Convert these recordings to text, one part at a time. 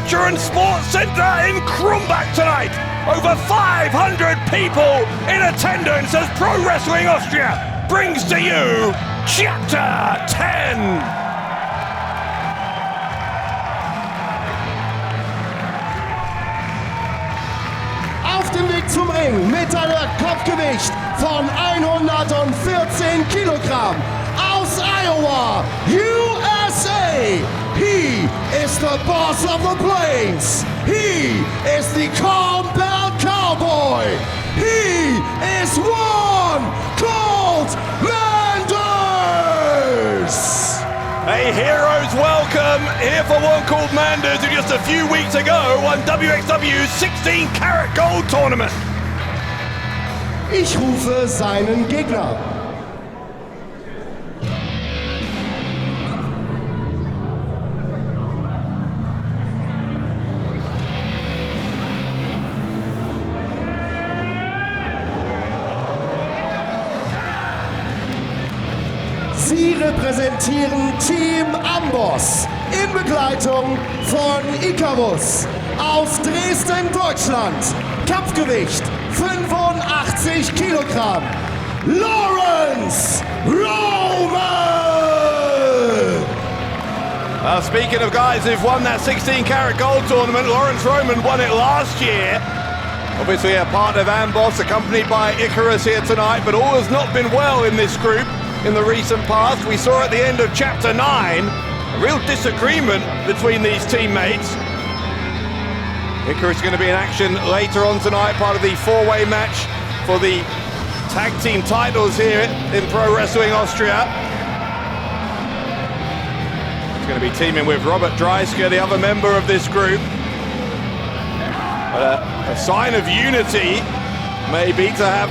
Culture and Sports Centre in Krumbach tonight. Over 500 people in attendance as Pro Wrestling Austria brings to you Chapter 10. Auf dem Weg zum Ring mit einem Kopfgewicht von 114 Kilogramm aus Iowa, USA. He is the boss of the plains. He is the Combat Cowboy. He is one called Manders. A hero's welcome here for one called Manders, who just a few weeks ago won WXW's 16-karat gold tournament. Ich rufe seinen Gegner. Sie repräsentieren Team Amboss in Begleitung von Icarus aus Dresden, Deutschland. Kampfgewicht 85 Kilogramm. Laurance Roman! Speaking of guys who've won that 16-karat gold tournament, Laurance Roman won it last year. Obviously a part of Amboss, accompanied by Icarus here tonight, but all has not been well in this group. In the recent past, we saw at the end of Chapter 9 a real disagreement between these teammates. Icarus is going to be in action later on tonight, part of the four-way match for the tag team titles here in Pro Wrestling Austria. He's going to be teaming with Robert Dreisker, the other member of this group. But a sign of unity may be to have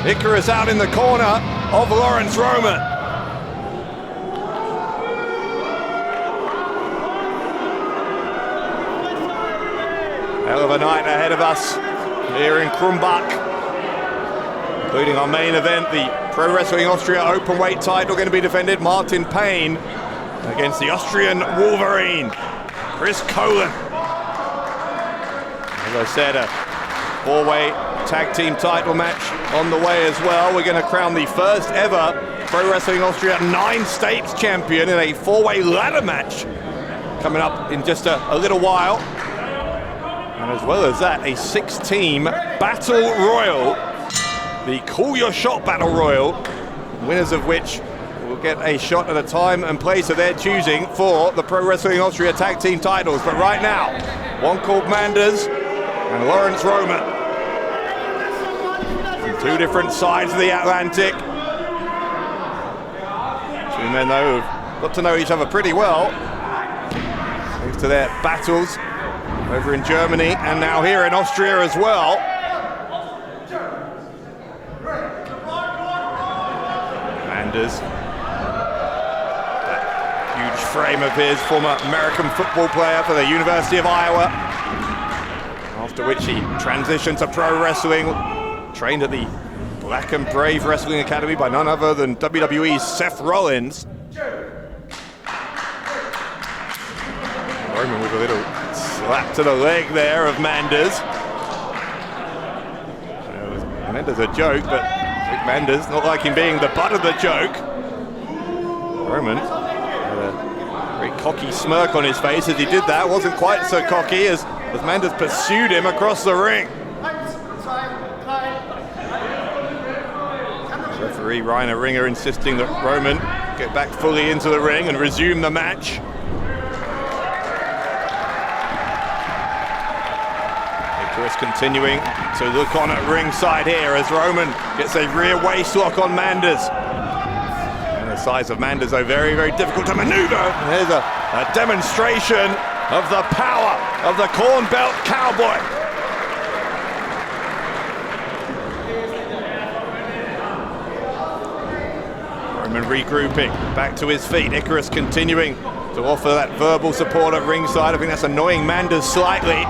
Icarus out in the corner of Laurance Roman. Hell of a night ahead of us here in Krumbach, including our main event, the Pro Wrestling Austria Openweight title going to be defended. Martn Payne against the Austrian Wolverine, Chris Colen. As I said, a four-way tag team title match on the way as well. We're going to crown the first ever Pro Wrestling Austria 9 states champion in a four-way ladder match coming up in just a little while. And as well as that, a 6-team battle royal, the Call Your Shot Battle Royal, winners of which will get a shot at a time and place of their choosing for the Pro Wrestling Austria tag team titles. But right now, one called Manders and Laurance Roman. Two different sides of the Atlantic. Two men, though, who've got to know each other pretty well, thanks to their battles over in Germany and now here in Austria as well. Manders, that huge frame of his, former American football player for the University of Iowa, after which he transitioned to pro wrestling. Trained at the Black and Brave Wrestling Academy by none other than WWE's Seth Rollins. Roman with a little slap to the leg there of Manders. Manders a joke, but Rick Manders not like him being the butt of the joke. Roman had a very cocky smirk on his face as he did that. Wasn't quite so cocky as Manders pursued him across the ring. Referee Rainer Ringer insisting that Roman get back fully into the ring and resume the match. Icarus continuing to look on at ringside here as Roman gets a rear waist lock on Manders. And the size of Manders, though, very, very difficult to maneuver. And here's a demonstration of the power of the Corn Belt Cowboy. Roman regrouping, back to his feet. Icarus continuing to offer that verbal support at ringside. I think that's annoying Manders slightly.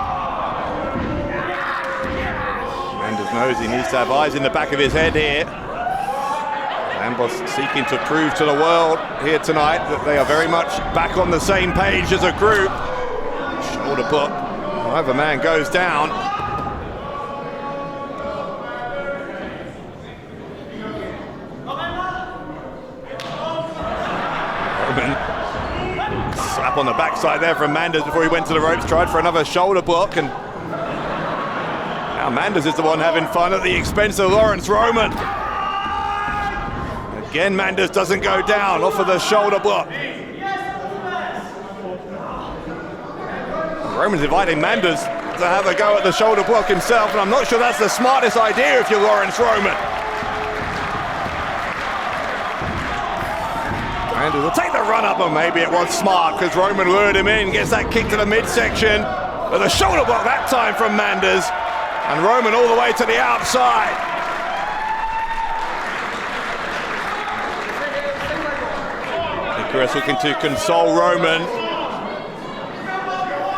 Manders knows he needs to have eyes in the back of his head here. Amboss seeking to prove to the world here tonight that they are very much back on the same page as a group. Shoulder block Either man goes down. Roman. Slap on the backside there from Manders before he went to the ropes, tried for another shoulder block, and now Manders is the one having fun at the expense of Laurance Roman. Again, Manders doesn't go down off of the shoulder block. Roman's inviting Manders to have a go at the shoulder block himself, and I'm not sure that's the smartest idea if you're Laurance Roman. Manders will take the run up, and maybe it was smart because Roman lured him in, gets that kick to the midsection. But the shoulder block that time from Manders, and Roman all the way to the outside. Icarus looking to console Roman.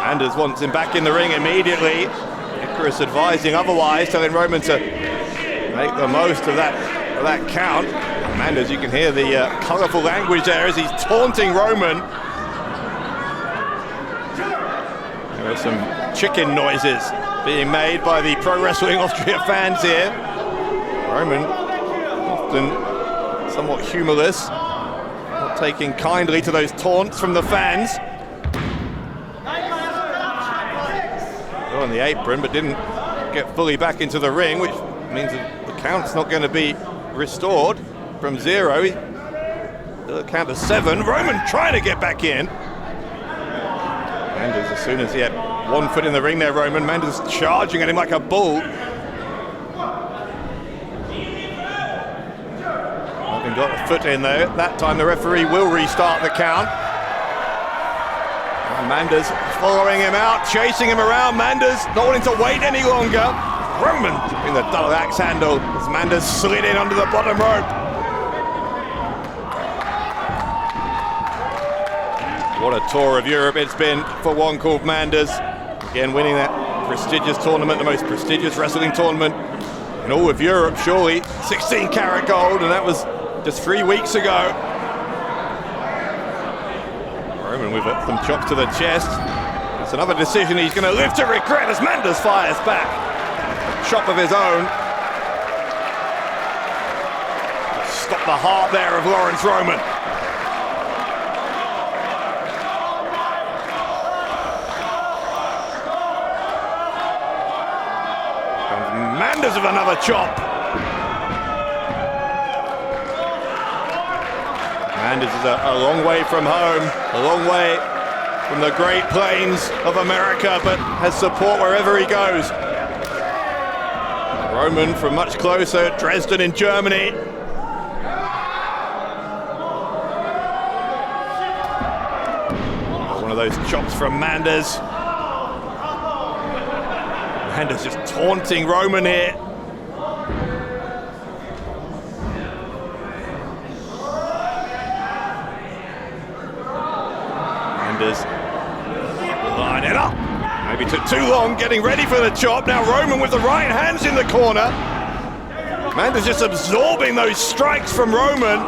Manders wants him back in the ring immediately. Icarus advising otherwise, telling Roman to make the most of that count. Manders, you can hear the colourful language there as he's taunting Roman. There are some chicken noises being made by the Pro Wrestling Austria fans here. Roman, often somewhat humorless, not taking kindly to those taunts from the fans. On the apron, but didn't get fully back into the ring, which means that the count's not going to be restored from 0. He'll count to 7. Roman trying to get back in. Manders, as soon as he had one foot in the ring there, Roman, Manders charging at him like a bull. Having got a foot in there, that time the referee will restart the count. Manders following him out, chasing him around. Manders not wanting to wait any longer. Roman in the double axe handle as Manders slid in under the bottom rope. What a tour of Europe it's been for one called Manders. Again, winning that prestigious tournament, the most prestigious wrestling tournament in all of Europe, surely. 16 karat gold, and that was just 3 weeks ago. Roman with some chops to the chest. That's another decision he's going to live to regret as Manders fires back. A chop of his own. Stop the heart there of Laurance Roman. And Manders with another chop. Manders is a long way from home, a long way from the Great Plains of America, but has support wherever he goes. Roman from much closer, Dresden in Germany. One of those chops from Manders. Manders just taunting Roman here. Line it up. Maybe took too long getting ready for the chop. Now Roman with the right hands in the corner. Manders just absorbing those strikes from Roman.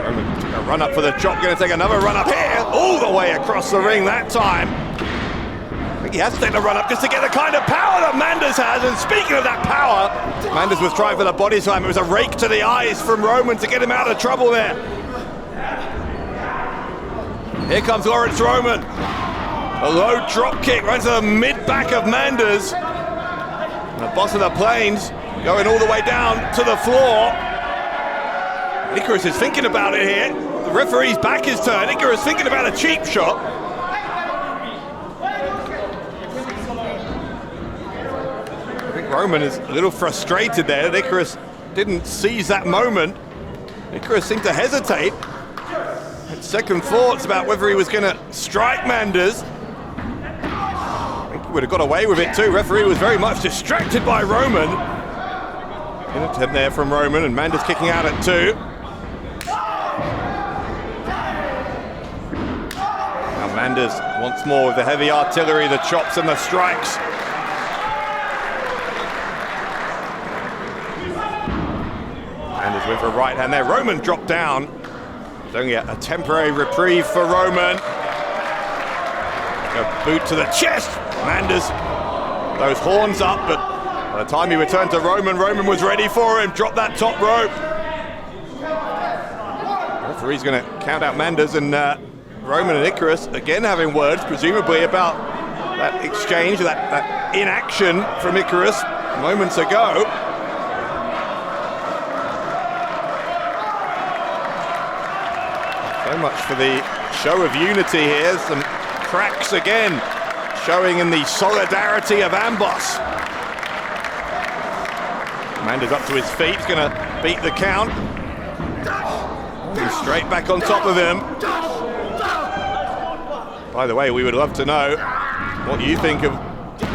Roman took a run up for the chop, going to take another run up here, all the way across the ring that time. I think he has to take the run up just to get the kind of power that Manders has. And speaking of that power, Manders was trying for the body slam. It was a rake to the eyes from Roman to get him out of trouble there. Here comes Laurance Roman. A low drop kick right to the mid-back of Manders. And the boss of the Plains going all the way down to the floor. Icarus is thinking about it here. The referee's back is turned. Icarus thinking about a cheap shot. I think Roman is a little frustrated there that Icarus didn't seize that moment. Icarus seemed to hesitate. Had second thoughts about whether he was going to strike Manders. I think he would have got away with it too. Referee was very much distracted by Roman. An attempt there from Roman, and Manders kicking out at 2. Now Manders once more with the heavy artillery, the chops and the strikes. Manders with a right hand there. Roman dropped down. It's only a temporary reprieve for Roman. A boot to the chest. Manders, those horns up, but by the time he returned to Roman, Roman was ready for him. Dropped that top rope. The referee's going to count out Manders, and Roman and Icarus again having words, presumably about that exchange, that inaction from Icarus moments ago. So much for the show of unity here. Some cracks again, showing in the solidarity of Amboss. Manders up to his feet, he's going to beat the count. He's straight back on top of him. By the way, we would love to know what you think of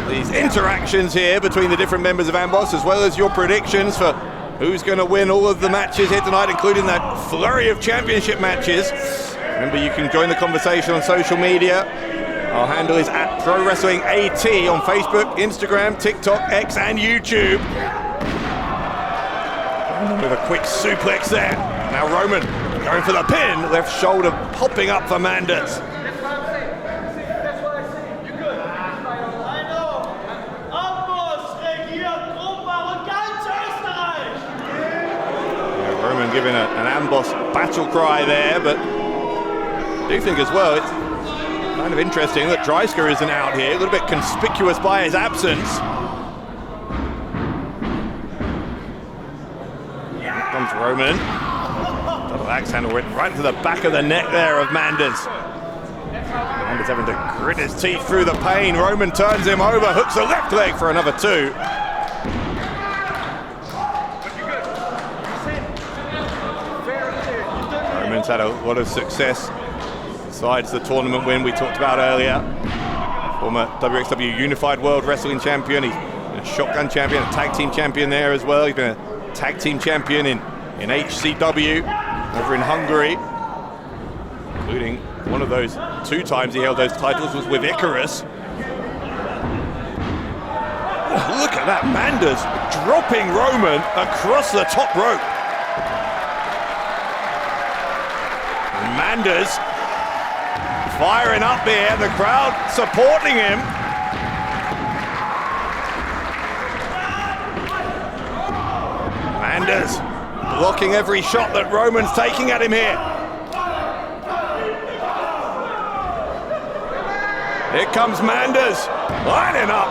these interactions here between the different members of Amboss, as well as your predictions for who's going to win all of the matches here tonight, including that flurry of championship matches. Remember, you can join the conversation on social media. Our handle is @ProWrestlingAT on Facebook, Instagram, TikTok, X, and YouTube. With a quick suplex there. Now Roman going for the pin. Left shoulder popping up for Manders. Roman giving an Amboss battle cry there, but I do think as well it's kind of interesting that Dreisker isn't out here, a little bit conspicuous by his absence. Here comes Roman. Double axe handle went right to the back of the neck there of Manders. Manders having to grit his teeth through the pain. Roman turns him over, hooks the left leg for another two. Roman's had a lot of success besides the tournament win we talked about earlier. Former WXW Unified World Wrestling Champion, he's been a shotgun champion, a tag team champion there as well. He's been a tag team champion in HCW over in Hungary, including one of those 2 times he held those titles was with Icarus. Oh, look at that, Manders dropping Roman across the top rope. Manders firing up here, the crowd supporting him. Manders blocking every shot that Roman's taking at him here. Here comes Manders, lining up.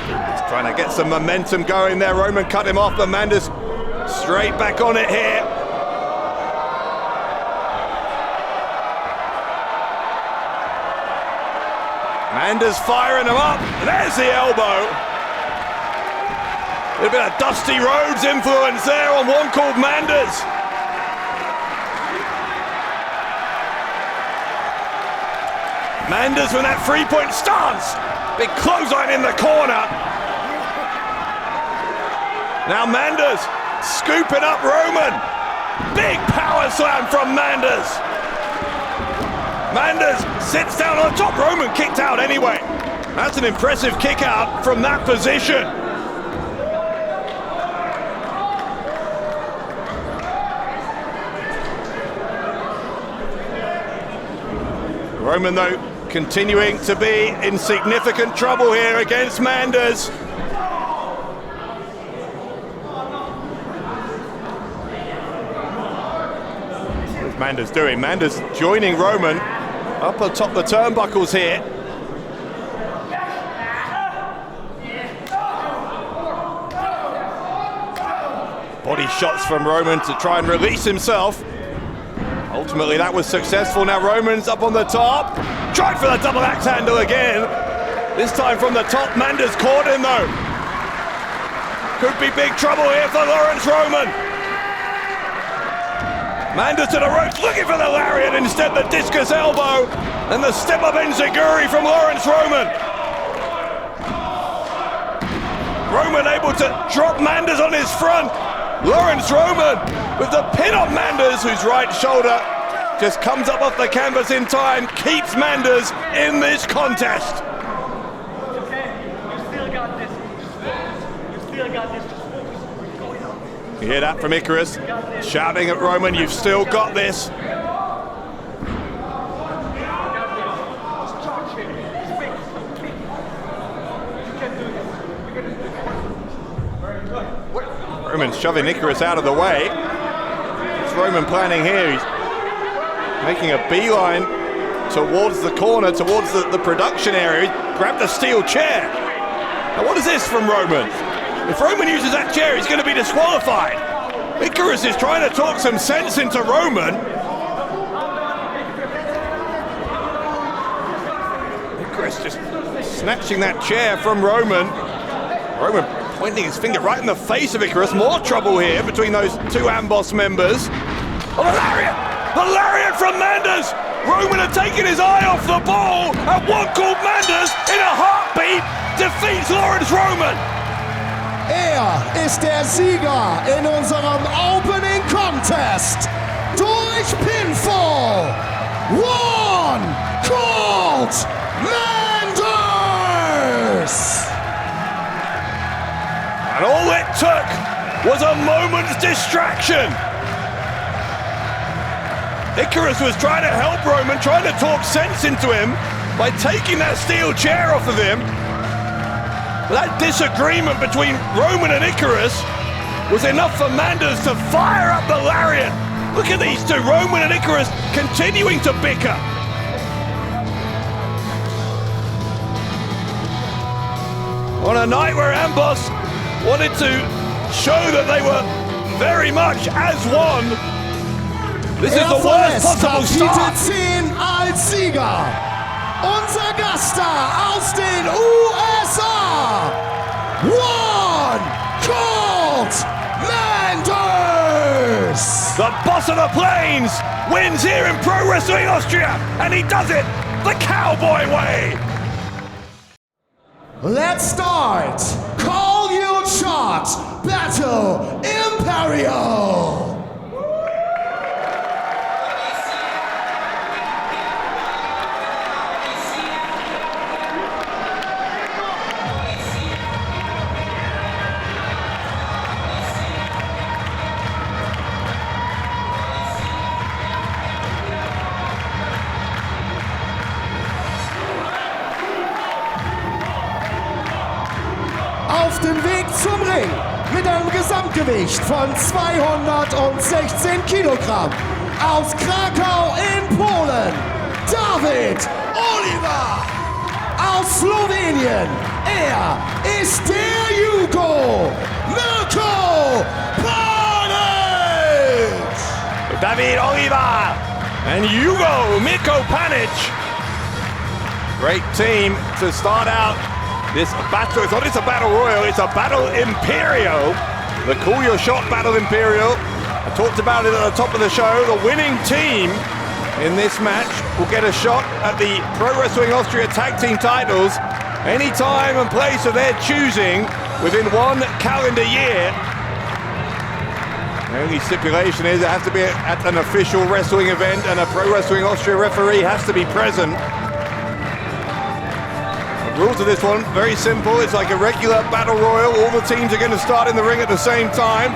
He's trying to get some momentum going there. Roman cut him off, but Manders straight back on it here. Manders firing him up. There's the elbow. A little bit of Dusty Rhodes influence there on one called Manders. Manders with that 3-point stance. Big clothesline in the corner. Now Manders scooping up Roman. Big power slam from Manders. Manders sits down on top. Roman kicked out anyway. That's an impressive kick out from that position. Roman, though, continuing to be in significant trouble here against Manders. What's Manders doing? Manders joining Roman up atop the turnbuckles here. Body shots from Roman to try and release himself. Ultimately that was successful. Now Roman's up on the top. Tried for the double axe handle again. This time from the top. Manders caught him though. Could be big trouble here for Laurance Roman. Manders to the ropes, looking for the lariat, instead the discus elbow, and the step up enziguri from Laurance Roman. Roman able to drop Manders on his front. Laurance Roman with the pin on Manders, whose right shoulder just comes up off the canvas in time, keeps Manders in this contest. Okay, you still got this. You still got this. You hear that from Icarus, shouting at Roman, you've still got this. Roman's shoving Icarus out of the way. What's Roman planning here? He's making a beeline towards the corner, towards the production area. He grabbed a steel chair. Now what is this from Roman? If Roman uses that chair, he's going to be disqualified. Icarus is trying to talk some sense into Roman. Icarus just snatching that chair from Roman. Roman pointing his finger right in the face of Icarus. More trouble here between those two Amboss members. Oh, the lariat! The lariat from Manders! Roman had taken his eye off the ball, and one called Manders in a heartbeat defeats Laurance Roman. Ist der Sieger in unserem Opening Contest durch Pinfall. One called Manders. And all it took was a moment's distraction. Icarus was trying to help Roman, trying to talk sense into him by taking that steel chair off of him. But that disagreement between Roman and Icarus was enough for Manders to fire up the lariat. Look at these two, Roman and Icarus, continuing to bicker. On a night where Amboss wanted to show that they were very much as one, this is the worst possible start. 10 als Sieger. Unser Gaststar aus den USA. One called Manders. The boss of the plains wins here in Pro Wrestling Austria, and he does it the cowboy way. Let's start. Call your shot. Battle Imperial. Auf dem Weg zum Ring mit einem Gesamtgewicht von 216 Kilogramm aus Krakau in Polen, David Oliver. Aus Slowenien, ist der Jugo Mirko Panic. David Oliver and Hugo Mirko Panic. Great team to start out this battle. It's not just a battle royal, it's a battle Imperial. The Call Your Shot Battle Imperial. I talked about it at the top of the show. The winning team in this match will get a shot at the Pro Wrestling Austria Tag Team titles any time and place of their choosing within 1 calendar year. The only stipulation is it has to be at an official wrestling event and a Pro Wrestling Austria referee has to be present. The rules of this one, very simple. It's like a regular battle royal. All the teams are going to start in the ring at the same time.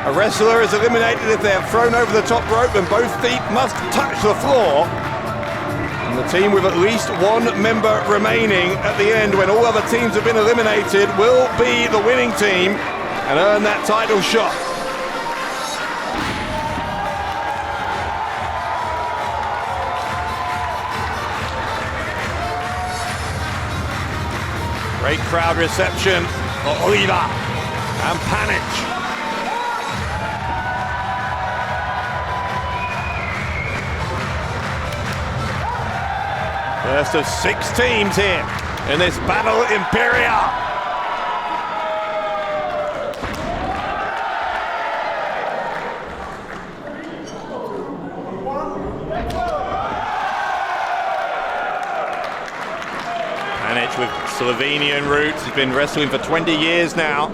A wrestler is eliminated if they're thrown over the top rope and both feet must touch the floor. And the team with at least one member remaining at the end, when all other teams have been eliminated, will be the winning team and earn that title shot. Great crowd reception for Oliver and Panic. First of 6 teams here in this Battle Imperial. Panic with Slovenian roots, he's been wrestling for 20 years now.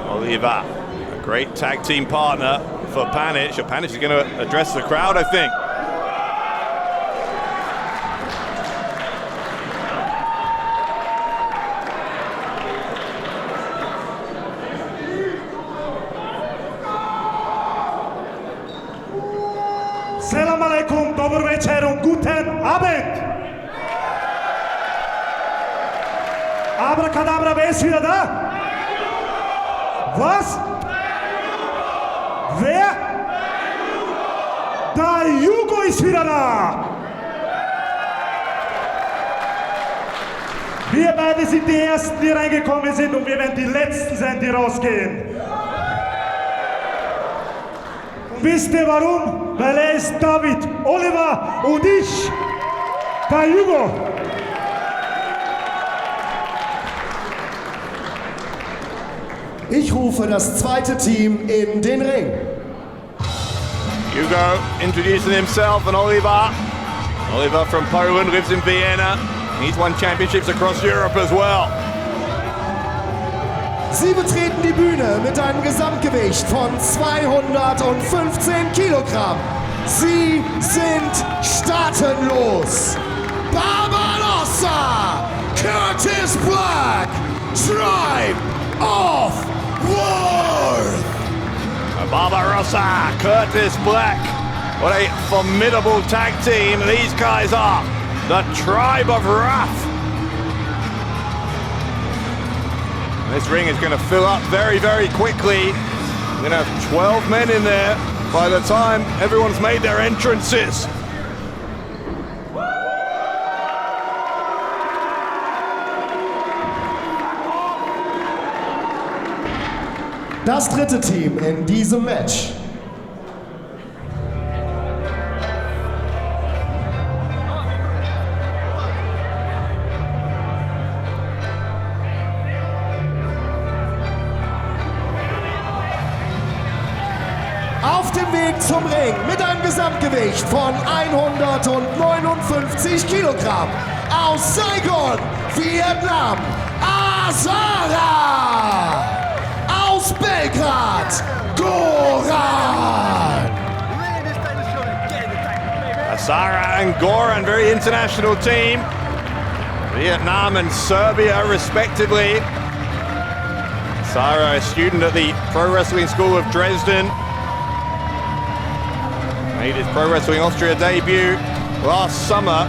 Oliver, a great tag team partner for Panic. Panic is going to address the crowd, I think. Salam alaikum, dobr večer und guten Abend. Abracadabra, wer ist wieder da? Was? Wer? Der Jugo ist wieder da! Wir beide sind die Ersten, die reingekommen sind und wir werden die Letzten sein, die rausgehen. Und wisst ihr warum? Weil er ist David, Oliver und ich, der Jugo. Ich rufe das zweite Team in den Ring. Hugo introducing himself and Oliver. Oliver from Poland, lives in Vienna. He's won championships across Europe as well. Sie betreten die Bühne mit einem Gesamtgewicht von 215 Kilogramm. Sie sind staatenlos. Barbarossa, Curtis Black, Tribe of Worth. Barbarossa, Curtis Black. What a formidable tag team these guys are. The Tribe of Wrath. This ring is going to fill up very, very quickly. We're going to have 12 men in there by the time everyone's made their entrances. Das dritte Team in diesem Match. Auf dem Weg zum Ring mit einem Gesamtgewicht von 159 Kilogramm. Aus Saigon, Vietnam, Azara. Aus Belgrad, Goran! Azara and Goran, very international team. Vietnam and Serbia, respectively. Azara, a student at the Pro Wrestling School of Dresden. Made his Pro Wrestling Austria debut last summer.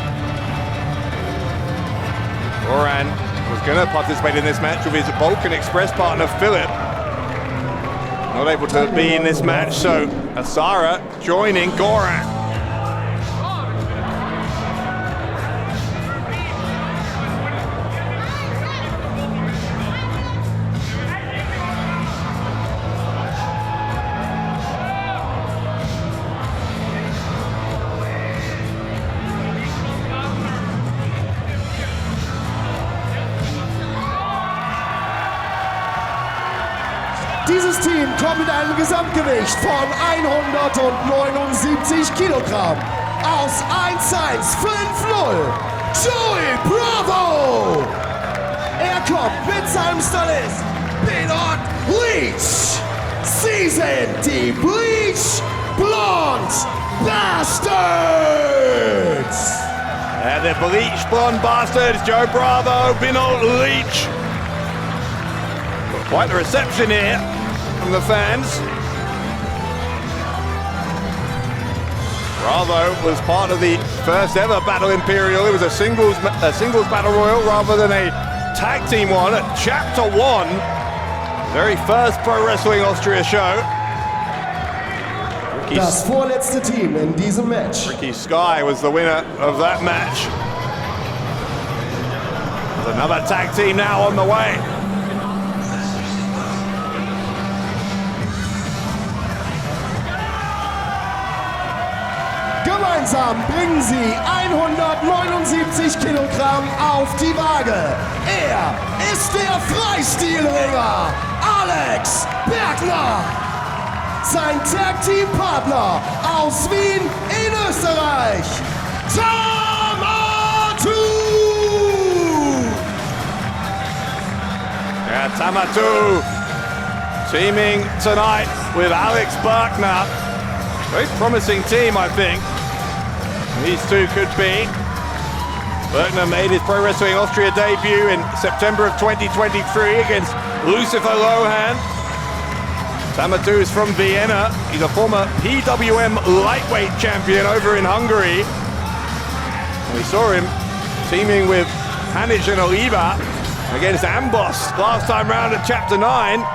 Goran was going to participate in this match with his Balkan Express partner, Philip. Not able to be in this match, so Azara joining Goran. Dieses Team kommt mit einem Gesamtgewicht von 179 Kilogramm. Aus 1150, Joey Bravo! Er kommt mit seinem Stylist, Bernard Leach. Sie sind die Bleach Blonde Bastards! And the Bleach Blonde Bastards, Joe Bravo, Bernard Leach. Quite the reception here from the fans. Bravo was part of the first ever Battle Imperial. It was a singles battle royal rather than a tag team one at Chapter 1. Very first Pro Wrestling Austria show. Das vorletzte Team in diesem Match. Ricky Sky was the winner of that match. There's another tag team now on the way. Gemeinsam bringen sie 179 Kilogramm auf die Waage. Er ist der Freistilringer Alex Bergner. Sein Tag-Team-Partner aus Wien in Österreich, Tamatu! Yeah, Tamatu teaming tonight with Alex Bergner. Very promising team, I think. These two could be. Bergner made his Pro Wrestling Austria debut in September of 2023 against Lucifer Lohan. Tamatu is from Vienna. He's a former PWM lightweight champion over in Hungary. And we saw him teaming with Hanich and Oliva against Amboss last time round at Chapter 9.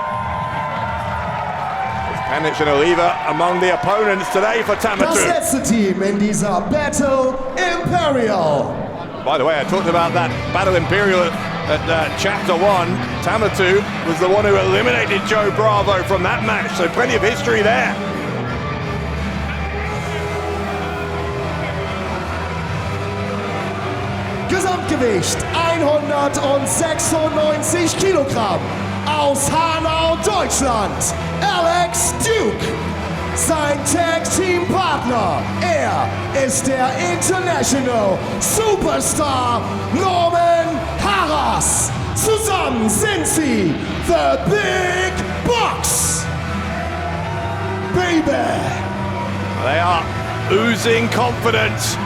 Panic and Oliva among the opponents today for Das Tamattu. letzte Team in dieser Battle, Imperial. By the way, I talked about that Battle Imperial at Chapter 1. Tamattu was the one who eliminated Joe Bravo from that match, so plenty of history there. Gesamtgewicht 196 Kilogramm. Aus Hanau, Deutschland, Alex Duke. Sein Tag-Team-Partner, er ist der International Superstar Norman Harras. Zusammen sind sie The Big Box. Baby. They are oozing confidence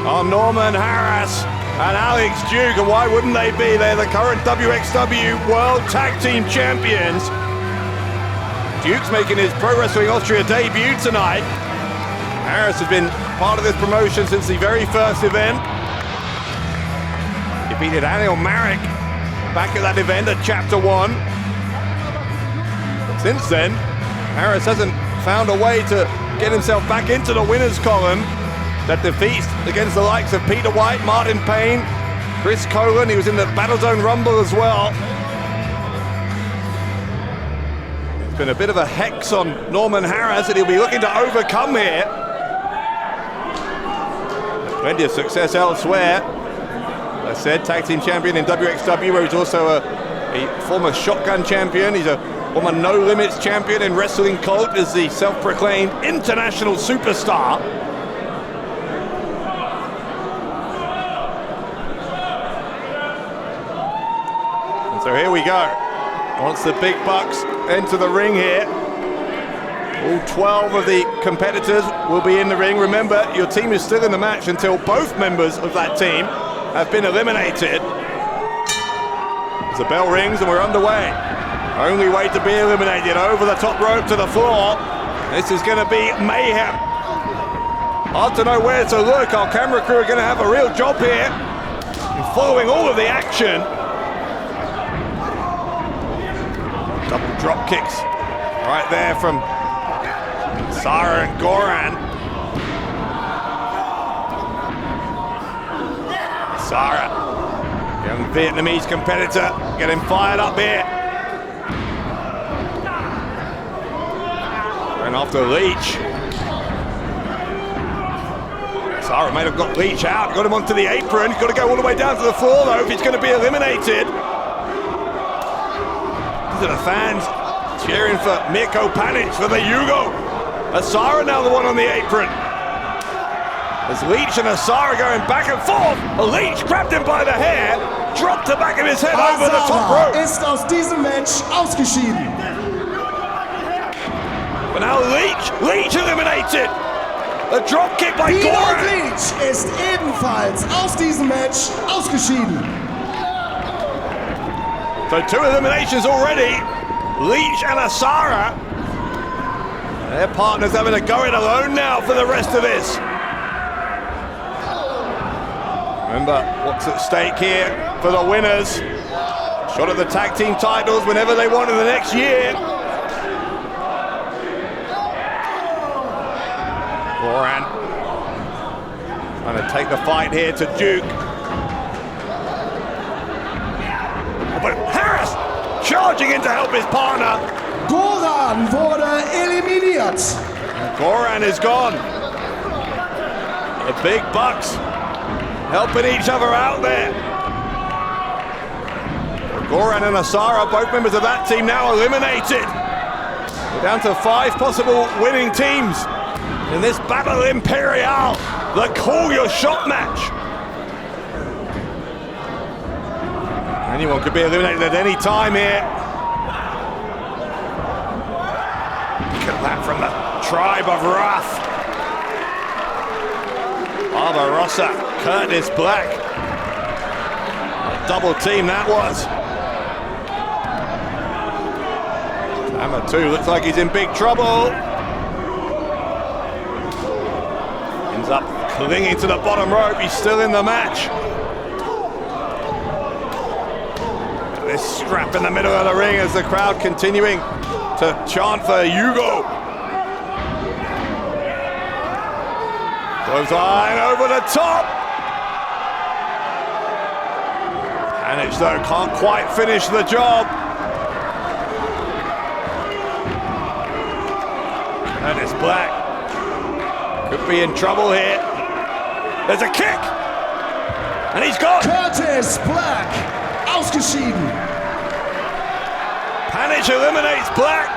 on Norman Harras and Alex Duke, and why wouldn't they be? They're the current WXW World Tag Team Champions. Duke's making his Pro Wrestling Austria debut tonight. Harras has been part of this promotion since the very first event. Defeated Anil Marek back at that event at Chapter 1. But since then, Harras hasn't found a way to get himself back into the winners column. That defeats against the likes of Peter White, Martin Payne, Chris Colen. He was in the Battlezone Rumble as well. It's been a bit of a hex on Norman Harras that he'll be looking to overcome here. Plenty of success elsewhere. As I said, tag team champion in WXW, where he's also a former shotgun champion. He's a former No Limits champion in Wrestling Cult as the self-proclaimed international superstar. So here we go. Once the big bucks enter the ring here, all 12 of the competitors will be in the ring. Remember, your team is still in the match until both members of that team have been eliminated. As the bell rings and we're underway. Only way to be eliminated, over the top rope to the floor. This is going to be mayhem. Hard to know where to look. Our camera crew are going to have a real job here in following all of the action. Double drop kicks right there from Sarah and Goran. Sarah, young Vietnamese competitor, getting fired up here. Going after Leech. Sarah may have got Leech out, got him onto the apron. He's got to go all the way down to the floor though if he's going to be eliminated. To the fans cheering for Mirko Panic for the Yugo. Asara now the one on the apron. As Leech and Asara going back and forth. Leech grabbed him by the hair, dropped the back of his head over the top rope. Ist aus diesem Match ausgeschieden. But now Leech eliminated. A drop kick by Goran. Leech ist ebenfalls aus diesem Match ausgeschieden. So 2 eliminations already. Leech and Asara. Their partners having to go it alone now for the rest of this. Remember what's at stake here for the winners. Shot at the tag team titles whenever they want in the next year. Goran trying to take the fight here to Duke. But Harras charging in to help his partner. Goran wurde eliminiert. Goran is gone. The big bucks helping each other out there. Goran and Asara, both members of that team, now eliminated. We're down to 5 possible winning teams in this Battle Imperial, the Call Your Shot match. Anyone could be eliminated at any time here. Look at that from the tribe of Wrath. Barbarossa, Curtis Black. A double team that was. Tamattu looks like he's in big trouble. Ends up clinging to the bottom rope. He's still in the match. this scrap in the middle of the ring as the crowd continuing to chant for Hugo. Clothesline over the top. Manage though, can't quite finish the job. Curtis Black could be in trouble here. There's a kick! And he's gone! Curtis Black, ausgeschieden. Panic eliminates Black.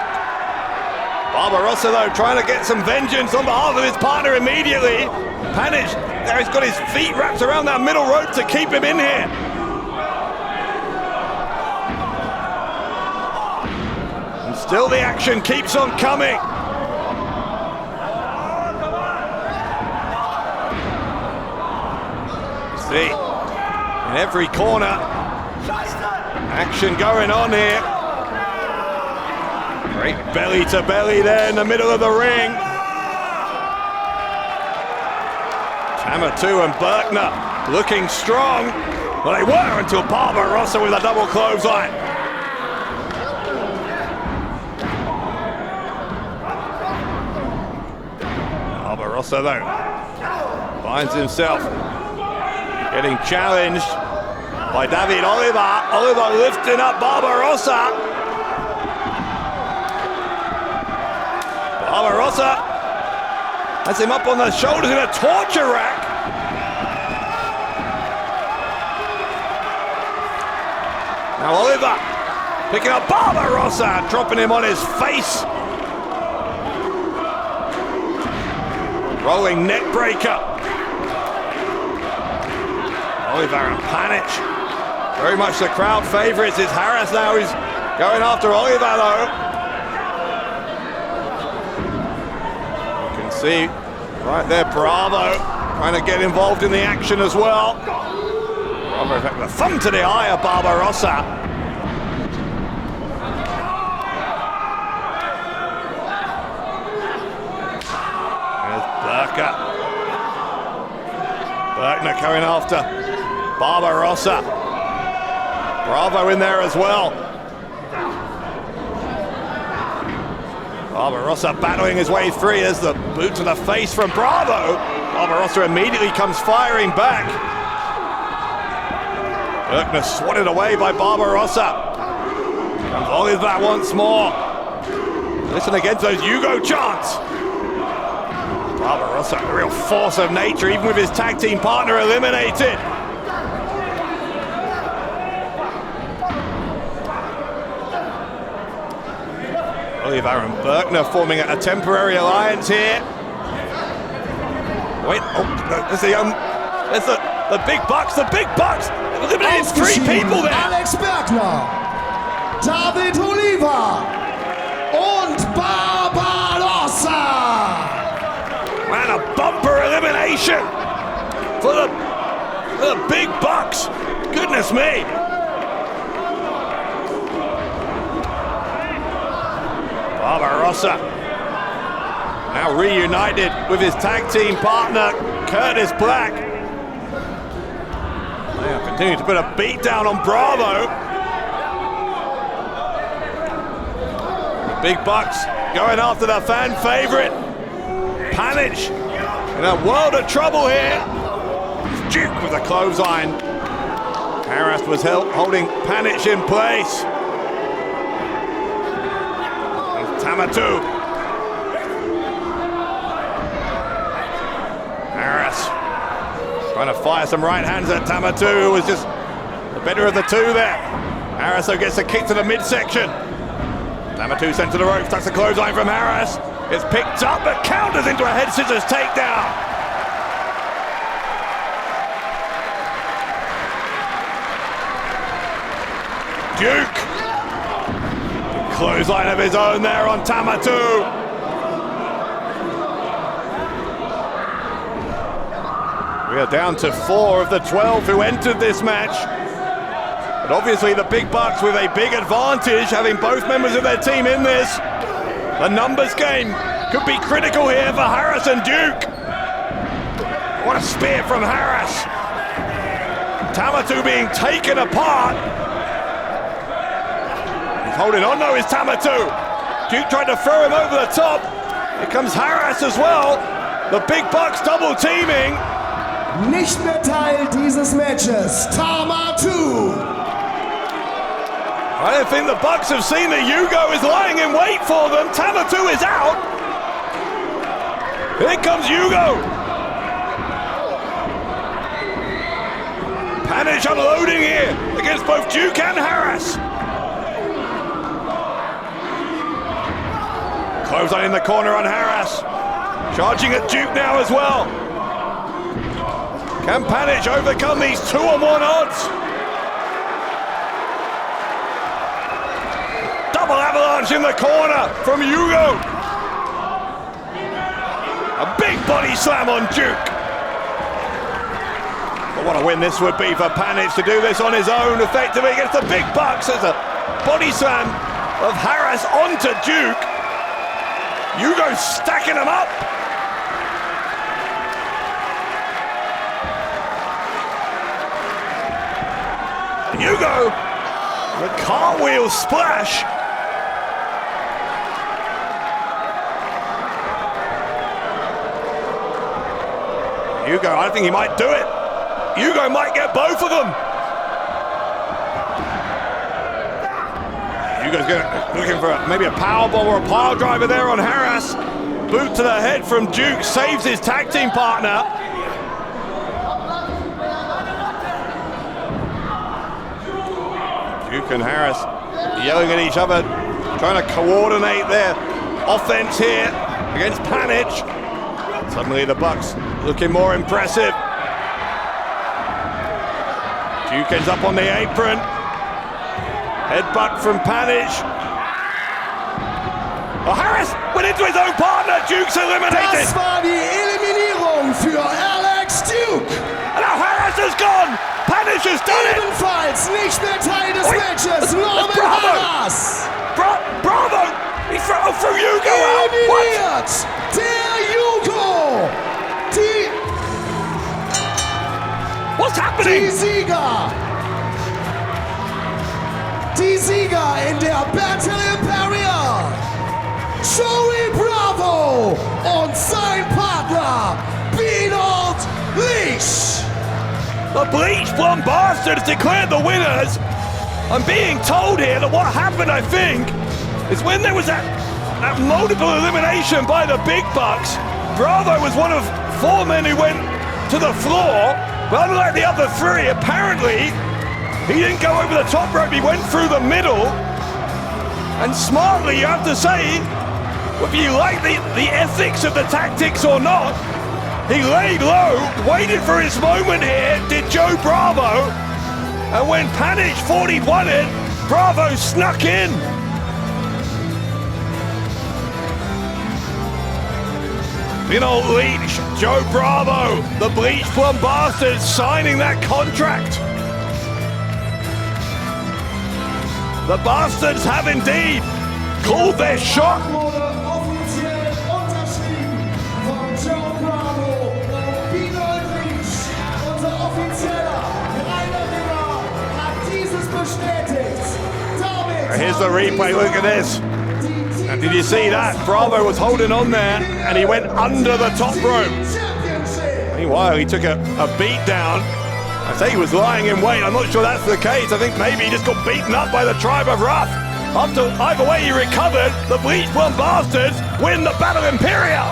Barbarossa though trying to get some vengeance on behalf of his partner immediately. Panic there, he's got his feet wrapped around that middle rope to keep him in here. And still the action keeps on coming. See, in every corner, action going on here. Great belly to belly there in the middle of the ring. Tamatu and Berkner looking strong. Well, they were until Barbarossa with a double clothesline. Barbarossa though finds himself getting challenged by David Oliver. Oliver lifting up Barbarossa. Barbarossa has him up on the shoulders in a torture rack. Now Oliver picking up Barbarossa, dropping him on his face. Rolling neck breaker. Oliver and Panic, very much the crowd favourites. It's Harris now who's going after Oliver though. You can see right there Bravo trying to get involved in the action as well. Bravo, in fact, the thumb to the eye of Barbarossa. There's Berkner coming after Barbarossa. Bravo in there as well. Barbarossa battling his way through. There's the boot to the face from Bravo. Barbarossa immediately comes firing back. Berkner swatted away by Barbarossa. Comes Oliver once more. Listen against those Hugo chants. Barbarossa, a real force of nature, even with his tag team partner eliminated. Oliver and Berkner forming a temporary alliance here. Wait, oh, there's the big bucks, eliminated 3 people there. Alex Berkner, David Oliver und Barbarossa. Man, a bumper elimination for the big bucks. Goodness me. Barbarossa now reunited with his tag team partner Curtis Black. They are continuing to put a beat down on Bravo. The big bucks going after the fan favorite Panic in a world of trouble here. Duke with a clothesline. Harris was holding Panic in place. Tamatu. Harris trying to fire some right hands at Tamatu, who was just the better of the two there. Harris though gets a kick to the midsection. Tamatu sent to the ropes, that's a clothesline from Harris. It's picked up but counters into a head scissors takedown. Duke. Clothesline of his own there on Tamatu. We are down to 4 of the 12 who entered this match. But obviously the big bucks with a big advantage, having both members of their team in this. The numbers game could be critical here for Harris and Duke. What a spear from Harris. Tamatu being taken apart. holding on though is Tamatu. Duke tried to throw him over the top. Here comes Harras as well. The big bucks double teaming. Nicht mehr Teil dieses Matches, Tamatu. I don't think the Bucks have seen that Hugo is lying in wait for them. Tamatu is out. Here comes Hugo. Panic unloading here against both Duke and Harras. Close on in the corner on Harras. Charging at Duke now as well. Can Panic overcome these 2-on-1 odds? Double avalanche in the corner from Hugo. A big body slam on Duke. But what a win this would be for Panic to do this on his own effectively against the big bucks. There's a body slam of Harras onto Duke. Hugo stacking them up. Hugo, the cartwheel splash. Hugo, I think he might do it. Hugo might get both of them. Hugo's looking for maybe a powerbomb or a pile driver there on Harras. Boot to the head from Duke, saves his tag team partner. Duke and Harras yelling at each other, trying to coordinate their offense here against Panic. Suddenly the Bucks looking more impressive. Duke ends up on the apron. Headbutt from Panic. Oh, Harras went into his own partner. Duke's eliminated. Das war die Eliminierung für Alex Duke. And now Harras has gone. Panic has done it. Ebenfalls nicht mehr Teil des Matches. Norman Harras. Bravo. He threw Hugo out. Eliminiert der Hugo. What's happening? Die Sieger in der Battle Imperial. Joey Bravo und sein Partner Benoit Leash. The Bleach Blonde Bastards declared the winners. I'm being told here that what happened, I think, is when there was that multiple elimination by the big bucks, Bravo was one of 4 men who went to the floor, but unlike the other 3, apparently, he didn't go over the top rope, he went through the middle, and smartly, you have to say, whether you like the ethics of the tactics or not, he laid low, waited for his moment here, did Joe Bravo, and when Panic thought he'd won it, Bravo snuck in. Benoit Leash, Joe Bravo, the Bleach Blonde Bastards signing that contract. The Bastards have indeed called their shot. Offiziell unterschrieben von Joe Bravo und Benoit Leash. Unser offizieller Reinerringer hat dieses bestätigt. Damit Here's the replay, look at this. And did you see that? Bravo was holding on there and he went under the top rope. Meanwhile, he took a beat down. I say he was lying in wait. I'm not sure that's the case. I think maybe he just got beaten up by the Tribe of Wrath. Either way, he recovered. The Bleach Blonde Bastards win the Battle Imperial.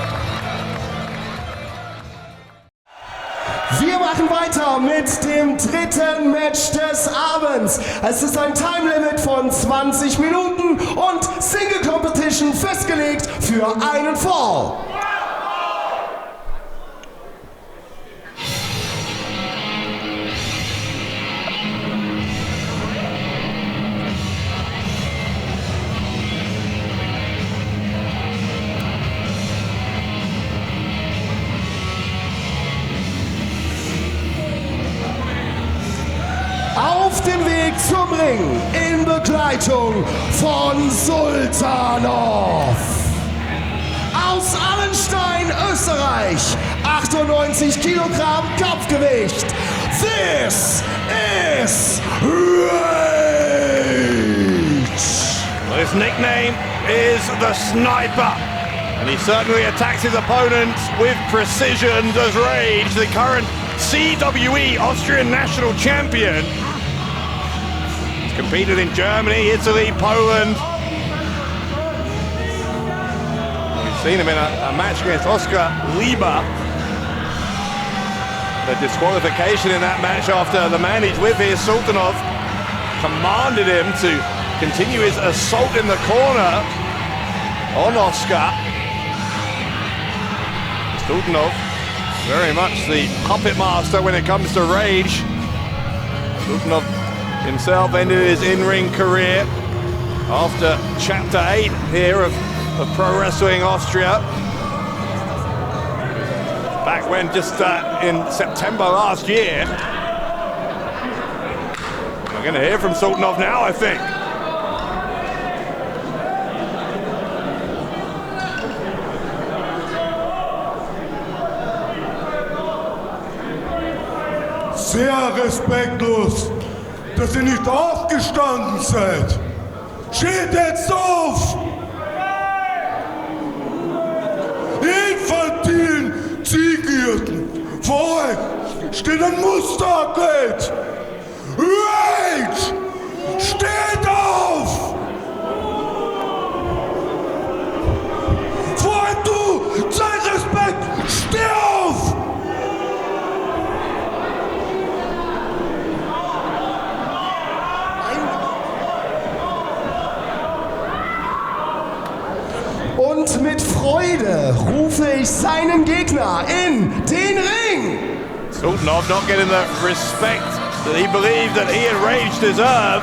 Wir machen weiter mit dem dritten Match des Abends. Es ist ein Time Limit von 20 Minuten und Single Competition festgelegt für einen Fall. Auf dem Weg zum Ring in Begleitung von Sultanov. Aus Allenstein, Österreich, 98 Kilogramm Kopfgewicht. This is Rage. His nickname is the Sniper, and he certainly attacks his opponents with precision, does Rage, the current PWÖ Austrian national champion. He's competed in Germany, Italy, Poland. We've seen him in a match against Oscar Lieber. The disqualification in that match after the man he's with here, Sultanov, commanded him to continue his assault in the corner on Oscar. Sultanov, very much the puppet master when it comes to Rage. Sultanov himself ended his in-ring career after Chapter 8 here of Pro Wrestling Austria. Back when, just in September last year. We're going to hear from Sultanov now, I think. Sehr respektlos, dass ihr nicht aufgestanden seid. Steht jetzt auf! Infantilen Zielgürtel! Vor euch steht ein Musterathlet! Rage! Steht auf! Vor allem du! Zeig Respekt! Steh auf! Und mit Freude rufe ich seinen Gegner in den Ring. Sultanov not getting the respect that he believed that he and Rage deserve.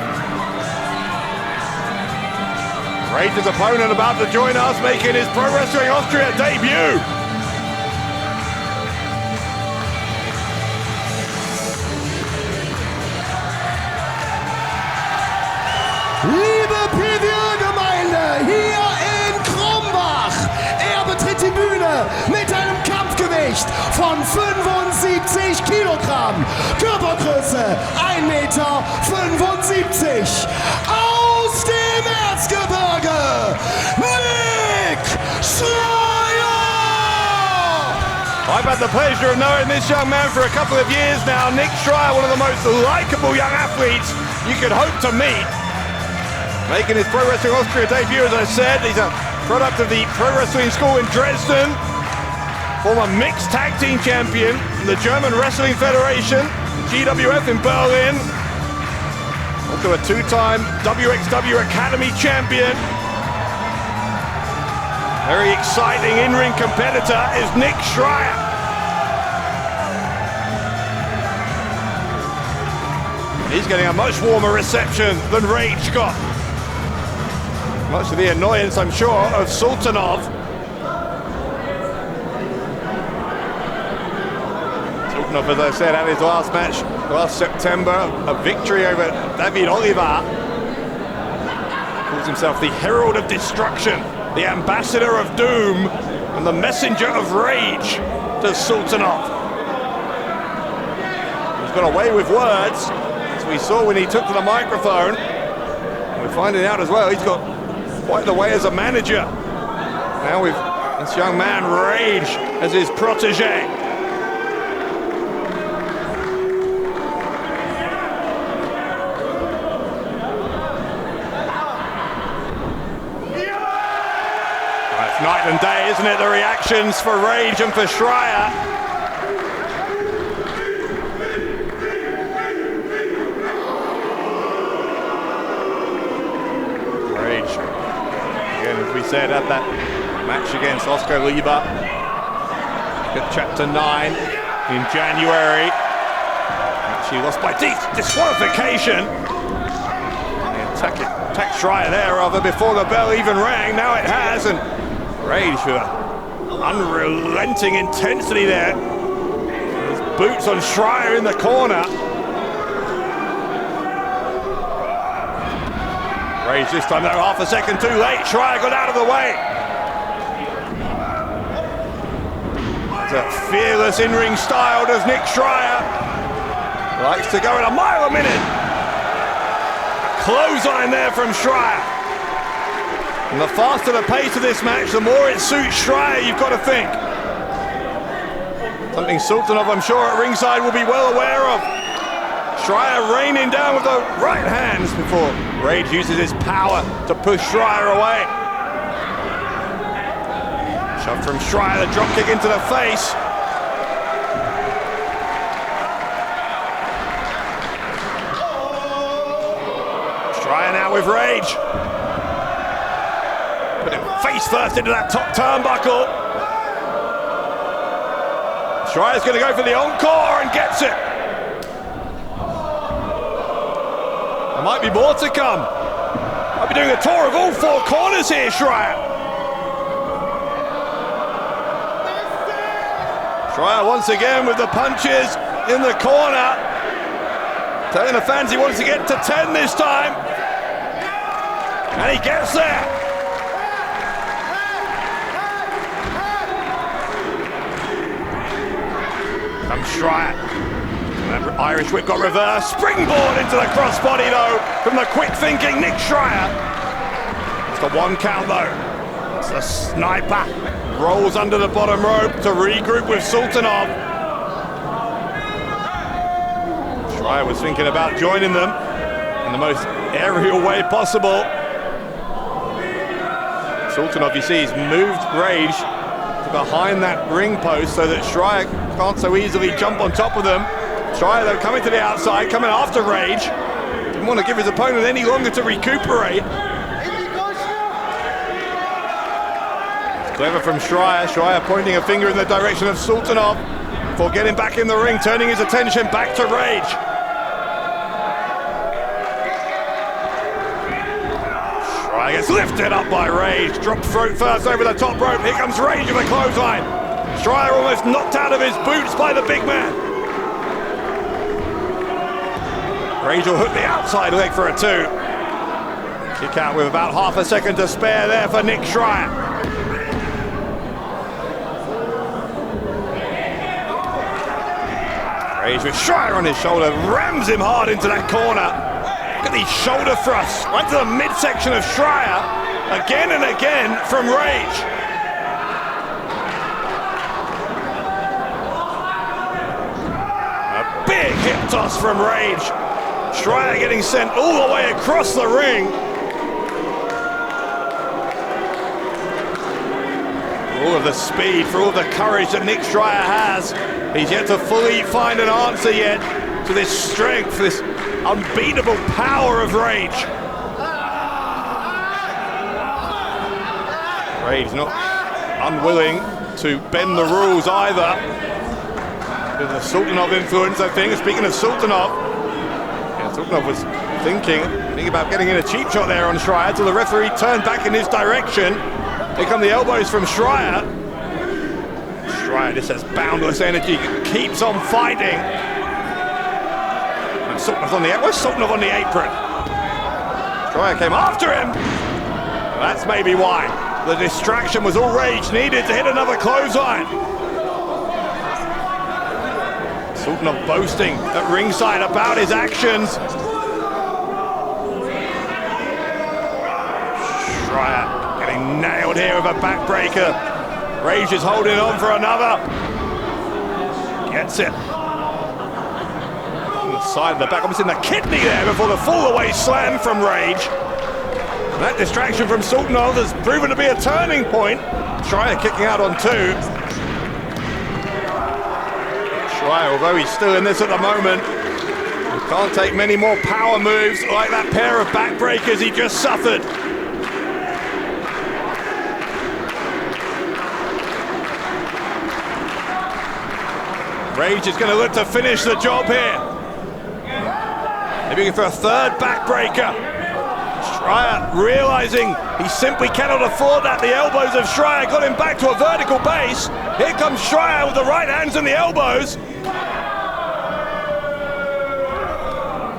Rage's opponent about to join us, making his Pro Wrestling Austria debut. Liebe PWÖ-Gemeinde, hier in Krumbach. Er betritt die Bühne mit einem Kampfgewicht von 75 Kilogramm. Körpergröße 1,75 Meter. Aus dem Erzgebirge, Nick Schreier! I've had the pleasure of knowing this young man for a couple of years now. Nick Schreier, one of the most likeable young athletes you could hope to meet. Making his Pro Wrestling Austria debut, as I said. He's a product of the Pro Wrestling School in Dresden. Former mixed tag team champion in the German Wrestling Federation, GWF in Berlin. Also a two-time WXW Academy champion. Very exciting in-ring competitor is Nick Schreier. He's getting a much warmer reception than Rage got. Much to the annoyance, I'm sure, of Sultanov. Sultanov, as I said, had his last match last September, a victory over David Oliver. Calls himself the Herald of Destruction, the Ambassador of Doom, and the Messenger of Rage to Sultanov. He's got away with words, as we saw when he took to the microphone. And we're finding out as well, he's got quite the way as a manager. Now with this young man, Rage, as his protege. It's night and day, isn't it? The reactions for Rage and for Schreier. As we said, at that match against Oscar Lieber at Chapter 9 in January. She lost by disqualification. Attacked Schreier there rather before the bell even rang. Now it has, and Rage with unrelenting intensity there. His boots on Schreier in the corner. Rage this time, though, half a second too late. Schreier got out of the way. It's a fearless in-ring style, does Nick Schreier. Likes to go at a mile a minute. A clothesline there from Schreier. And the faster the pace of this match, the more it suits Schreier, you've got to think. Something Sultanov, I'm sure, at ringside will be well aware of. Schreier raining down with the right hands before Rage uses his power to push Schreier away. Shove from Schreier, the drop kick into the face. Schreier now with Rage. Put him face first into that top turnbuckle. Schreier's going to go for the encore and gets it. There might be more to come. Might be doing a tour of all four corners here, Schreier. Schreier once again with the punches in the corner. Telling the fans he wants to get to 10 this time. And he gets there. Comes Schreier. Irish whip got reversed. Springboard into the crossbody though from the quick thinking Nick Schreier. It's the 1 count though. It's the sniper. Rolls under the bottom rope to regroup with Sultanov. Schreier was thinking about joining them in the most aerial way possible. Sultanov, you see, he's moved Rage to behind that ring post so that Schreier can't so easily jump on top of them. Schreier though coming to the outside, coming after Rage. Didn't want to give his opponent any longer to recuperate. Clever from Schreier. Schreier pointing a finger in the direction of Sultanov before getting back in the ring, turning his attention back to Rage. Schreier gets lifted up by Rage. Dropped throat first over the top rope. Here comes Rage with a clothesline. Schreier almost knocked out of his boots by the big man. Rage will hook the outside leg for a 2. Kick out with about half a second to spare there for Nick Schreier. Rage with Schreier on his shoulder, rams him hard into that corner. Look at these shoulder thrusts, right to the midsection of Schreier, again and again from Rage. A big hip toss from Rage. Schreier getting sent all the way across the ring. For all of the speed, for all of the courage that Nick Schreier has, he's yet to fully find an answer yet to this strength, this unbeatable power of Rage. Rage not unwilling to bend the rules either. There's a Sultanov influence, I think. Speaking of Sultanov, Sultanov was thinking about getting in a cheap shot there on Schreier till the referee turned back in his direction. Here come the elbows from Schreier. Schreier just has boundless energy, keeps on fighting. And Sultanov on the apron? Schreier came after him. Well, that's maybe why. The distraction was all Rage needed to hit another clothesline. Sultanov boasting at ringside about his actions. Schreier getting nailed here with a backbreaker. Rage is holding on for another. Gets it. On the side of the back, almost in the kidney there before the fall-away slam from Rage. And that distraction from Sultanov has proven to be a turning point. Schreier kicking out on 2. Schreier, although he's still in this at the moment, he can't take many more power moves like that pair of backbreakers he just suffered. Rage is going to look to finish the job here. Maybe looking for a third backbreaker. Schreier realizing he simply cannot afford that. The elbows of Schreier got him back to a vertical base. Here comes Schreier with the right hands and the elbows.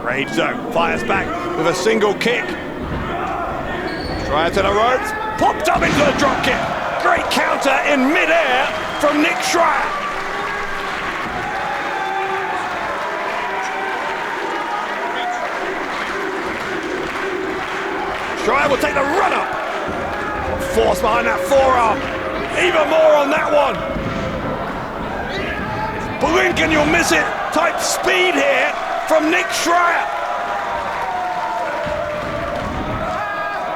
Rage though fires back with a single kick. Schreier to the ropes, popped up into the drop kick. Great counter in mid-air from Nick Schreier. Schreier will take the run-up. force behind that forearm. Even more on that one. Blink and you'll miss it type speed here from Nick Schreier.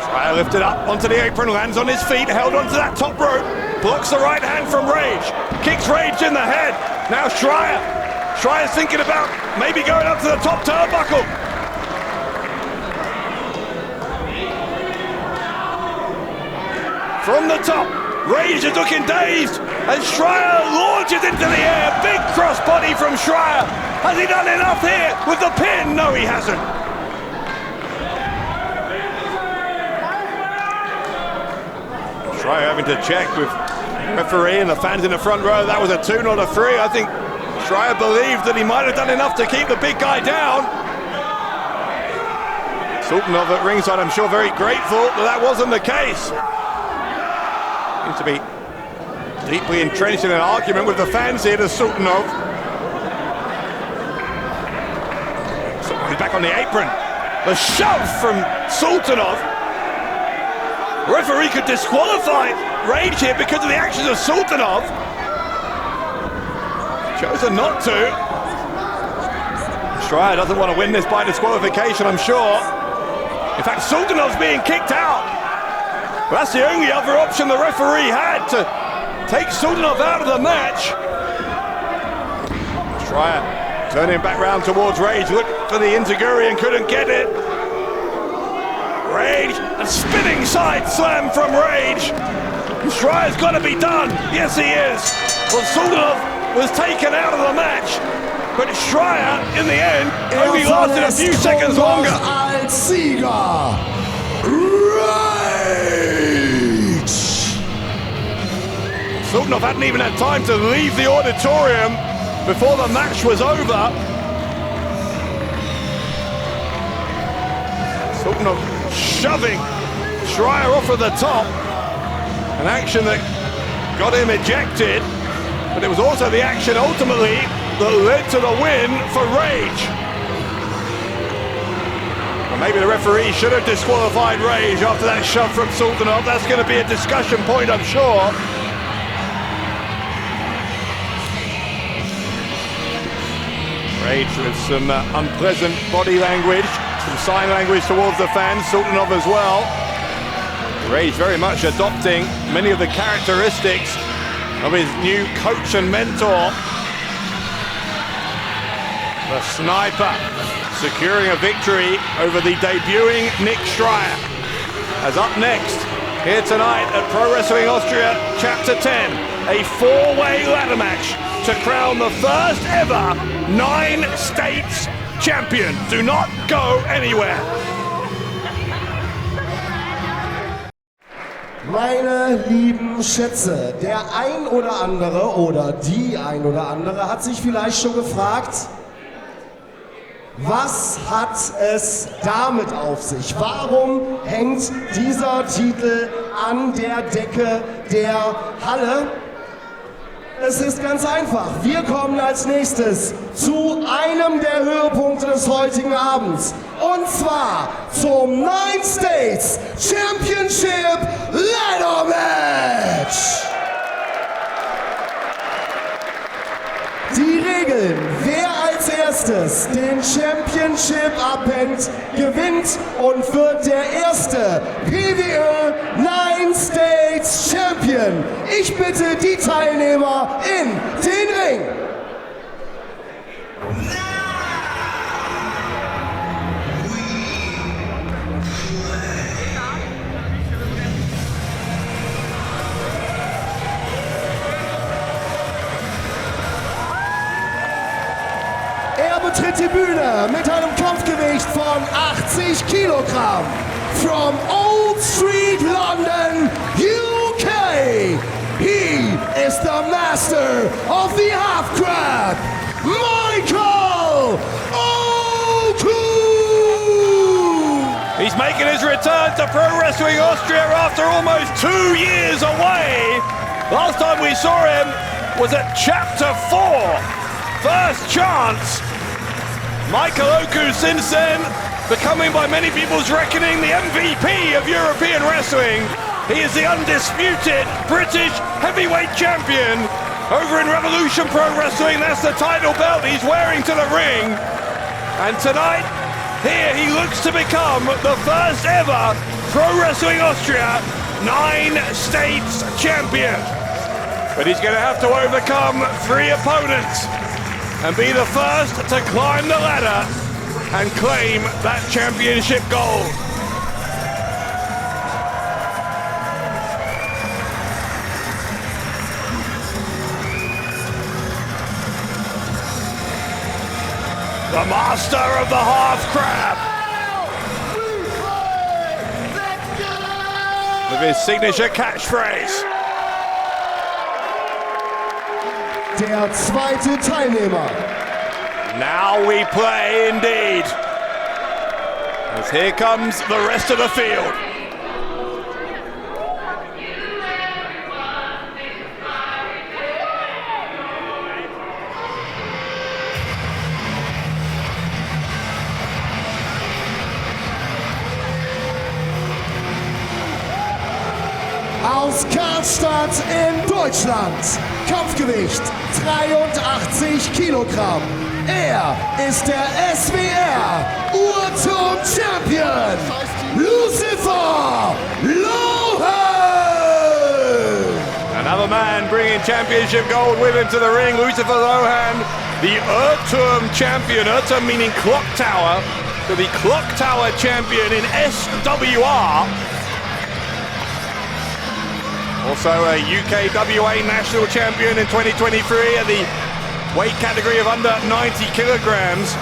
Schreier lifted up onto the apron, lands on his feet, held onto that top rope, blocks the right hand from Rage, kicks Rage in the head. Now Schreier. Schreier's thinking about maybe going up to the top turnbuckle. From the top, Rage is looking dazed as Schreier launches into the air. Big crossbody from Schreier. Has he done enough here with the pin? No, he hasn't. Schreier having to check with the referee and the fans in the front row. That was a 2, not a 3. I think Schreier believed that he might have done enough to keep the big guy down. Sultanov at ringside, I'm sure, very grateful that wasn't the case. Seems to be deeply entrenched in an argument with the fans here to Sultanov. He's back on the apron. The shove from Sultanov. The referee could disqualify Rage here because of the actions of Sultanov. Chosen not to. Schreier doesn't want to win this by disqualification, I'm sure. In fact, Sultanov's being kicked out. But that's the only other option the referee had to take Sultanov out of the match. Schreier turning back round towards Rage, looked for the Enziguri and couldn't get it. Rage, a spinning side slam from Rage. Schreier's got to be done. Yes, he is. Well, Sultanov was taken out of the match, but Schreier, in the end, only lasted a few seconds longer. Als Sieger, Rage! Sultanov hadn't even had time to leave the auditorium before the match was over. Sultanov shoving Schreier off of the top. An action that got him ejected, but it was also the action ultimately that led to the win for Rage. Well, maybe the referee should have disqualified Rage after that shove from Sultanov. That's going to be a discussion point, I'm sure. Rage with some unpleasant body language, some sign language towards the fans, Sultanov as well. Rage very much adopting many of the characteristics of his new coach and mentor. The Sniper securing a victory over the debuting Nick Schreier. As up next, here tonight at Pro Wrestling Austria Chapter 10, a 4-way ladder match to crown the first ever 9 states champion. Do not go anywhere. Meine lieben Schätze, der ein oder andere oder die ein oder andere hat sich vielleicht schon gefragt, was hat es damit auf sich? Warum hängt dieser Titel an der Decke der Halle? Es ist ganz einfach. Wir kommen als nächstes zu einem der Höhepunkte des heutigen Abends. Und zwar zum 9 States Championship Ladder Match. Die Regeln: Wer als erstes den Championship abhängt, gewinnt und wird der erste PWÖ 9 States Champion. Ich bitte die Teilnehmer in den Ring. Er betritt die Bühne mit einem Kampfgewicht von 80 Kilogramm. From Old Street, London, UK, he is the master of the half crab, Michael Oku! He's making his return to Pro Wrestling Austria after almost 2 years away. Last time we saw him was at Chapter 4. First chance. Michael Oku since then becoming, by many people's reckoning, the MVP of European wrestling. He is the undisputed British heavyweight champion over in Revolution Pro Wrestling. That's the title belt he's wearing to the ring. And tonight, here he looks to become the first ever Pro Wrestling Austria 9 states champion. But he's going to have to overcome 3 opponents and be the first to climb the ladder and claim that championship gold. The master of the half crab. With his signature catchphrase. Der zweite Teilnehmer. Now we play indeed. As here comes the rest of the field. Aus Karlstadt in Deutschland. Kampfgewicht 83 Kilogramm. Er ist der SWR Urturm-Champion, Lucifer Lohan! Another man bringing championship gold with him to the ring, Lucifer Lohan, the Urturm champion, Urturm meaning clock tower, to the clock tower champion in SWR. Also a UKWA national champion in 2023 at the weight category of under 90 kilograms.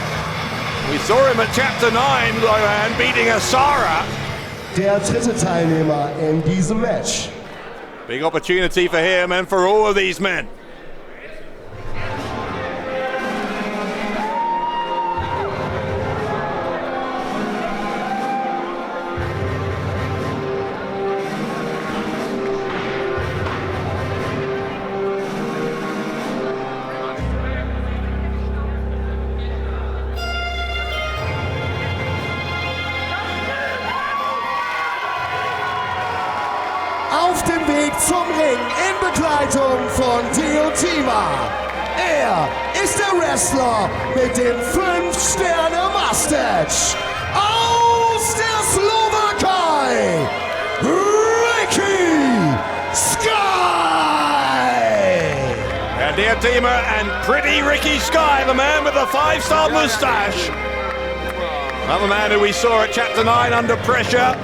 We saw him at Chapter 9, Lohan, beating Asara. Der dritte Teilnehmer in diesem Match. Big opportunity for him and for all of these men. Auf dem Weg zum Ring in Begleitung von Teotima. Er ist der Wrestler mit dem 5-Sterne-Mustache aus der Slowakei, Ricky Sky! And Teotima and pretty Ricky Sky, the man with the 5-star mustache. Another man who we saw at Chapter 9 under pressure.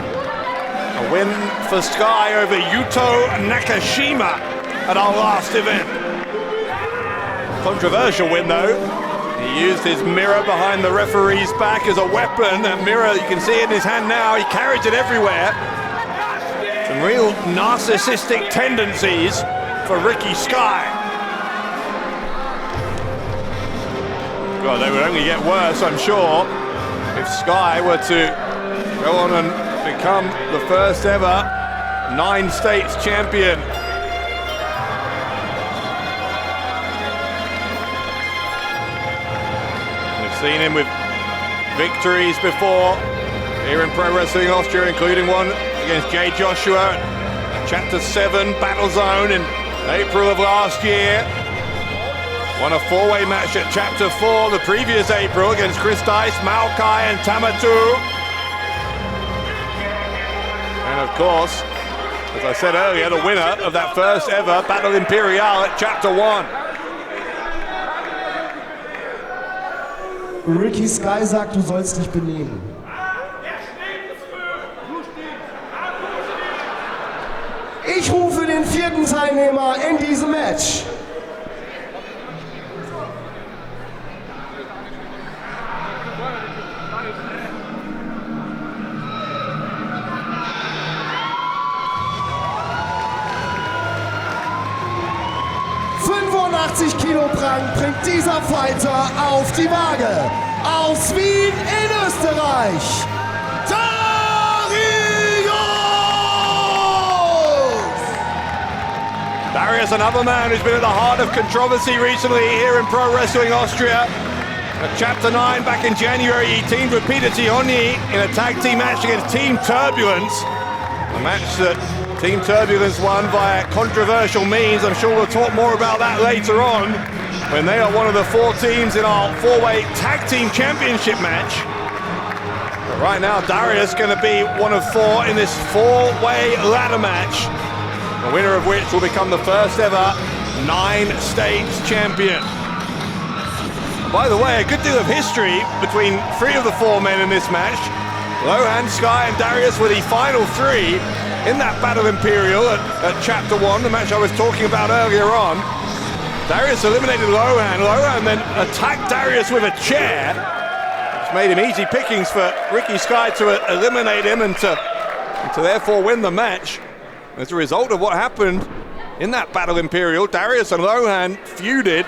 A win for Sky over Yuto Nakashima at our last event. Controversial win though. He used his mirror behind the referee's back as a weapon. That mirror, you can see it in his hand now, he carries it everywhere. Some real narcissistic tendencies for Ricky Sky. God, they would only get worse, I'm sure, if Sky were to go on and become the first ever 9 states champion. We've seen him with victories before here in Pro Wrestling Austria, including one against Jay Joshua at Chapter 7 Battle Zone in April of last year. Won a 4-way match at Chapter 4 the previous April against Chris Dice, Maokai and Tamatu. And of course, as I said earlier, the winner of that first ever Battle Imperial at Chapter 1. Ricky Sky sagt, du sollst dich benehmen. Ich rufe den 4. Teilnehmer in diesem Match. Kilogramm bringt dieser Fighter auf die Waage. Aus Wien in Österreich, Darius! Darius, another man who's been at the heart of controversy recently here in Pro Wrestling Austria. At Chapter 9 back in January, he teamed with Peter Tihoni in a tag team match against Team Turbulence. A match that Team Turbulence won via controversial means. I'm sure we'll talk more about that later on, when they are one of the 4 teams in our 4-way tag team championship match. But right now, Darius going to be one of 4 in this 4-way ladder match, the winner of which will become the first ever 9-states champion. By the way, a good deal of history between 3 of the 4 men in this match. Lohan, Sky and Darius were the final 3 in that Battle Imperial at Chapter 1, the match I was talking about earlier on. Darius eliminated Lohan. Lohan then attacked Darius with a chair, which made him easy pickings for Ricky Sky to eliminate him and to therefore win the match. As a result of what happened in that Battle Imperial, Darius and Lohan feuded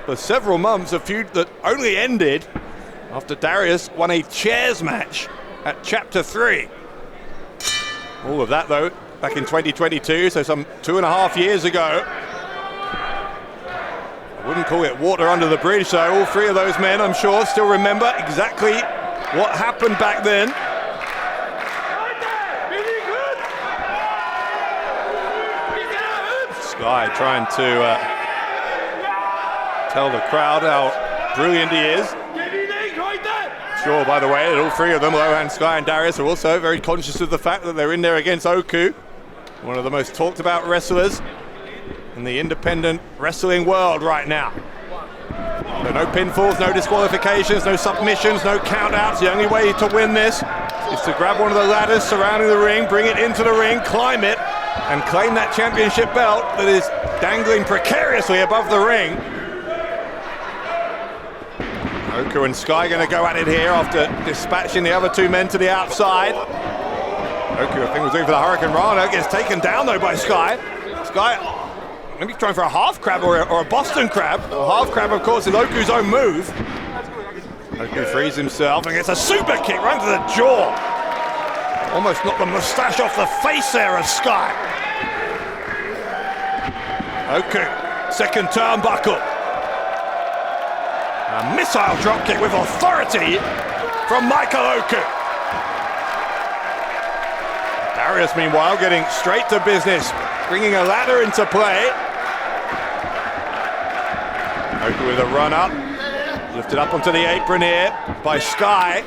for several months, a feud that only ended after Darius won a chairs match at Chapter 3. All of that, though, back in 2022, so some 2.5 years ago. I wouldn't call it water under the bridge, so all 3 of those men, I'm sure, still remember exactly what happened back then. Sky trying to tell the crowd how brilliant he is. Sure, by the way, that all 3 of them, Lohan, Sky and Darius, are also very conscious of the fact that they're in there against Oku, one of the most talked about wrestlers in the independent wrestling world right now. So no pinfalls, no disqualifications, no submissions, no countouts. The only way to win this is to grab one of the ladders surrounding the ring, bring it into the ring, climb it, and claim that championship belt that is dangling precariously above the ring. Oku and Sky going to go at it here after dispatching the other 2 men to the outside. Oku, I think, was going for the Hurricane Rana, gets taken down though by Sky. Sky maybe trying for a half crab or a Boston crab. A half crab, of course, is Oku's own move. Oku frees himself and gets a super kick right to the jaw. Almost knocked the moustache off the face there of Sky. Oku, second turnbuckle. A missile dropkick with authority from Michael Oku. Darius, meanwhile, getting straight to business, bringing a ladder into play. Oku with a run up, lifted up onto the apron here by Sky.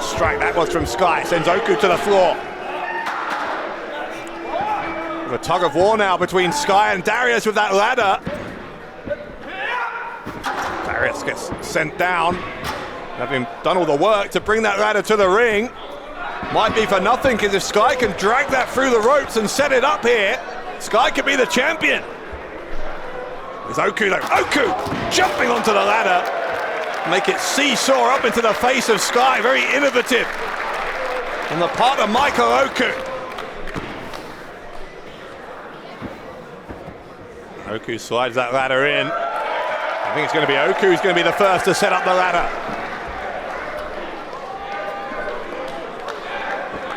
Strike that was from Sky, sends Oku to the floor. With a tug of war now between Sky and Darius with that ladder. Darius gets sent down, having done all the work to bring that ladder to the ring. Might be for nothing, because if Sky can drag that through the ropes and set it up here, Sky could be the champion. There's Oku though. Oku jumping onto the ladder, make it seesaw up into the face of Sky. Very innovative on the part of Michael Oku. Oku slides that ladder in. I think it's going to be Oku who's going to be the first to set up the ladder.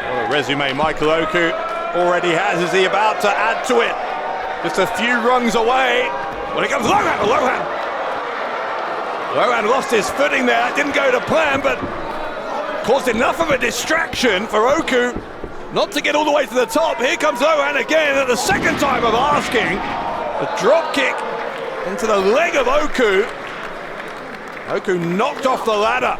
What a resume Michael Oku already has. Is he about to add to it? Just a few rungs away. When it comes Lohan. Lohan lost his footing there. Didn't go to plan, but caused enough of a distraction for Oku not to get all the way to the top. Here comes Lohan again at the second time of asking. A drop kick into the leg of Oku. Oku knocked off the ladder.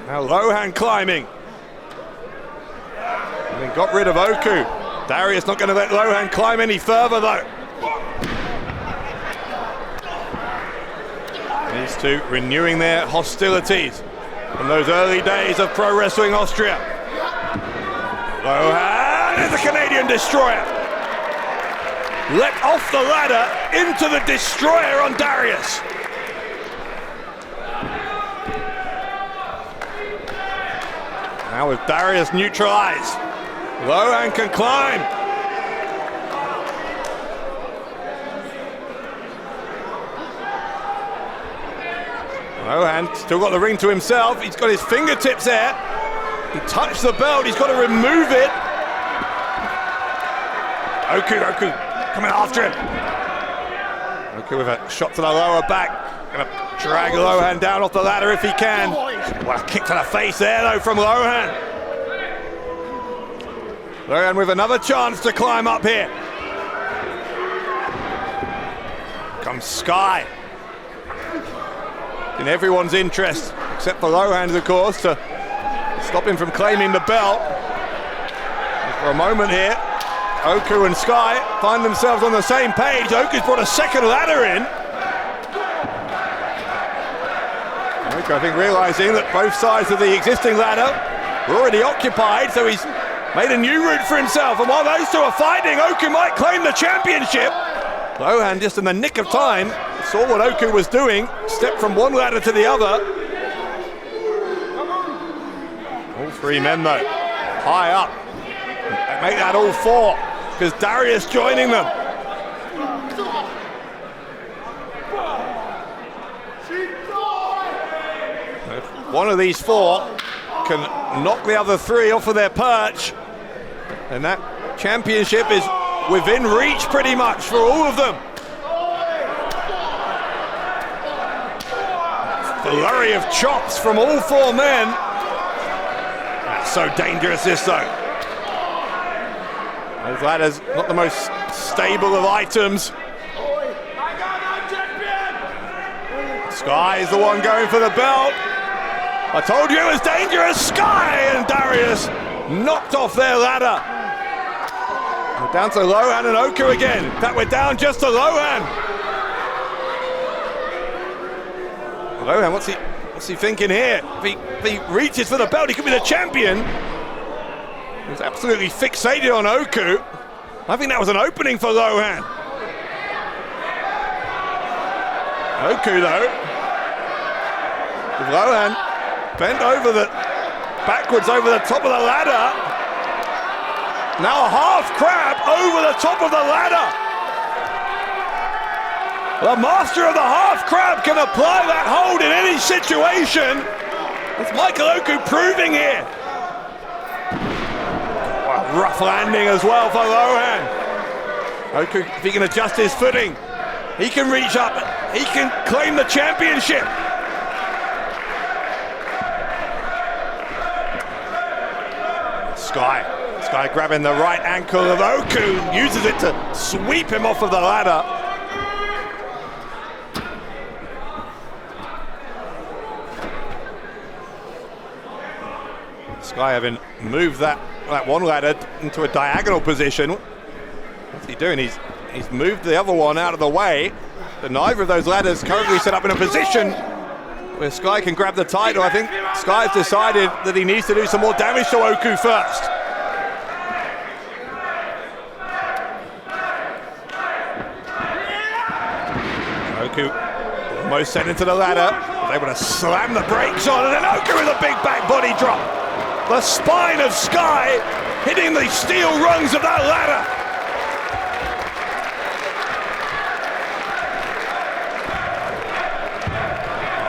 Now Lohan climbing. And then got rid of Oku. Darius not going to let Lohan climb any further though. These 2 renewing their hostilities from those early days of Pro Wrestling Austria. Lohan is the Canadian Destroyer. Let off the ladder into the Destroyer on Darius. Now with Darius neutralized, Lohan can climb. Lohan still got the ring to himself. He's got his fingertips there. He touched the belt, he's got to remove it. Oku coming after him. Oku with a shot to the lower back. Gonna drag Lohan down off the ladder if he can. What a kick to the face there, though, from Lohan. Lohan with another chance to climb up here. Comes Sky. In everyone's interest, except for Lohan's, of course, to stop him from claiming the belt. For a moment here, Oku and Sky find themselves on the same page. Oku's brought a second ladder in. Oku, I think, realising that both sides of the existing ladder were already occupied, so he's made a new route for himself. And while those two are fighting, Oku might claim the championship. Lohan, just in the nick of time, saw what Oku was doing, stepped from one ladder to the other. All three men, though, high up. Make that all four, because Darius joining them. If one of these four can knock the other three off of their perch, and that championship is within reach pretty much for all of them. Flurry of chops from all four men. That's so dangerous, this though. Those ladders, not the most stable of items. Sky is the one going for the belt. I told you it was dangerous. Sky and Darius knocked off their ladder. We're down to Lohan and Oku again. In fact, we're down just to Lohan. Lohan, what's he thinking here? If he reaches for the belt, he could be the champion. He's absolutely fixated on Oku. I think that was an opening for Lohan. Oku, though, with Lohan bent backwards over the top of the ladder. Now a half crab over the top of the ladder. The master of the half crab can apply that hold in any situation. It's Michael Oku proving here. Rough landing as well for Lohan. Oku, if he can adjust his footing, he can reach up, he can claim the championship. Sky grabbing the right ankle of Oku, uses it to sweep him off of the ladder. Sky having moved that one ladder into a diagonal position. What's he doing? He's moved the other one out of the way. But neither of those ladders currently set up in a position where Sky can grab the title. I think Sky's decided that he needs to do some more damage to Oku first. Oku almost sent into the ladder, was able to slam the brakes on, and then Oku with a big back body drop. The spine of Sky hitting the steel rungs of that ladder.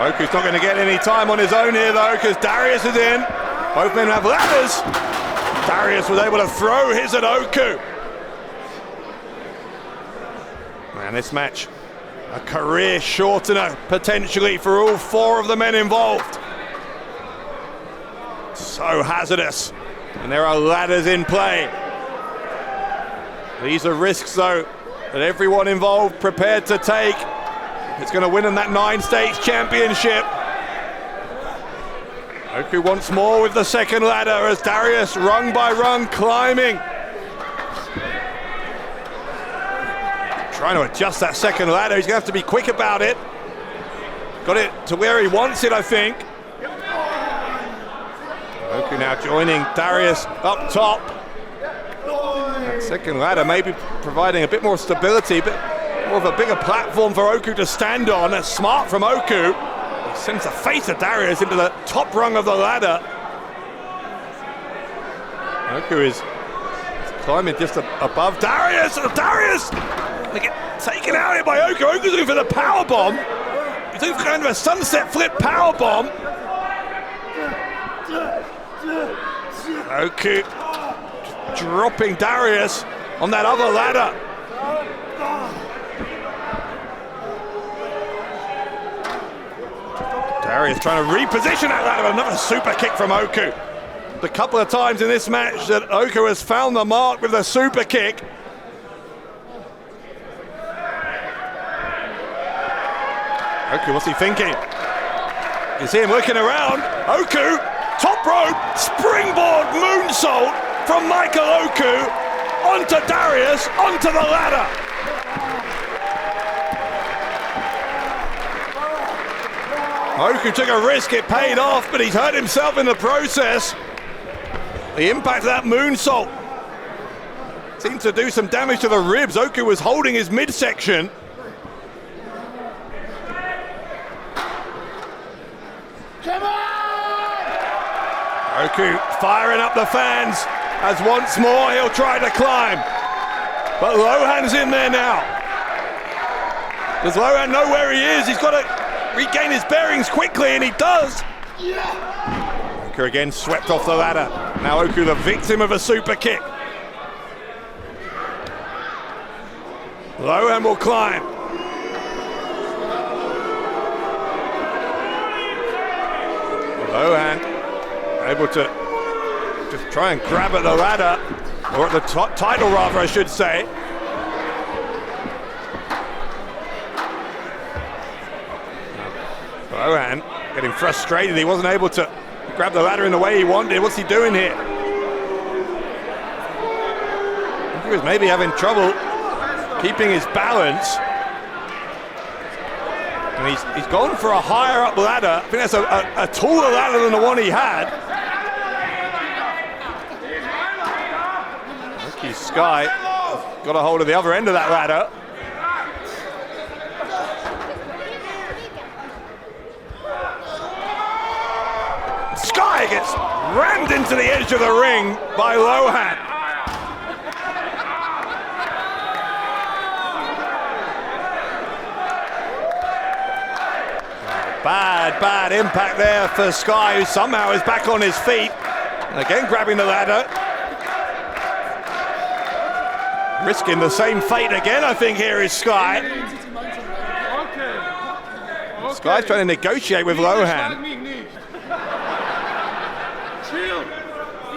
Oku's not going to get any time on his own here though, because Darius is in. Both men have ladders. Darius was able to throw his at Oku. Man, this match, a career shortener potentially for all four of the men involved. So hazardous, and there are ladders in play. These are risks though that everyone involved prepared to take. It's going to win them that 9 states championship. Oku once more with the second ladder as Darius rung by rung climbing. Trying to adjust that second ladder, he's going to have to be quick about it. Got it to where he wants it, I think. Oku now joining Darius up top. That second ladder maybe providing a bit more stability, but more of a bigger platform for Oku to stand on. That's smart from Oku. He sends the face of Darius into the top rung of the ladder. Oku is climbing just above Darius. Darius gonna get taken out here by Oku. Oku's looking for the power bomb. He's looking for kind of a sunset flip power bomb. Oku dropping Darius on that other ladder. Darius trying to reposition that ladder. Another super kick from Oku. The couple of times in this match that Oku has found the mark with a super kick. Oku, what's he thinking? You see him looking around. Oku, top rope, springboard moonsault from Michael Oku onto Darius, onto the ladder. Oku took a risk, it paid off, but he's hurt himself in the process. The impact of that moonsault seemed to do some damage to the ribs. Oku was holding his midsection. Come on! Oku firing up the fans as once more he'll try to climb. But Lohan's in there now. Does Lohan know where he is? He's got to regain his bearings quickly, and he does. Yeah. Oku again swept off the ladder. Now Oku the victim of a super kick. Lohan will climb. Lohan able to just try and grab at the ladder, or at the title rather, I should say. Lohan getting frustrated. He wasn't able to grab the ladder in the way he wanted. What's he doing here? He was maybe having trouble keeping his balance. And he's gone for a higher up ladder. I think that's a taller ladder than the one he had. Lucky Sky got a hold of the other end of that ladder. Sky gets rammed into the edge of the ring by Lohan. Bad impact there for Sky, who somehow is back on his feet. And again grabbing the ladder. Risking the same fate again, I think, here is Sky. Sky's trying to negotiate with Lohan. Chill.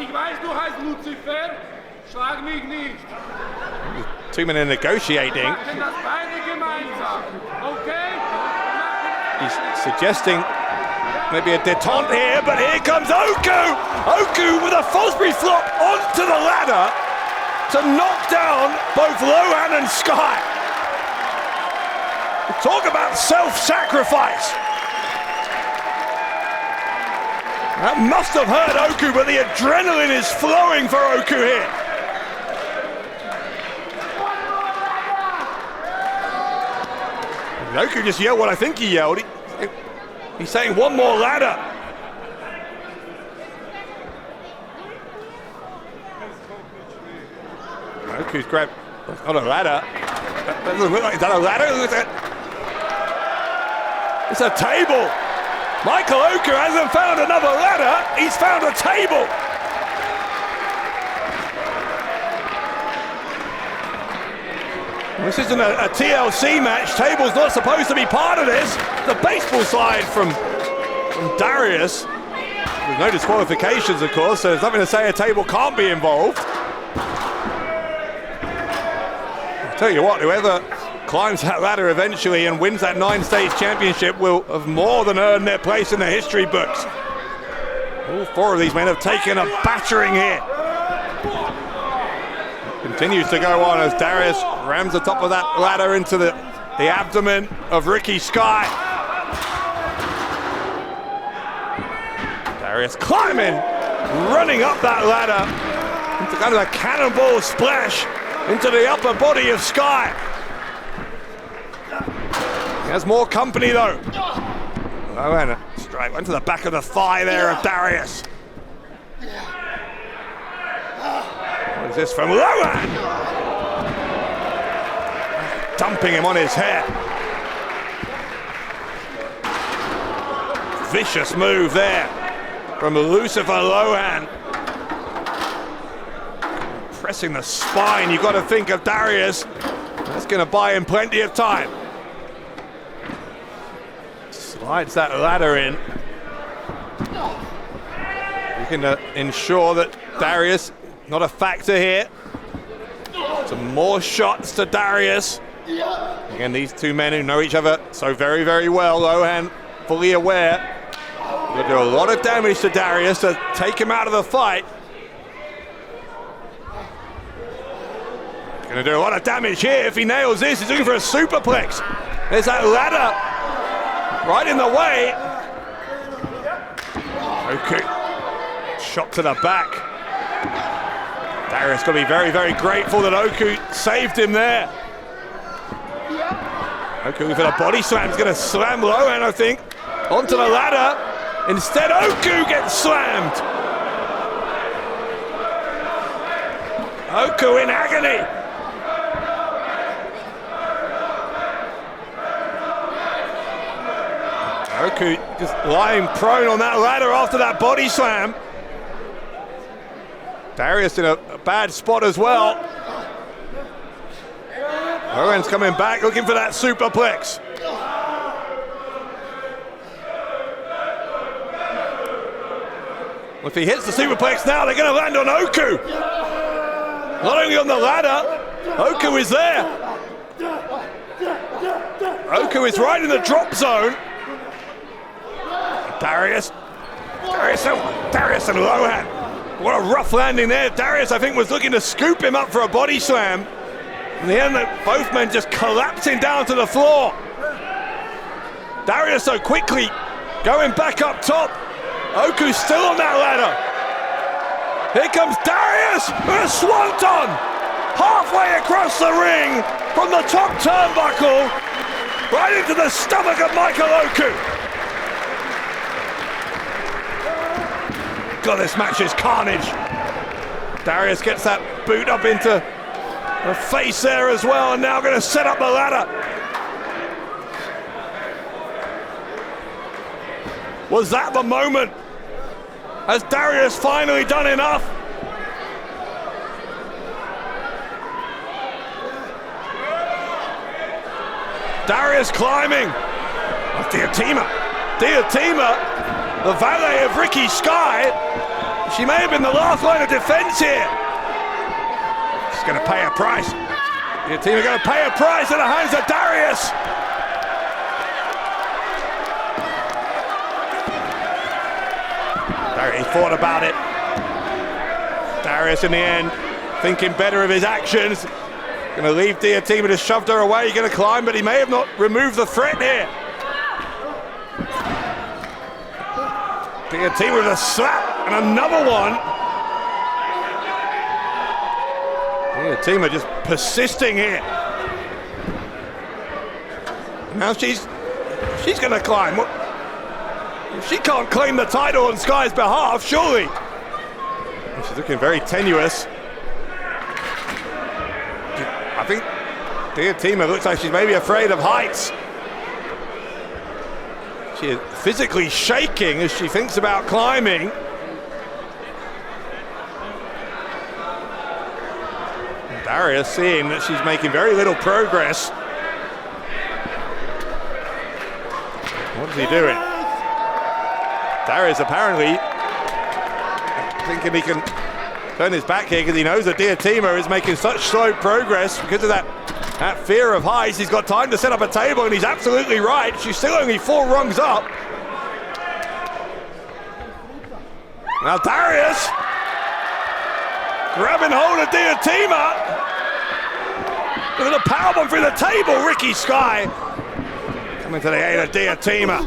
Ich weiß, du heißt Lucifer. Schlag mich nicht. Two men negotiating. Machen das beide gemeinsam. Okay? He's suggesting maybe a detente here, but here comes Oku! Oku with a Fosbury flop onto the ladder to knock down both Lohan and Sky. Talk about self-sacrifice. That must have hurt Oku, but the adrenaline is flowing for Oku here. Oku just yelled what I think he yelled. He's saying one more ladder. Oku's grabbed, not a ladder. Is that a ladder? It's a table. Michael Oku hasn't found another ladder, he's found a table. This isn't a TLC match. Table's not supposed to be part of this. The baseball side from Darius. There's no disqualifications, of course, so there's nothing to say a table can't be involved. I'll tell you what, whoever climbs that ladder eventually and wins that 9-stage championship will have more than earned their place in the history books. All four of these men have taken a battering here. Continues to go on as Darius rams the top of that ladder into the abdomen of Ricky Sky. Darius climbing, running up that ladder into kind of a cannonball splash into the upper body of Sky. He has more company though. Oh, and a strike went to the back of the thigh there of Darius. What is this from Lohan? Dumping him on his head. Vicious move there from Lucifer Lohan. Pressing the spine, you've got to think of Darius. That's going to buy him plenty of time. Slides that ladder in. Looking to ensure that Darius, not a factor here. Some more shots to Darius. Again, these two men who know each other so very, very well. Lohan fully aware. He'll do a lot of damage to Darius to take him out of the fight. Gonna do a lot of damage here if he nails this. He's looking for a superplex. There's that ladder right in the way. Okay. Shot to the back. Darius got to be very, very grateful that Oku saved him there. Oku with a body slam. He's going to slam Lohan, I think, onto the ladder. Instead, Oku gets slammed. Oku in agony. Oku just lying prone on that ladder after that body slam. Darius in a bad spot as well. Lohan's coming back looking for that superplex. Well, if he hits the superplex now, they're going to land on Oku. Not only on the ladder, Oku is there. Oku is right in the drop zone. Darius and Lohan. What a rough landing there. Darius, I think, was looking to scoop him up for a body slam. In the end, both men just collapsing down to the floor. Darius so quickly going back up top. Oku's still on that ladder. Here comes Darius with a swanton. Halfway across the ring from the top turnbuckle. Right into the stomach of Michael Oku. God, this match is carnage. Darius gets that boot up into the face there as well, and now going to set up the ladder. Was that the moment? Has Darius finally done enough? Darius climbing. Oh, Diatima, the valet of Ricky Sky. She may have been the last line of defense here. She's going to pay a price. Diatima going to pay a price in the hands of Darius. He thought about it. Darius in the end thinking better of his actions. Going to leave Diatima to shove her away. He's going to climb, but he may have not removed the threat here. Diatima with a slap and another one. Diatima just persisting here. Now she's going to climb. She can't claim the title on Sky's behalf, surely. She's looking very tenuous. I think Diatima looks like she's maybe afraid of heights. She is physically shaking as she thinks about climbing. And Darius seeing that she's making very little progress. What is he doing? Darius apparently thinking he can turn his back here because he knows that Diatima is making such slow progress because of that fear of heights. He's got time to set up a table, and he's absolutely right. She's still only 4 rungs up. Now Darius grabbing hold of Diatima. Look at the powerbomb through the table. Ricky Sky coming to the aid of Diatima.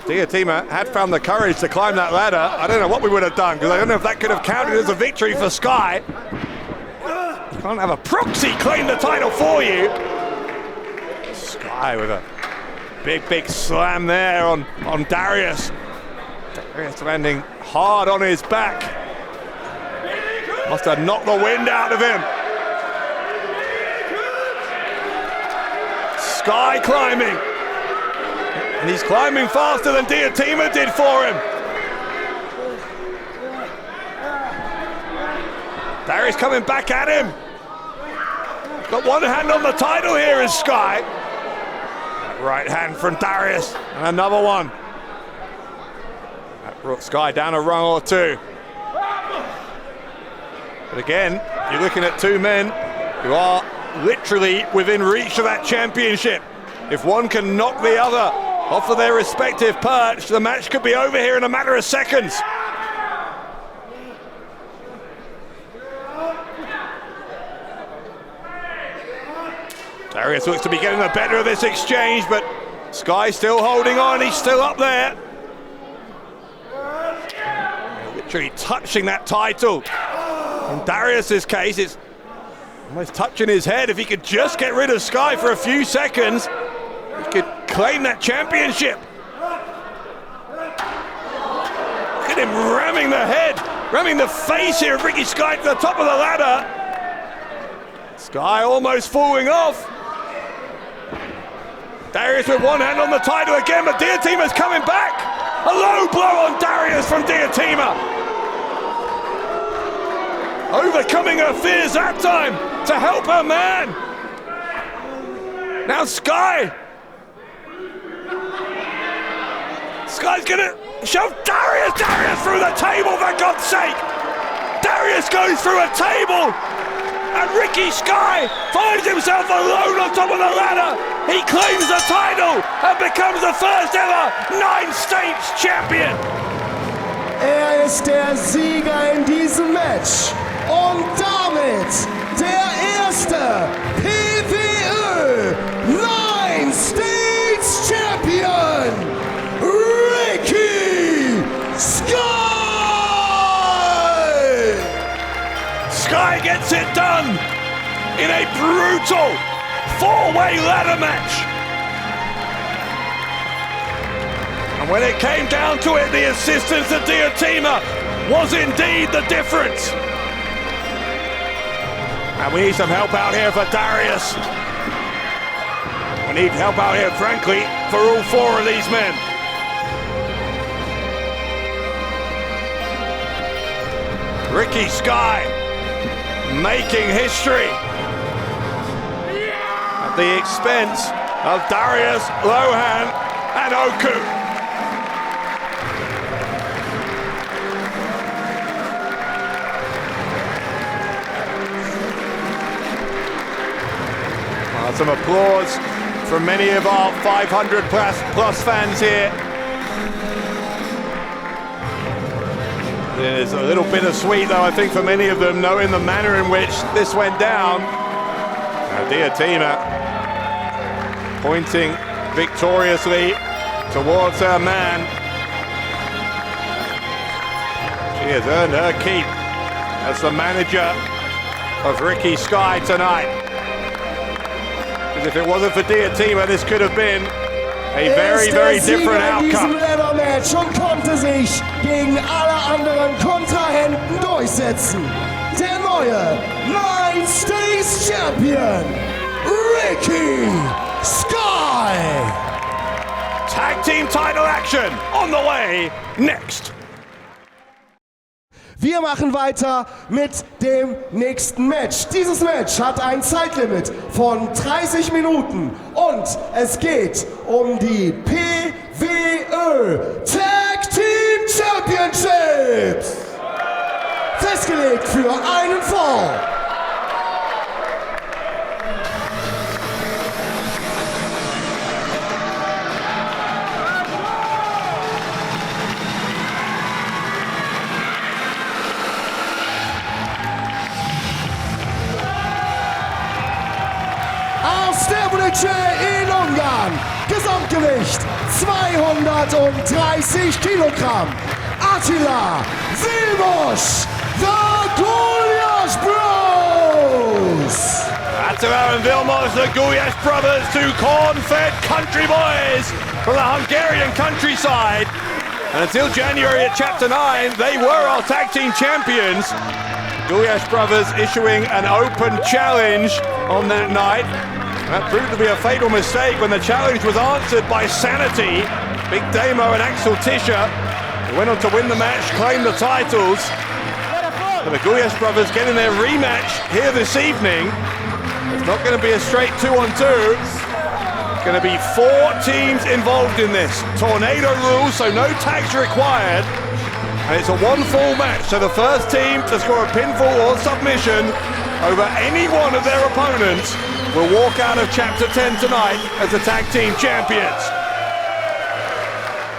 Diatima had found the courage to climb that ladder. I don't know what we would have done, because I don't know if that could have counted as a victory for Sky. You can't have a proxy claim the title for you. Sky with a big slam there on Darius. Darius landing hard on his back. Must have knocked the wind out of him. Sky climbing. And he's climbing faster than Diatima did for him. Darius coming back at him. Got one hand on the title here is Sky. Right hand from Darius, and another one. That brought Sky down a rung or two. But again, you're looking at two men who are literally within reach of that championship. If one can knock the other off of their respective perch, the match could be over here in a matter of seconds. Darius looks to be getting the better of this exchange, but Sky still holding on, he's still up there. Literally touching that title. In Darius's case, it's almost touching his head. If he could just get rid of Sky for a few seconds, he could claim that championship. Look at him ramming the head, ramming the face here of Ricky Sky to the top of the ladder. Sky almost falling off. Darius with one hand on the title again, but Diateema's coming back. A low blow on Darius from Diateema. Overcoming her fears that time to help her man. Now Sky's gonna shove Darius through the table, for God's sake. Darius goes through a table, and Ricky Sky finds himself alone on top of the ladder. He claims the title and becomes the first ever 9 States Champion. Ist der Sieger in diesem Match und damit der erste PWÖ 9 States Champion, Ricky Sky! Sky gets it done in a brutal 4-way ladder match. And when it came down to it, the assistance of Diateema was indeed the difference. And we need some help out here for Darius. We need help out here, frankly, for all 4 of these men. Ricky Sky making history at the expense of Darius, Lohan, and Oku. Some applause from many of our 500 plus fans here. There's a little bittersweet though, I think, for many of them, knowing the manner in which this went down. Now Diateema pointing victoriously towards her man. She has earned her keep as the manager of Ricky Sky tonight. Because if it wasn't for Diateema, this could have been a very, very different outcome. Match und konnte sich gegen alle anderen Kontrahenten durchsetzen. Der neue 9 States Champion, Ricky Sky. Tag team title action on the way next. Wir machen weiter mit dem nächsten Match. Dieses Match hat ein Zeitlimit von 30 Minuten und es geht um die PWÖ Tag Team Championships. Festgelegt für einen Fall. In Ungarn, Gesamtgewicht 230 Kilogramm, Attila Wilmosch, the Gulyas Bros! Attila and Vilmos, the Gulyas brothers, 2 corn-fed country boys from the Hungarian countryside. And until January at Chapter 9, they were our tag team champions. Gulyas brothers issuing an open challenge on that night. That proved to be a fatal mistake when the challenge was answered by Sanity, Big Damo and Axel Tischer, who went on to win the match, claim the titles. But the Gulyas brothers getting their rematch here this evening. It's not going to be a straight 2-on-2. Going to be 4 teams involved in this. Tornado rules, so no tags required. And it's a 1-fall match, so the first team to score a pinfall or submission over any one of their opponents will walk out of Chapter 10 tonight as the tag team champions.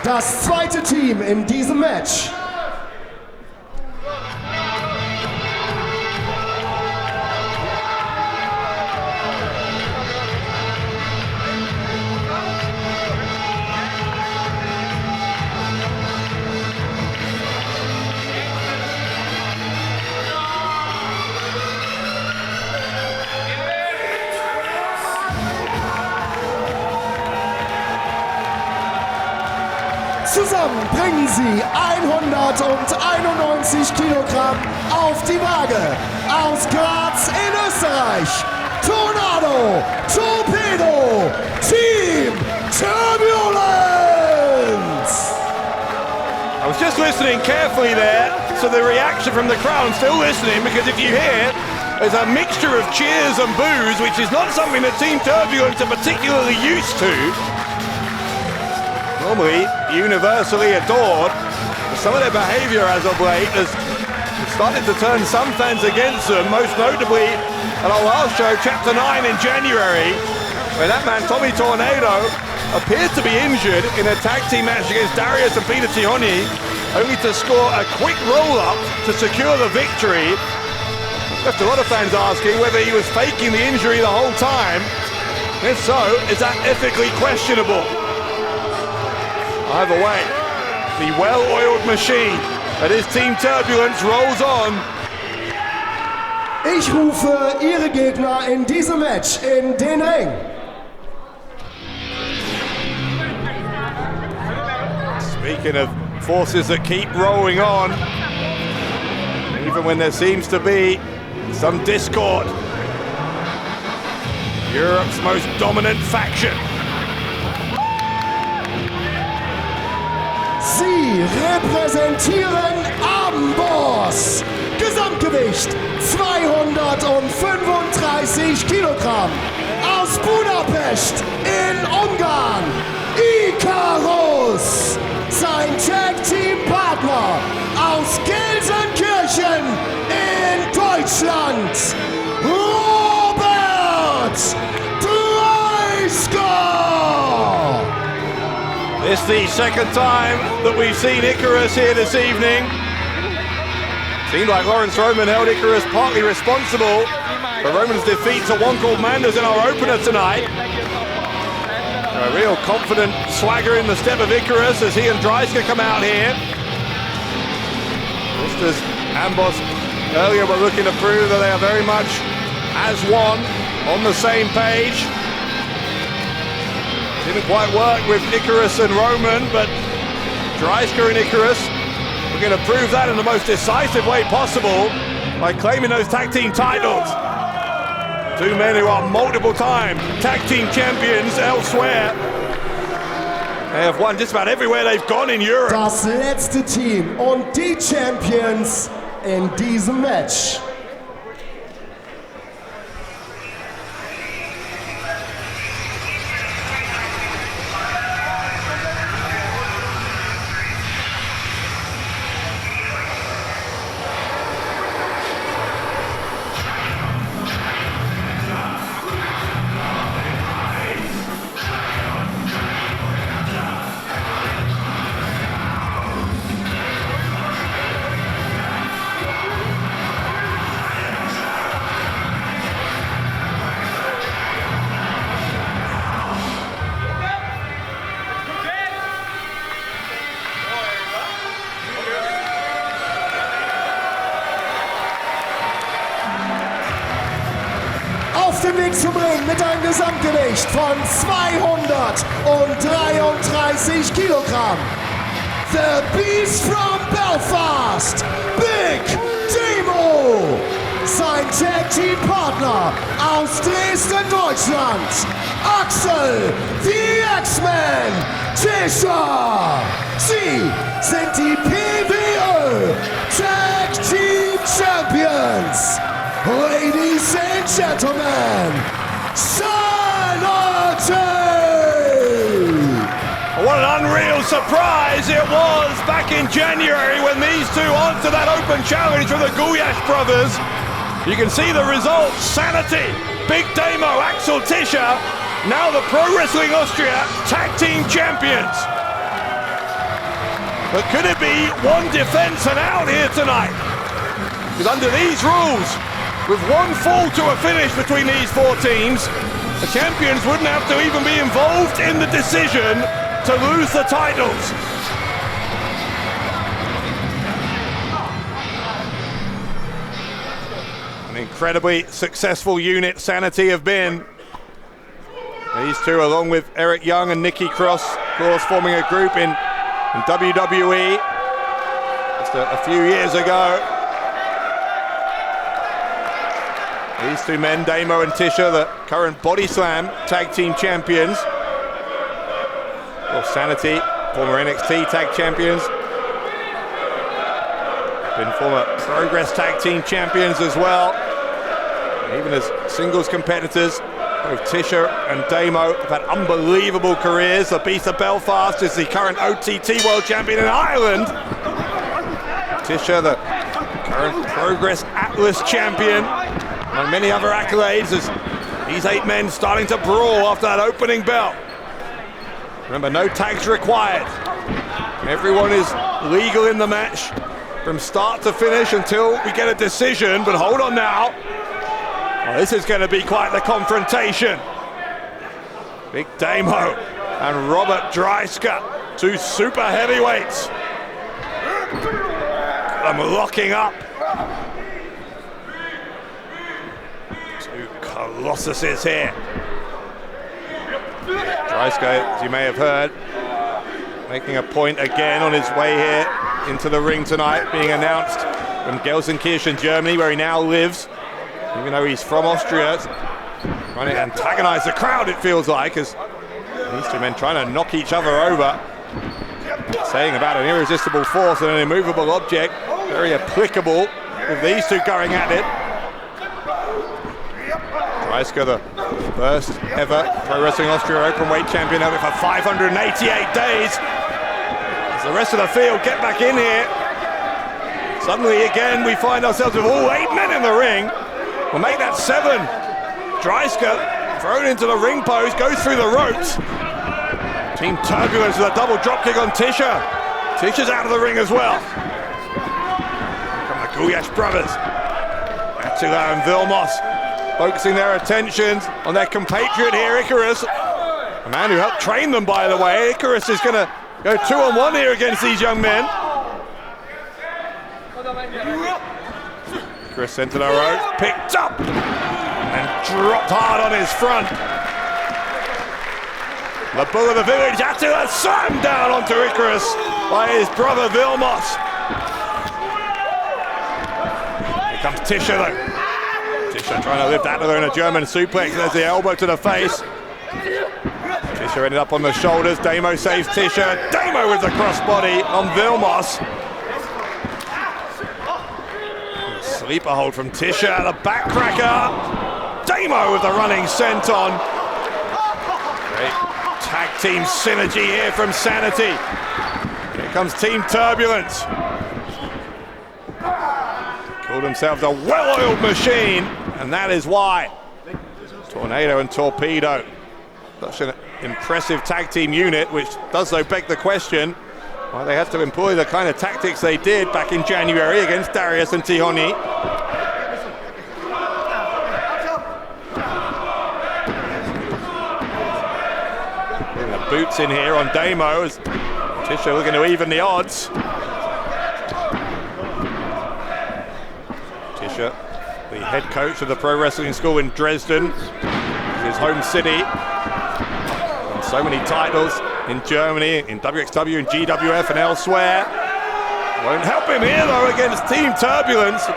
Das zweite Team in diesem Match. Zusammen bringen sie 191 Kilogramm auf die Waage. Aus Graz in Österreich, Tornado, Torpedo, Team Turbulence! I was just listening carefully there to the reaction from the crowd. I'm still listening because if you hear, there's a mixture of cheers and boos, which is not something that Team Turbulence are particularly used to. Normally universally adored, but some of their behaviour as of late has started to turn some fans against them, most notably at our last show, Chapter 9 in January, where that man Tommy Tornado appeared to be injured in a tag team match against Darius and Peter Tioni, only to score a quick roll-up to secure the victory. Left a lot of fans asking whether he was faking the injury the whole time. If so, is that ethically questionable? Either way, the well-oiled machine that is Team Turbulence rolls on. Ich rufe ihre Gegner in diesem Match in den Ring. Speaking of forces that keep rolling on, even when there seems to be some discord, Europe's most dominant faction. Sie repräsentieren Amboss. Gesamtgewicht 235 Kilogramm. Aus Budapest in Ungarn, Icarus. Sein Tag-Team-Partner aus Gelsenkirchen in Deutschland, Robert Bradshaw. It's the second time that we've seen Icarus here this evening. Seemed like Laurance Roman held Icarus partly responsible for Roman's defeat to one called Manders in our opener tonight. A real confident swagger in the step of Icarus as he and Dreisker come out here. Just as Amboss earlier were looking to prove that they are very much as one, on the same page. Didn't quite work with Icarus and Roman, but Dreisker and Icarus are going to prove that in the most decisive way possible by claiming those tag team titles. Two men who are multiple-time tag team champions elsewhere. They have won just about everywhere they've gone in Europe. Das letzte Team und die Champions in diesem Match. Auf dem Weg zum Ring mit einem Gesamtgewicht von 233 Kilogramm. The Beast from Belfast, Big Demo. Sein Tag-Team-Partner aus Dresden, Deutschland, Axel, the X-Men, Tisha. Sie sind die PWÖ Tag Team Champions. Ladies and gentlemen, Sanity! little surprise it was back in January when these two answered that open challenge from the Gulyas brothers. You can see the results. Sanity, Big Damo, Axel Tischer, now the Pro Wrestling Austria Tag Team Champions. But could it be one defense and out here tonight? Because under these rules, with one fall to a finish between these four teams, the champions wouldn't have to even be involved in the decision to lose the titles. An incredibly successful unit Sanity have been. These two, along with Eric Young and Nikki Cross, of course, forming a group in WWE just a few years ago. These two men, Damo and Tischer, the current Body Slam Tag Team Champions. Well, Sanity, former NXT Tag Champions. Been former Progress Tag Team Champions as well. And even as singles competitors, both Tischer and Damo have had unbelievable careers. The Beast of Belfast is the current OTT World Champion in Ireland. Tischer, the current Progress Atlas Champion. And many other accolades as these 8 men starting to brawl after that opening bell. Remember, no tags required. Everyone is legal in the match from start to finish until we get a decision, but hold on now. Well, this is going to be quite the confrontation. Big Damo and Robert Dreisker, 2 super heavyweights. I'm locking up. Colossuses here. Dreisker, as you may have heard, making a point again on his way here into the ring tonight, being announced from Gelsenkirchen, Germany, where he now lives. Even though he's from Austria, trying to antagonize the crowd, it feels like, as these two men trying to knock each other over. Saying about an irresistible force and an immovable object, very applicable with these two going at it. Dreisker, the first ever Pro Wrestling Austria Openweight champion, held it for 588 days. As the rest of the field get back in here, suddenly again we find ourselves with all 8 men in the ring. We'll make that 7. Dreisker thrown into the ring post, goes through the ropes. Team Turbulence with a double dropkick on Tischer. Tischer's out of the ring as well. Here come the Gulyas brothers. Attila and Vilmos focusing their attentions on their compatriot here, Icarus. A man who helped train them, by the way. Icarus is going to go 2-on-1 here against these young men. Icarus sent to the ropes, picked up, and dropped hard on his front. The bull of the village, Attila, slammed down onto Icarus by his brother Vilmos. Here comes Tischer though. Tischer trying to lift Attila in a German suplex. There's the elbow to the face. Tischer ended up on the shoulders. Damo saves Tischer. Damo with the crossbody on Vilmos. Sleeper hold from Tischer. The backcracker. Damo with the running senton. Great tag team synergy here from Sanity. Here comes Team Turbulence. Call themselves a well-oiled machine, and that is why. Tornado and Torpedo. Such an impressive tag team unit, which does though beg the question why they had to employ the kind of tactics they did back in January against Darius and Tihoni. Putting the boots in here on Damo as Tischer looking to even the odds. Tischer, the head coach of the pro wrestling school in Dresden, his home city. Won so many titles in Germany, in WXW and GWF and elsewhere. Won't help him here though against Team Turbulence.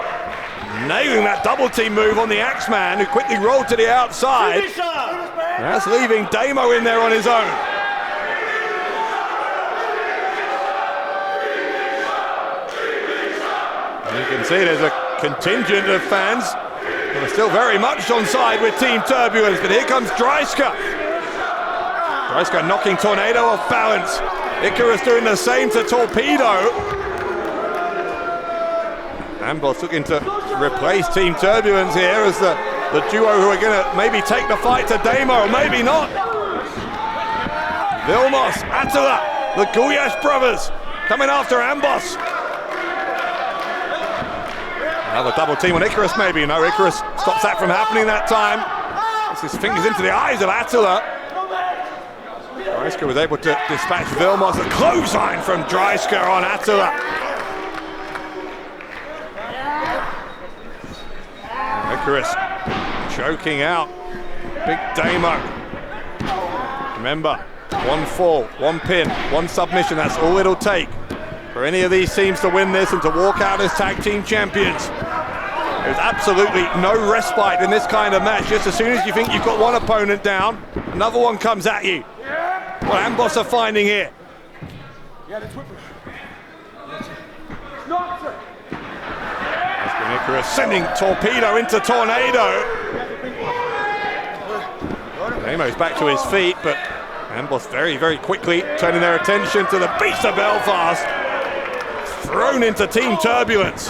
Nailing that double team move on the Axeman, who quickly rolled to the outside. That's leaving Damo in there on his own. And you can see there's a contingent of fans who are still very much on side with Team Turbulence, but here comes Dreisker. Dreisker knocking Tornado off balance. Icarus doing the same to Torpedo. Amboss looking to replace Team Turbulence here as the duo who are going to maybe take the fight to Damo, maybe not. Vilmos, Attila, the Gulyas brothers coming after Amboss. Another double team on Icarus maybe. No, Icarus stops that from happening that time. Puts his fingers into the eyes of Attila. Dryska was able to dispatch Vilmos. A clothesline from Dryska on Attila. Icarus choking out Big Damo. Remember, one fall, one pin, one submission. That's all it'll take for any of these teams to win this and to walk out as tag team champions. There's absolutely no respite in this kind of match. Just as soon as you think you've got one opponent down, another one comes at you. What Amboss are finding here. Icarus sending Torpedo into Tornado. Damo's back to his feet, but Amboss very, very quickly turning their attention to the Beast of Belfast. Thrown into Team Turbulence.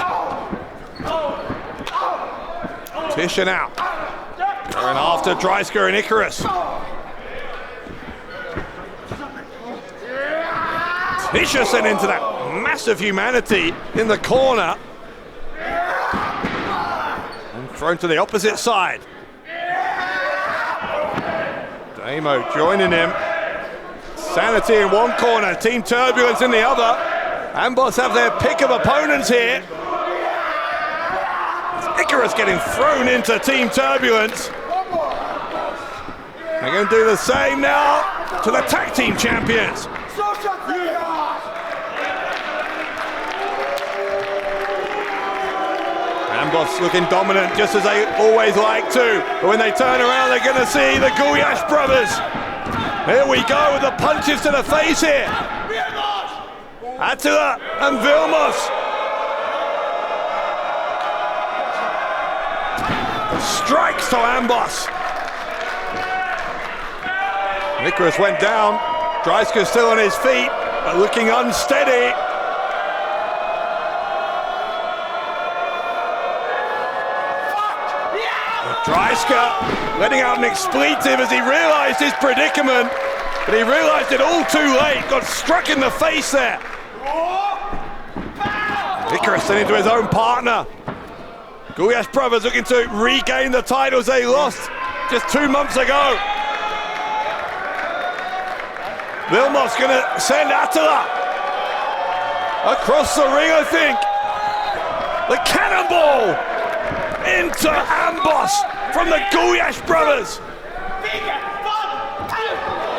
Tisha now. Going after Dryska and Icarus. Tisha sent into that massive humanity in the corner. And thrown to the opposite side. Damo joining him. Sanity in one corner, Team Turbulence in the other. Amboss have their pick of opponents here. Icarus getting thrown into Team Turbulence. They're going to do the same now to the tag team champions. Amboss looking dominant just as they always like to. But when they turn around, they're going to see the Gulyas brothers. Here we go with the punches to the face here. Attila and Vilmos. Strikes to Amboss. Icarus went down. Dryska's still on his feet, but looking unsteady. Dryska letting out an expletive as he realized his predicament, but he realized it all too late. Got struck in the face there. Icarus sent into his own partner. Gulyas brothers looking to regain the titles they lost just 2 months ago. Vilmos gonna send Attila across the ring, I think. The cannonball into Amboss from the Gulyas brothers.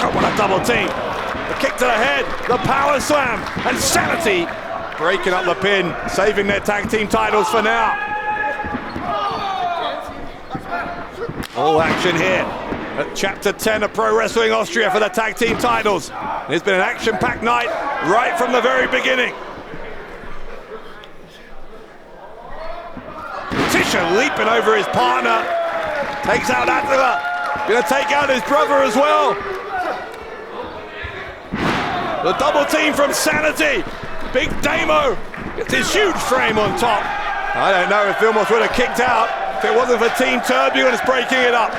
Oh, what a double team. The kick to the head, the power slam, and Sanity breaking up the pin, saving their tag team titles for now. All action here at Chapter 10 of Pro Wrestling Austria for the tag team titles. It's been an action-packed night right from the very beginning. Tisha leaping over his partner, takes out Attila, gonna take out his brother as well. The double team from Sanity. Big Damo gets his huge frame on top. I don't know if Vilmos would have kicked out if it wasn't for Team Turbulence breaking it up.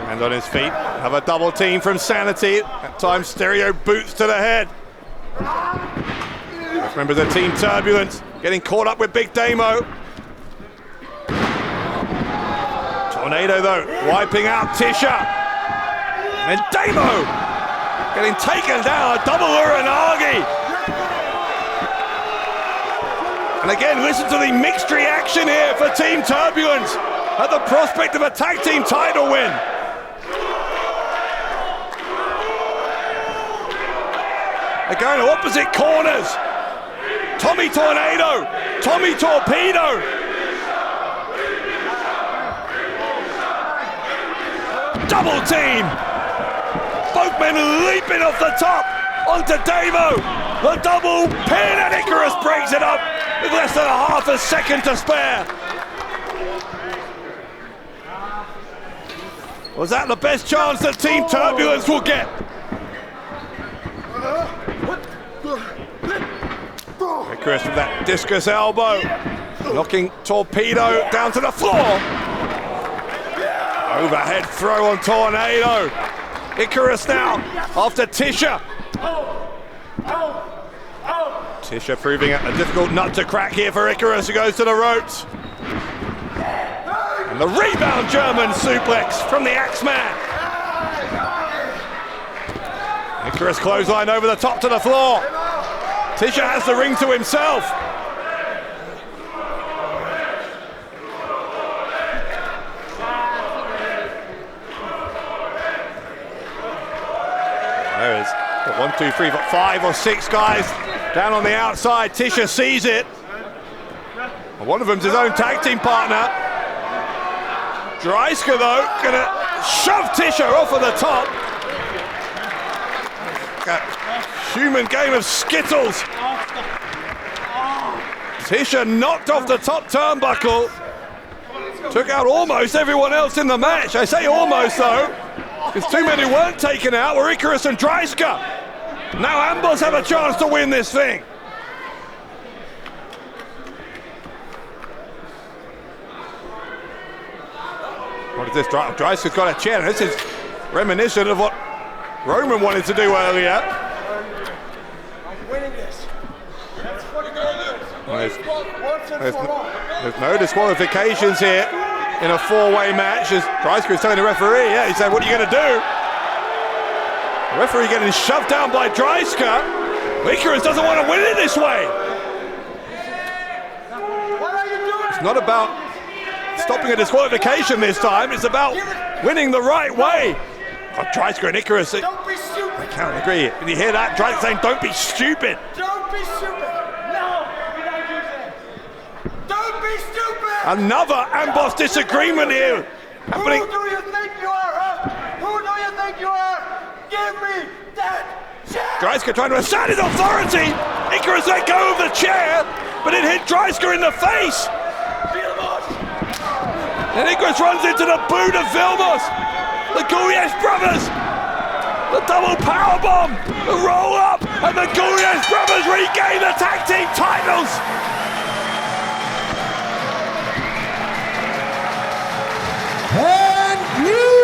Hands on his feet. Have a double team from Sanity. That time stereo boots to the head. Remember the Team Turbulence getting caught up with Big Damo. Tornado though, wiping out Tisha. And Damo getting taken down, a double Uranagi. And again, listen to the mixed reaction here for Team Turbulence at the prospect of a tag team title win. They're going to opposite corners. Tommy Tornado, Tommy Torpedo. Double team. Both men leaping off the top onto Damo. The double pin, and Icarus breaks it up with less than a half a second to spare. Was that the best chance that Team Turbulence will get? Icarus with that discus elbow, knocking Torpedo down to the floor. Overhead throw on Tornado. Icarus now after Tisha. Tisha proving it a difficult nut to crack here for Icarus, who goes to the ropes. And the rebound German suplex from the Axeman. Icarus clothesline over the top to the floor. Tisha has the ring to himself. There is 1, 2, 3, 4, 5 or 6 guys down on the outside. Tisha sees it. And one of them's his own tag team partner. Dreisker, though, gonna shove Tisha off of the top. A human game of skittles. Tisha knocked off the top turnbuckle. Took out almost everyone else in the match. I say almost, though, because too many weren't taken out were Icarus and Dreisker. Now Amboss have a chance to win this thing. What is this? Dreisker's got a chair. This is reminiscent of what Roman wanted to do earlier. I'm winning this. That's what you're going to do. There's no disqualifications here in a 4-way match, as Dreisker is telling the referee, he said, what are you going to do? The referee getting shoved down by Dreisker. Icarus doesn't want to win it this way. What are you doing? It's not about stopping a disqualification this time, it's about winning the right way. Oh, Dreisker and Icarus. Don't be stupid. I can't agree. When you hear that, Dreisker saying, don't be stupid. Don't be stupid. No, we don't use that. Don't be stupid. Another Amboss disagreement here happening. Who do you think you are, huh? Who do you think you are? Give me that chair. Dreisker trying to assert his authority. Icarus let go of the chair, but it hit Dreisker in the face. And Icarus runs into the boot of Vilmos. The Gulyas brothers. The double powerbomb. The roll up. And the Gulyas brothers regain the tag team titles. And new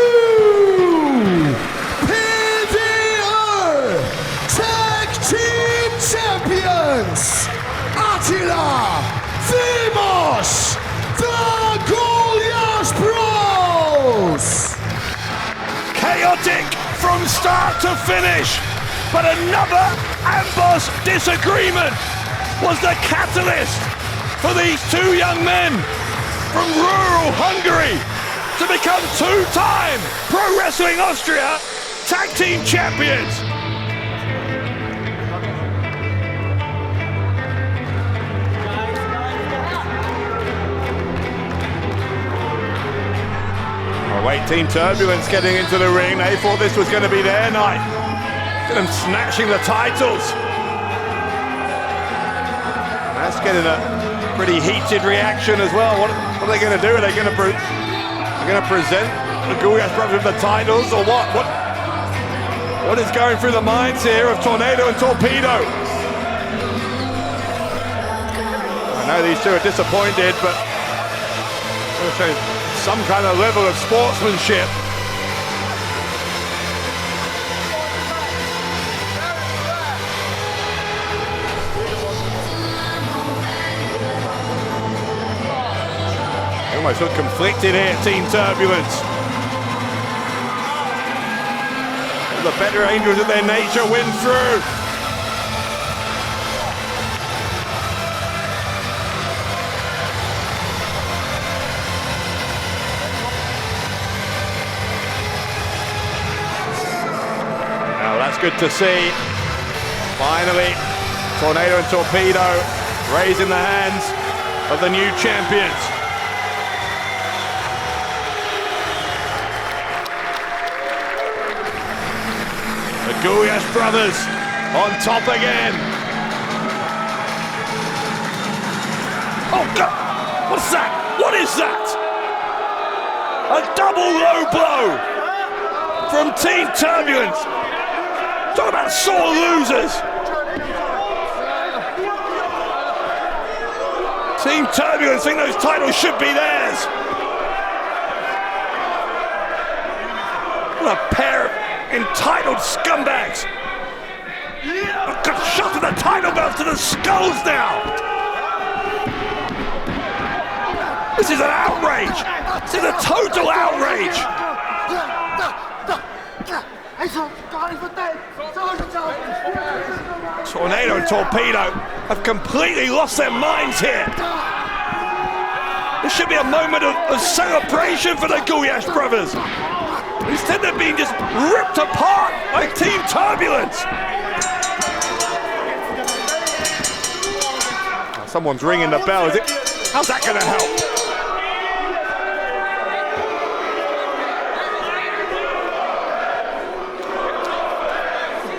PWÖ Tag Team Champions, Attila, Vilmos, the Gulyas Bros. Chaotic from start to finish, but another Amboss disagreement was the catalyst for these two young men from rural Hungary to become two-time Pro Wrestling Austria Tag Team Champions. Wait, Team Turbulence getting into the ring. They thought this was going to be their night. Get them snatching the titles. That's getting a pretty heated reaction as well. What are they going to do? Are they going to present the Gulyas brothers with the titles, or what? What is going through the minds here of Tornado and Torpedo? I know these two are disappointed, but they'll show some kind of level of sportsmanship. They almost look conflicted here, Team Turbulence. The better angels of their nature win through. Good to see. Finally, Tornado and Torpedo raising the hands of the new champions. The Gulyas brothers on top again. Oh God! What's that? What is that? A double low blow from Team Turbulence. Talk about sore losers. Team Turbulence think those titles should be theirs. What a pair of entitled scumbags. Got shot to the title belts to the skulls now. This is an outrage. This is a total outrage. Tornado and Torpedo have completely lost their minds here. This should be a moment of celebration for the Gulyas brothers. Instead they're being just ripped apart by Team Turbulence. Someone's ringing the bell. How's that going to help?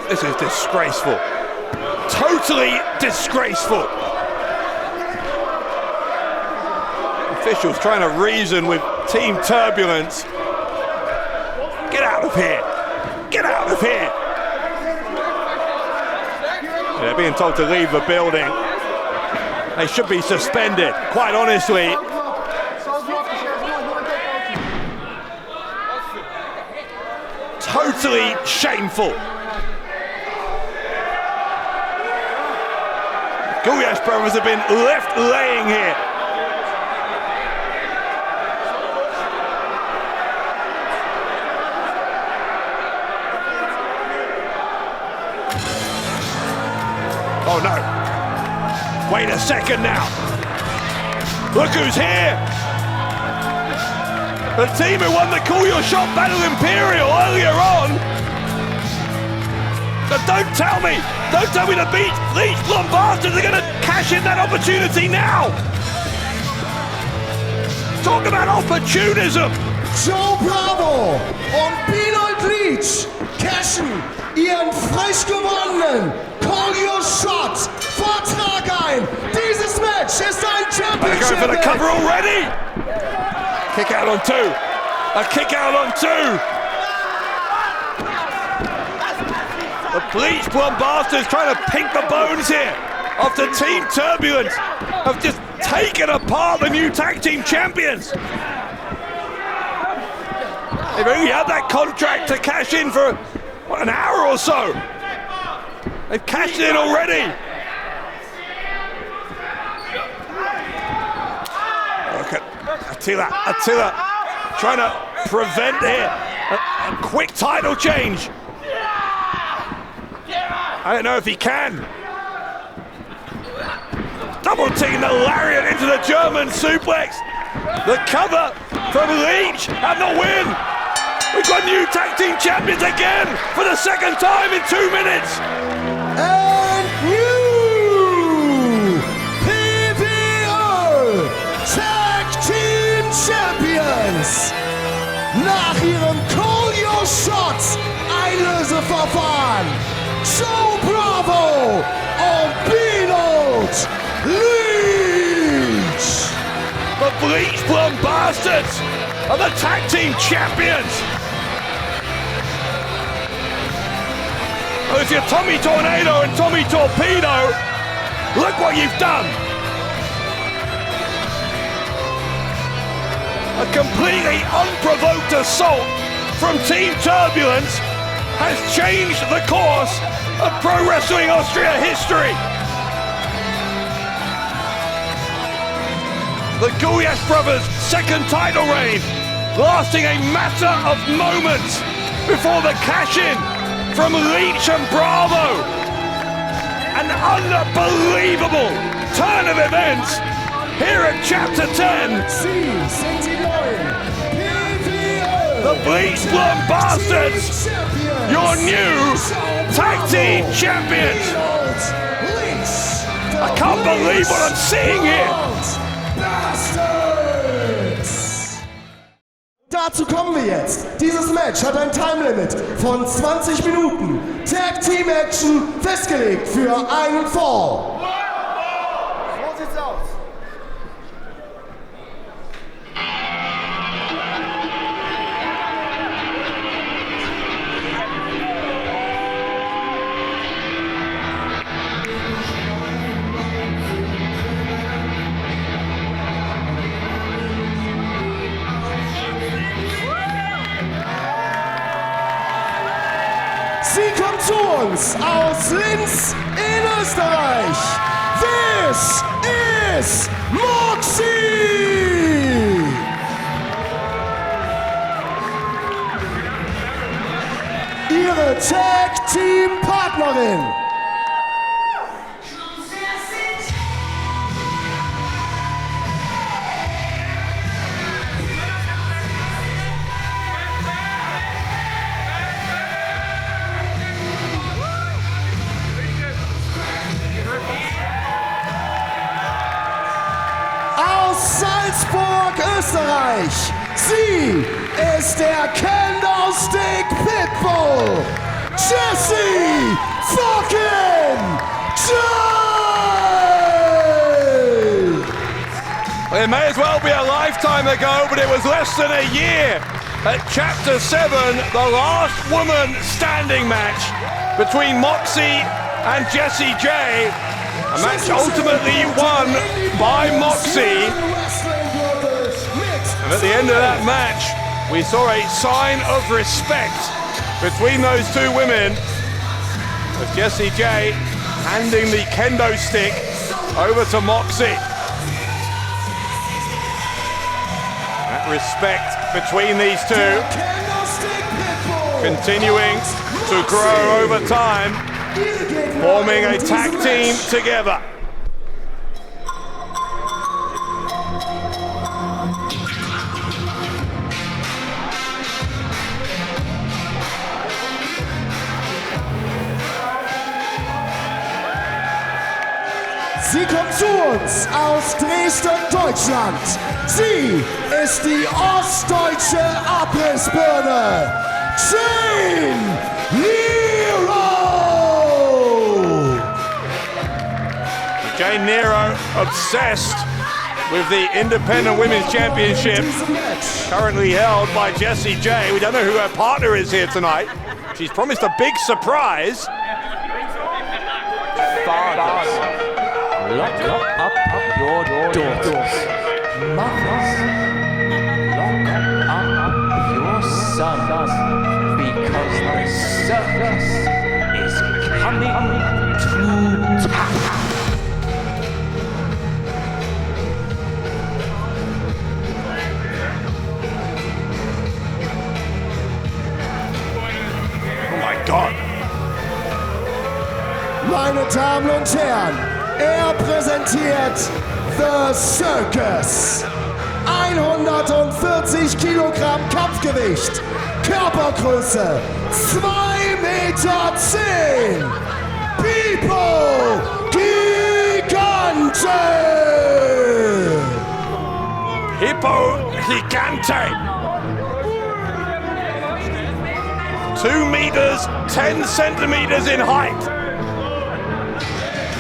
This is disgraceful. Totally disgraceful. Officials trying to reason with Team Turbulence. Get out of here. Get out of here. They're being told to leave the building. They should be suspended, quite honestly. Totally shameful. Gulyas brothers have been left laying here. Oh no. Wait a second now. Look who's here. The team who won the Call Your Shot Battle Imperial earlier on. So don't tell me the Bleach Blonde Bastards are going to cash in that opportunity now. Talk about opportunism. Joe Bravo und Benoit Leach cashen ihren frisch gewonnenen Call Your Shot Vortrag ein. Dieses Match ist ein Championship. They're going for the cover already. Kick out on two. A kick out on two. The Bleach Blonde Bastards trying to pink the bones here after Team Turbulence have just taken apart the new tag team champions. They've only had that contract to cash in for an hour or so. They've cashed in already. Look at Attila trying to prevent here a quick title change. I don't know if he can. Double team the lariat into the German suplex. The cover from Leach and the win. We've got new tag team champions again for the second time in 2 minutes. And new PWÖ Tag Team Champions. Nach ihrem Call Your Shot Einlöseverfahren. Joe Bravo und Benoit Leach. The Bleach Blonde Bastards are the tag team champions. Well, if you're Tommy Tornado and Tommy Torpedo, look what you've done. A completely unprovoked assault from Team Turbulence has changed the course of Pro Wrestling Austria history. The Gulyas brothers' second title reign, lasting a matter of moments before the cash-in from Leach and Bravo. An unbelievable turn of events here at Chapter 10. The Bleach Blonde Bastards, your new tag team champions. I can't believe what I'm seeing here. Dazu kommen wir jetzt. Dieses Match hat ein Time-Limit von 20 Minuten. Tag Team Action festgelegt für einen Fall. So sieht's aus. zu uns aus Linz in Österreich. This is Moxie! Ihre Tag-Team-Partnerin. Salzburg, Österreich. Sie ist der Candlestick Pitbull, Jessy fucking J! It may as well be a lifetime ago, but it was less than a year. At Chapter 7, the last woman standing match between Moxie and Jessy J. A match ultimately won by Moxie. And at the end of that match, we saw a sign of respect between those two women, with Jessy J handing the kendo stick over to Moxie. That respect between these two continuing to grow over time, forming a tag team together. Sie kommt zu uns aus Dresden, Deutschland. Sie ist die ostdeutsche Abrissbirne, Nero! Nero obsessed with the Independent Women's Championship, currently held by Jessy J. We don't know who her partner is here tonight. She's promised a big surprise. Fathers, lock up your daughters. Mothers, lock up your sons, because the circus is coming to town. Oh my God. Meine Damen und Herren, er präsentiert The Circus. 140 Kilogramm Kampfgewicht, Körpergröße 2,10 Meter. People Gigante! Hippo Gigante. 2 meters, 10 centimeters in height.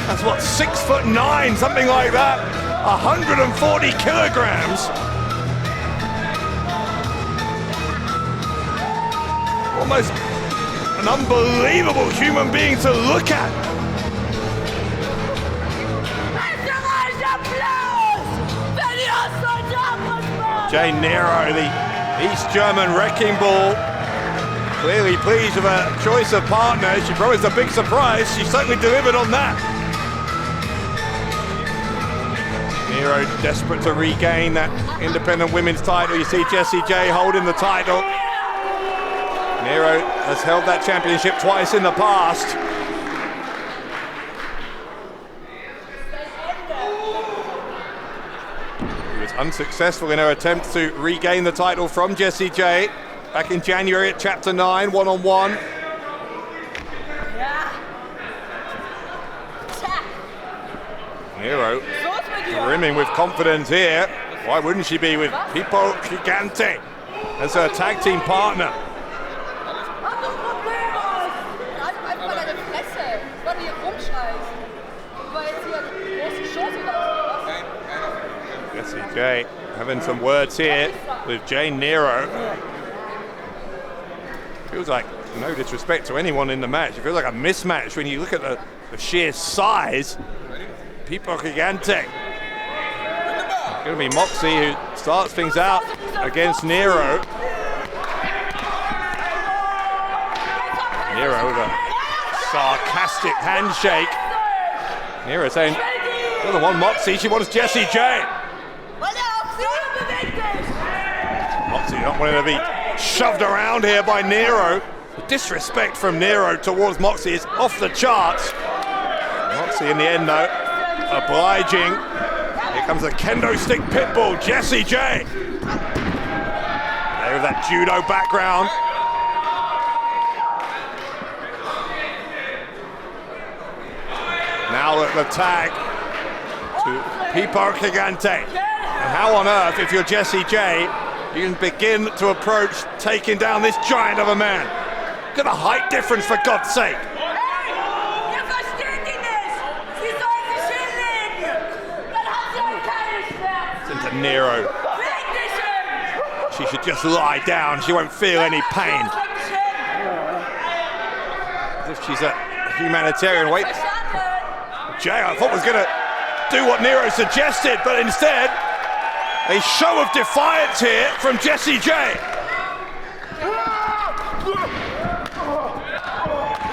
That's what, 6'9", something like that. 140 kilograms. Almost an unbelievable human being to look at. Nero, the East German wrecking ball, clearly pleased with her choice of partner. She promised a big surprise. She certainly delivered on that. Nero desperate to regain that Independent Women's title. You see Jessy J holding the title. Nero has held that championship twice in the past. She was unsuccessful in her attempt to regain the title from Jessy J back in January at Chapter 9, one-on-one. Nero brimming with confidence here. Why wouldn't she be with Hippo Gigante as her tag team partner? Jessy J having some words here with Nero. Feels like no disrespect to anyone in the match. It feels like a mismatch when you look at the sheer size. Hippo Gigante. It's going to be Moxie who starts things out against Nero. Nero with a majestic handshake. Nero saying, doesn't want Moxie, she wants Jessy J. Moxie not wanting to be shoved around here by Nero. The disrespect from Nero towards Moxie is off the charts. Moxie in the end though, obliging. Here comes the kendo stick pitbull, Jessy J. There with that judo background. Now at the tag to PWÖ Gigante. And how on earth, if you're Jessy J, you can begin to approach taking down this giant of a man? Look at the height difference, for God's sake. Into Nero. She should just lie down, she won't feel any pain. As if she's a humanitarian. Wait, Jay, I thought was gonna do what Nero suggested, but instead, a show of defiance here from Jessy J.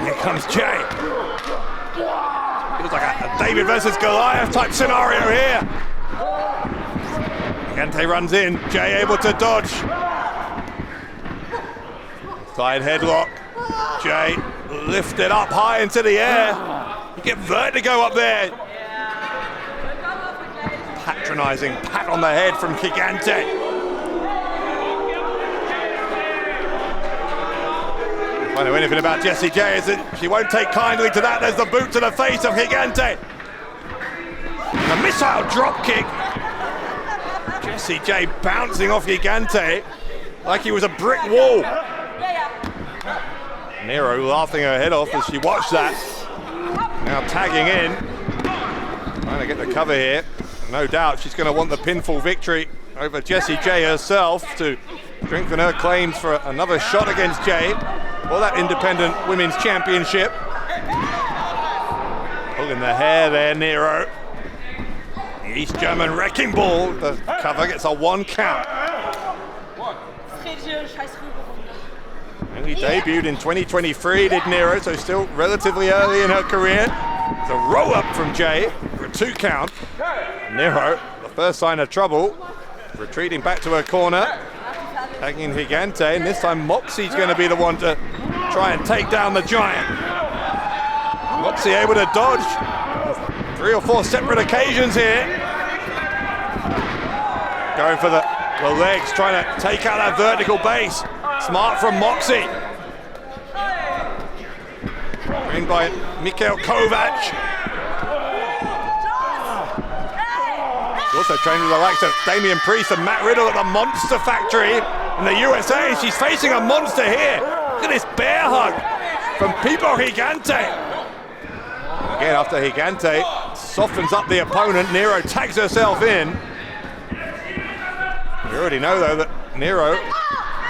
Here comes Jay. Feels like a David versus Goliath type scenario here. Gigante runs in, Jay able to dodge. Side headlock. Jay lifted up high into the air. You get vertigo up there. Patronizing pat on the head from Gigante. If I know anything about Jessy J, is that she won't take kindly to that. There's the boot to the face of Gigante. A missile drop kick. Jessy J bouncing off Gigante like he was a brick wall. Nero laughing her head off as she watched that. Now tagging in. Trying to get the cover here. No doubt she's going to want the pinfall victory over Jessy J herself to strengthen her claims for another shot against Jay for that independent women's championship. Pulling the hair there, Nero. The East German wrecking ball. The cover gets a 1 count. Only debuted in 2023, did Nero, so still relatively early in her career. It's a roll up from Jay for a 2 count. Nero, the first sign of trouble, retreating back to her corner, tagging Gigante, and this time Moxie's going to be the one to try and take down the giant. Moxie able to dodge 3 or 4 separate occasions here. Going for the legs, trying to take out that vertical base. Smart from Moxie. Trained by Mikhail Kovac. Also trained with the likes of Damian Priest and Matt Riddle at the Monster Factory in the USA. She's facing a monster here. Look at this bear hug from PWÖ Gigante. Again, after Gigante softens up the opponent, Nero tags herself in. We already know, though, that Nero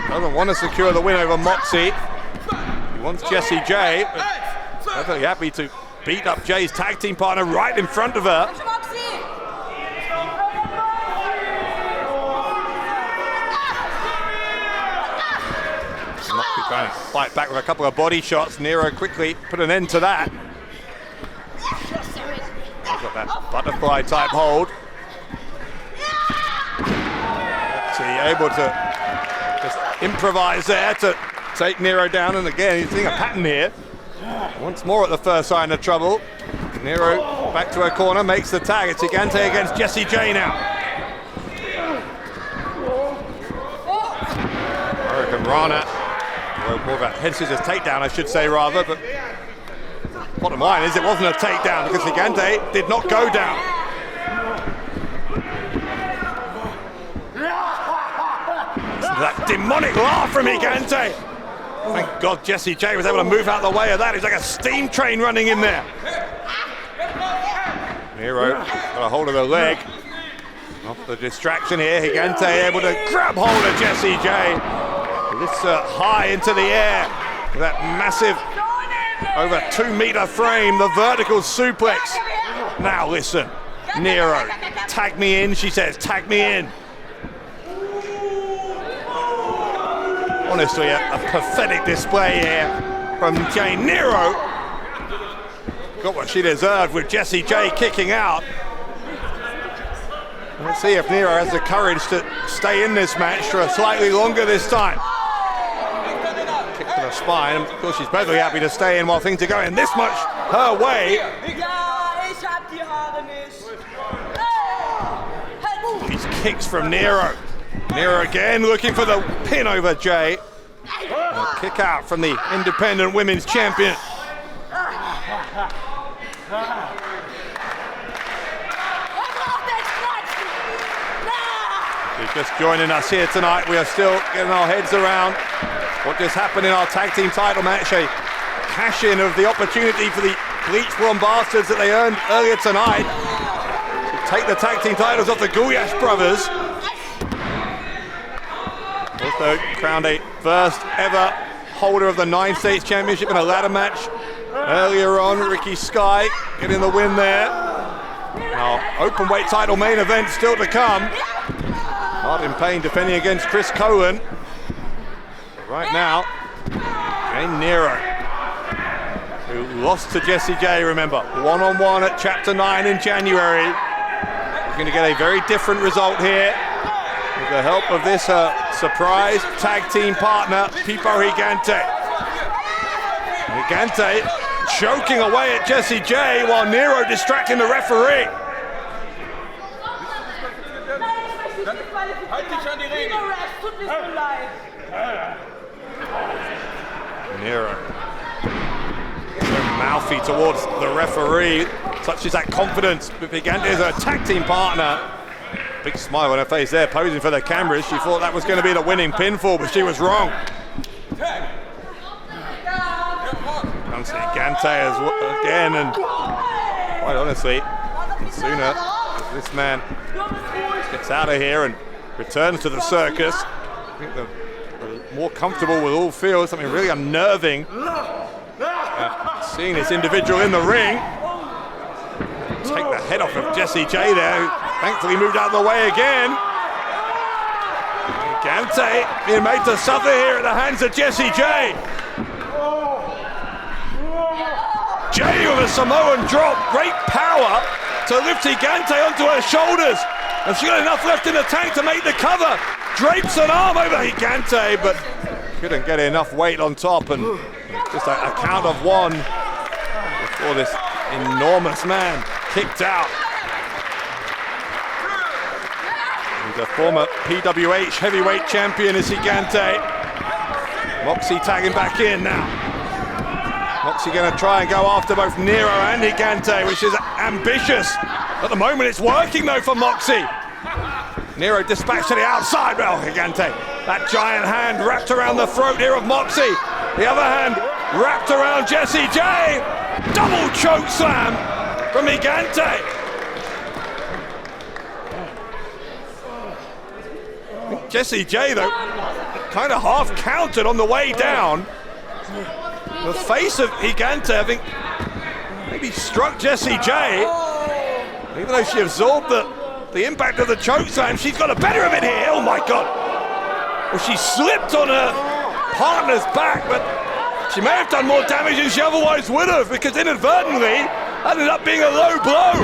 doesn't want to secure the win over Moxie. He wants Jessy J. Perfectly happy to beat up Jay's tag team partner right in front of her. Moxie trying to fight back with a couple of body shots. Nero quickly put an end to that. He's got that butterfly type hold. So he's able to just improvise there to take Nero down, and again he's seeing a pattern here. Once more at the first sign of trouble. Nero back to her corner, makes the tag. It's Gigante against Jessy J now. American Rana. Well, more of a head scissors takedown, I should say, rather, but bottom line is it wasn't a takedown because Gigante did not go down. Listen to that demonic laugh from Gigante. Thank God Jessy J was able to move out of the way of that. It's like a steam train running in there. Nero got a hold of the leg. Off the distraction here, Gigante able to grab hold of Jessy J. Lifts her high into the air with that massive, over 2-meter frame, the vertical suplex. Now listen, Nero, tag me in, she says, tag me in. Honestly, a pathetic display here from Jay. Nero got what she deserved with Jessie J kicking out. Let's see if Nero has the courage to stay in this match for slightly longer this time. Kick to the spine. Of course, she's perfectly happy to stay in while things are going this much her way. These kicks from Nero. Nero again looking for the pin over Jay. A kick out from the independent women's champion. If you're just joining us here tonight, we are still getting our heads around what just happened in our tag team title match. A cash-in of the opportunity for the Bleach Blonde Bastards that they earned earlier tonight to take the tag team titles off the Gulyas brothers. Also crowned a first ever holder of the 9 States Championship in a ladder match earlier on. Ricky Sky getting the win there. Our Openweight title main event still to come. Martn Payne defending against Chris Colen. Right now, and Nero, who lost to Jessie J, remember, one-on-one at Chapter 9 in January. We're going to get a very different result here with the help of this surprise tag team partner, PWÖ Gigante. Gigante choking away at Jessie J while Nero distracting the referee. Nero, so mouthy towards the referee, such is that confidence. But Gigante is her tag team partner. Big smile on her face there, posing for the cameras. She thought that was going to be the winning pinfall, but she was wrong. Comes Gigante again, and quite honestly, sooner this man gets out of here and returns to the circus, I think the more comfortable we'll all feel. Something really unnerving. Seeing this individual in the ring take the head off of Jessie J there, who thankfully moved out of the way again. Gigante being made to suffer here at the hands of Jessie J. J with a Samoan drop, great power to lift Gigante onto her shoulders. And she got enough left in the tank to make the cover. Drapes an arm over Gigante, but couldn't get enough weight on top, and just a count of one before this enormous man kicked out. And the former PWH heavyweight champion is Gigante. Moxie tagging back in now. Moxie going to try and go after both Nero and Gigante, which is ambitious. At the moment it's working though for Moxie. Nero dispatched to the outside. Well, Gigante, that giant hand wrapped around the throat here of Moxie. The other hand wrapped around Jessie J. Double choke slam from Gigante. Jessie J, though, kind of half countered on the way down. The face of Gigante, I think, maybe struck Jessie J. Even though she absorbed the impact of the choke slam, she's got the better of it here. Oh my God. Well, she slipped on her partner's back, but she may have done more damage than she otherwise would have, because inadvertently ended up being a low blow.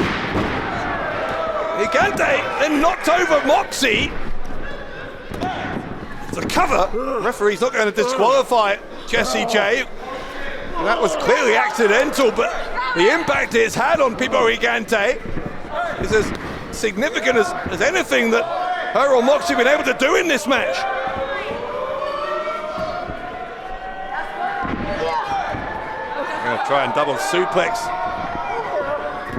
Gigante then knocked over Moxie. It's a cover. The referee's not going to disqualify Jessie J. That was clearly accidental, but the impact it's had on PWÖ Gigante is as significant as anything that her or Moxie have been able to do in this match. We're going to try and double suplex.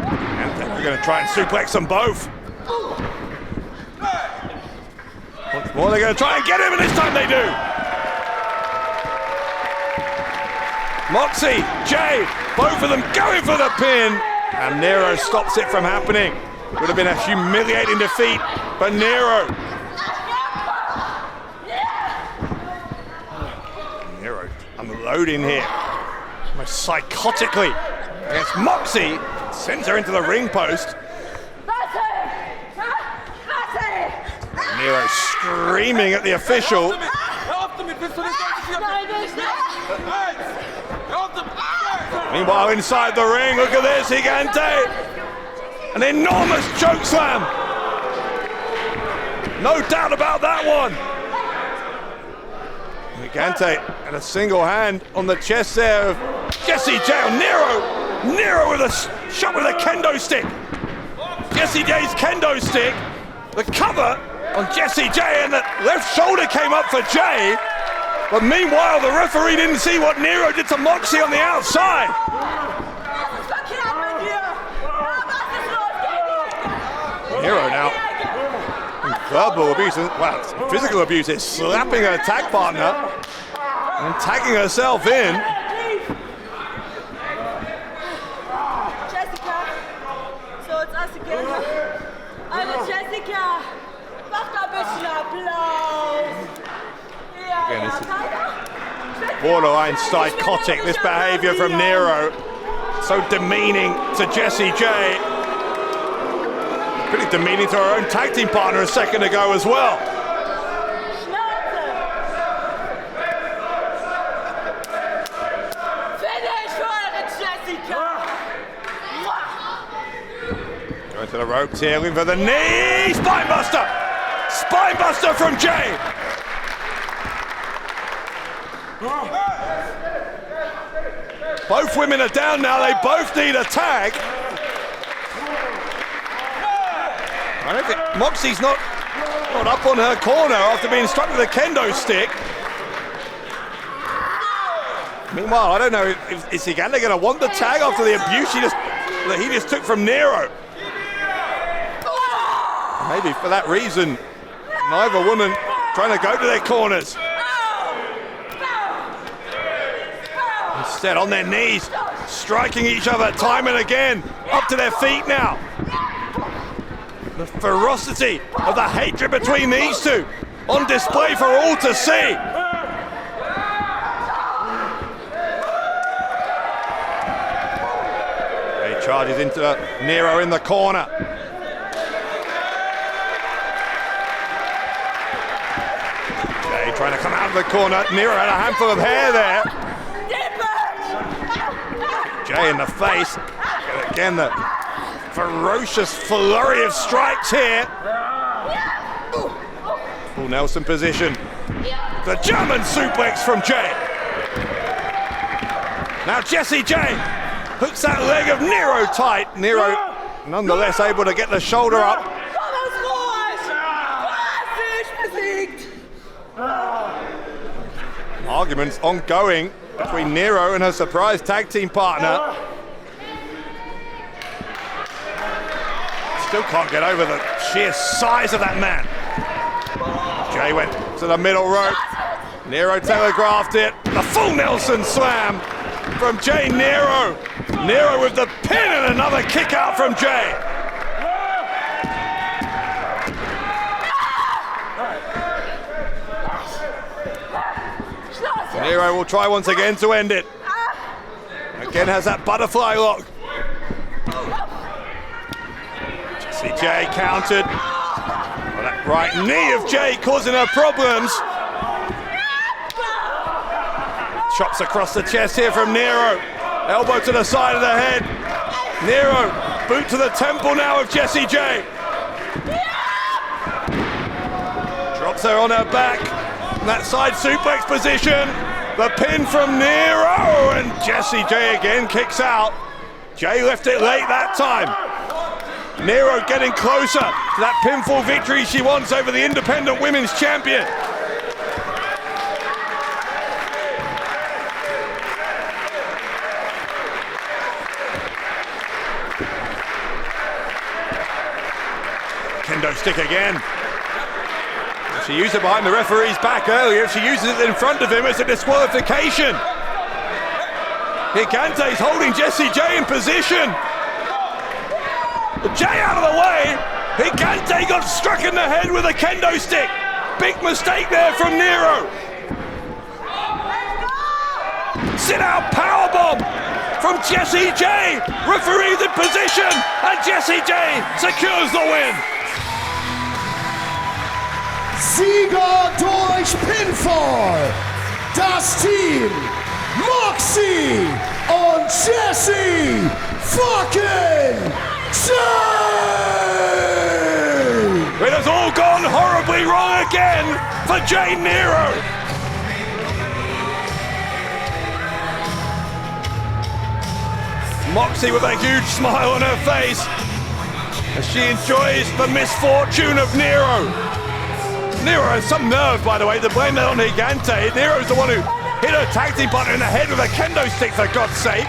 And then we're going to try and suplex them both. Once more, they're going to try and get him, and this time they do. Moxie, Jay, both of them going for the pin, and Nero stops it from happening. Would have been a humiliating defeat for Nero. Nero unloading here, almost psychotically, against Moxie. Sends her into the ring post. Nero screaming at the official. Meanwhile, inside the ring, look at this, Gigante. An enormous choke slam. No doubt about that one. Gigante and a single hand on the chest there of Jessy J on Nero. Nero with a shot with a kendo stick. Jessy J's kendo stick. The cover on Jessy J, and the left shoulder came up for Jay. But meanwhile, the referee didn't see what Nero did to Moxie on the outside. Nero now, verbal abuse, well, physical abuse, is slapping her tag partner and tagging herself in. Jessica, so it's us again. I'm Jessica. Macht ein bisschen Applaus. Again, this is borderline psychotic, this behavior from Nero. So demeaning to Jessy J. Pretty demeaning to her own tag team partner a second ago as well. Finish for Jessica. Going to the ropes here, looking for the knee. Spinebuster! Spinebuster from Jay. Both women are down now, they both need a tag. I don't think Moxie's not up on her corner after being struck with a kendo stick. Meanwhile, I don't know, is Gigante going to want the tag after the abuse that he just took from Nero? Maybe for that reason, neither woman trying to go to their corners. Instead, on their knees, striking each other time and again, up to their feet now. The ferocity of the hatred between these two on display for all to see. He charges into Nero in the corner. Jay trying to come out of the corner. Nero had a handful of hair there. Jay in the face. And again, the ferocious flurry of strikes here. Full Nelson position. The German suplex from Jay. Now Jessy J hooks that leg of Nero tight. Nero nonetheless able to get the shoulder up. Arguments ongoing between Nero and her surprise tag team partner. Still can't get over the sheer size of that man. Jay went to the middle rope. Nero telegraphed it. The full Nelson slam from Jay Nero. Nero with the pin and another kick out from Jay. Nero will try once again to end it. Again has that butterfly lock. Jessy J countered. Well, that right knee of Jay causing her problems. Chops across the chest here from Nero. Elbow to the side of the head. Nero, boot to the temple now of Jessy J. Drops her on her back. In that side suplex position. The pin from Nero, and Jessy J again kicks out. Jay left it late that time. Nero getting closer to that pinfall victory she wants over the independent women's champion. Kendo stick again. She used it behind the referee's back earlier. She uses it in front of him as a disqualification. Gigante's holding Jessy J in position. Jay out of the way. Gigante got struck in the head with a kendo stick. Big mistake there from Nero. Sit out powerbomb from Jessy J. Referee's in position, and Jessy J secures the win. Sieger durch Pinfall, das Team Moxie und Jessy fucking It has all gone horribly wrong again for Jane Nero. Moxie with a huge smile on her face as she enjoys the misfortune of Nero. Nero has some nerve, by the way, to blame that on Gigante. Nero's the one who hit her tag team partner in the head with a kendo stick, for God's sake.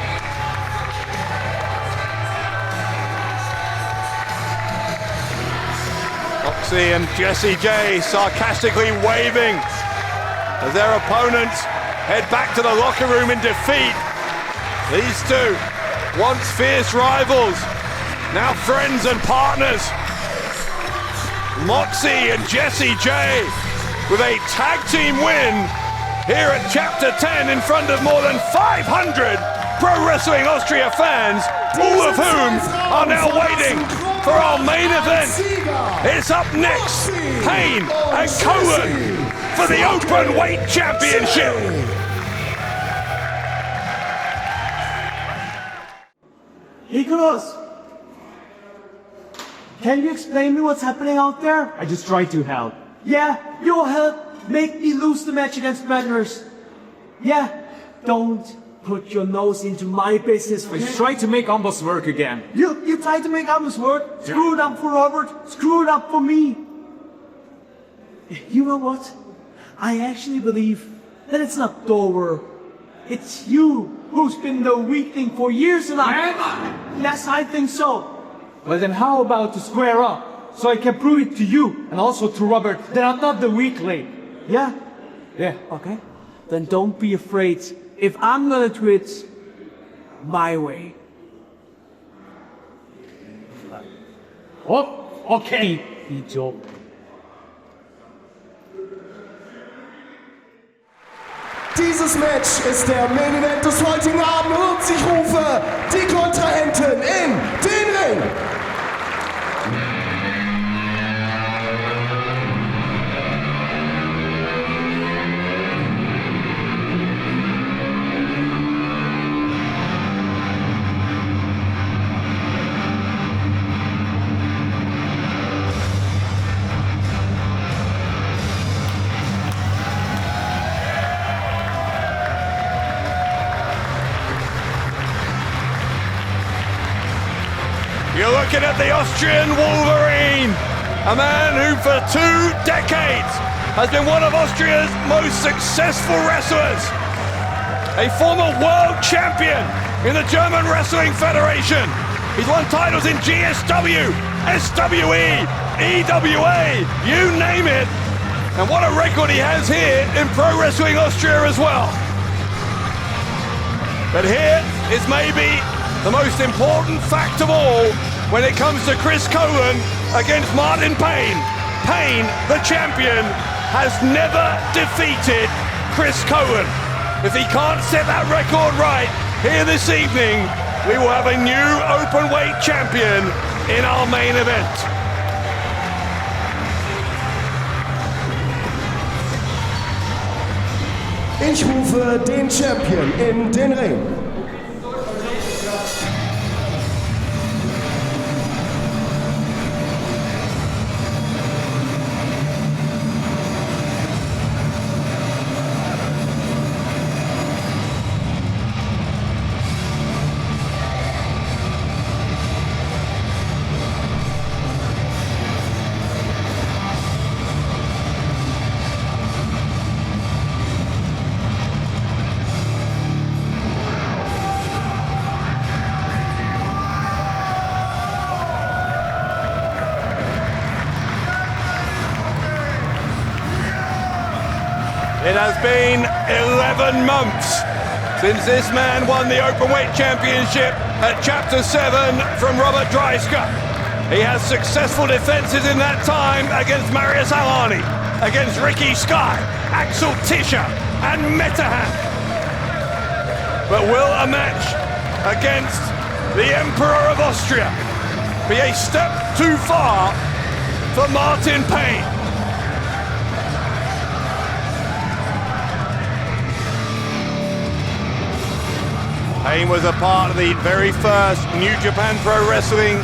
Moxie and Jessy J sarcastically waving as their opponents head back to the locker room in defeat. These two, once fierce rivals, now friends and partners. Moxie and Jessy J with a tag team win here at Chapter 10 in front of more than 500 Pro Wrestling Austria fans, all of whom are now waiting for our main event. It's up next, Payne and Colen for the Openweight Championship. Nicholas! Can you explain me what's happening out there? I just tried to help. Yeah, you'll help make me lose the match against Manders. Yeah, don't put your nose into my business. I tried to make Amboss work again. You tried to make Amboss work? Screw it up for Robert, screw it up for me. You know what? I actually believe that it's not Dover. It's you who's been the weak thing for years and yes, I think so. Well then how about to square up, so I can prove it to you, and also to Robert, that I'm not the weakling. Yeah? Yeah. Okay. Then don't be afraid if I'm gonna do it my way. Oh, okay, Idiot. Dieses Match ist der Main Event des heutigen Abends und ich rufe die Kontrahenten in den Ring. You're looking at the Austrian Wolverine, a man who for 2 decades has been one of Austria's most successful wrestlers, a former world champion in the German Wrestling Federation. He's won titles in GSW, SWE, EWA, you name it. And what a record he has here in Pro Wrestling Austria as well. But here is maybe the most important fact of all when it comes to Chris Colen against Martn Payne. Payne, the champion, has never defeated Chris Colen. If he can't set that record right here this evening, we will have a new Openweight champion in our main event. Ich rufe den Champion in den Ring. It has been 11 months since this man won the Openweight Championship at Chapter 7 from Robert Dreisker. He has successful defenses in that time against Marius Alani, against Ricky Sky, Axel Tischer and Metahan. But will a match against the Emperor of Austria be a step too far for Martn Payne? Payne was a part of the very first New Japan Pro Wrestling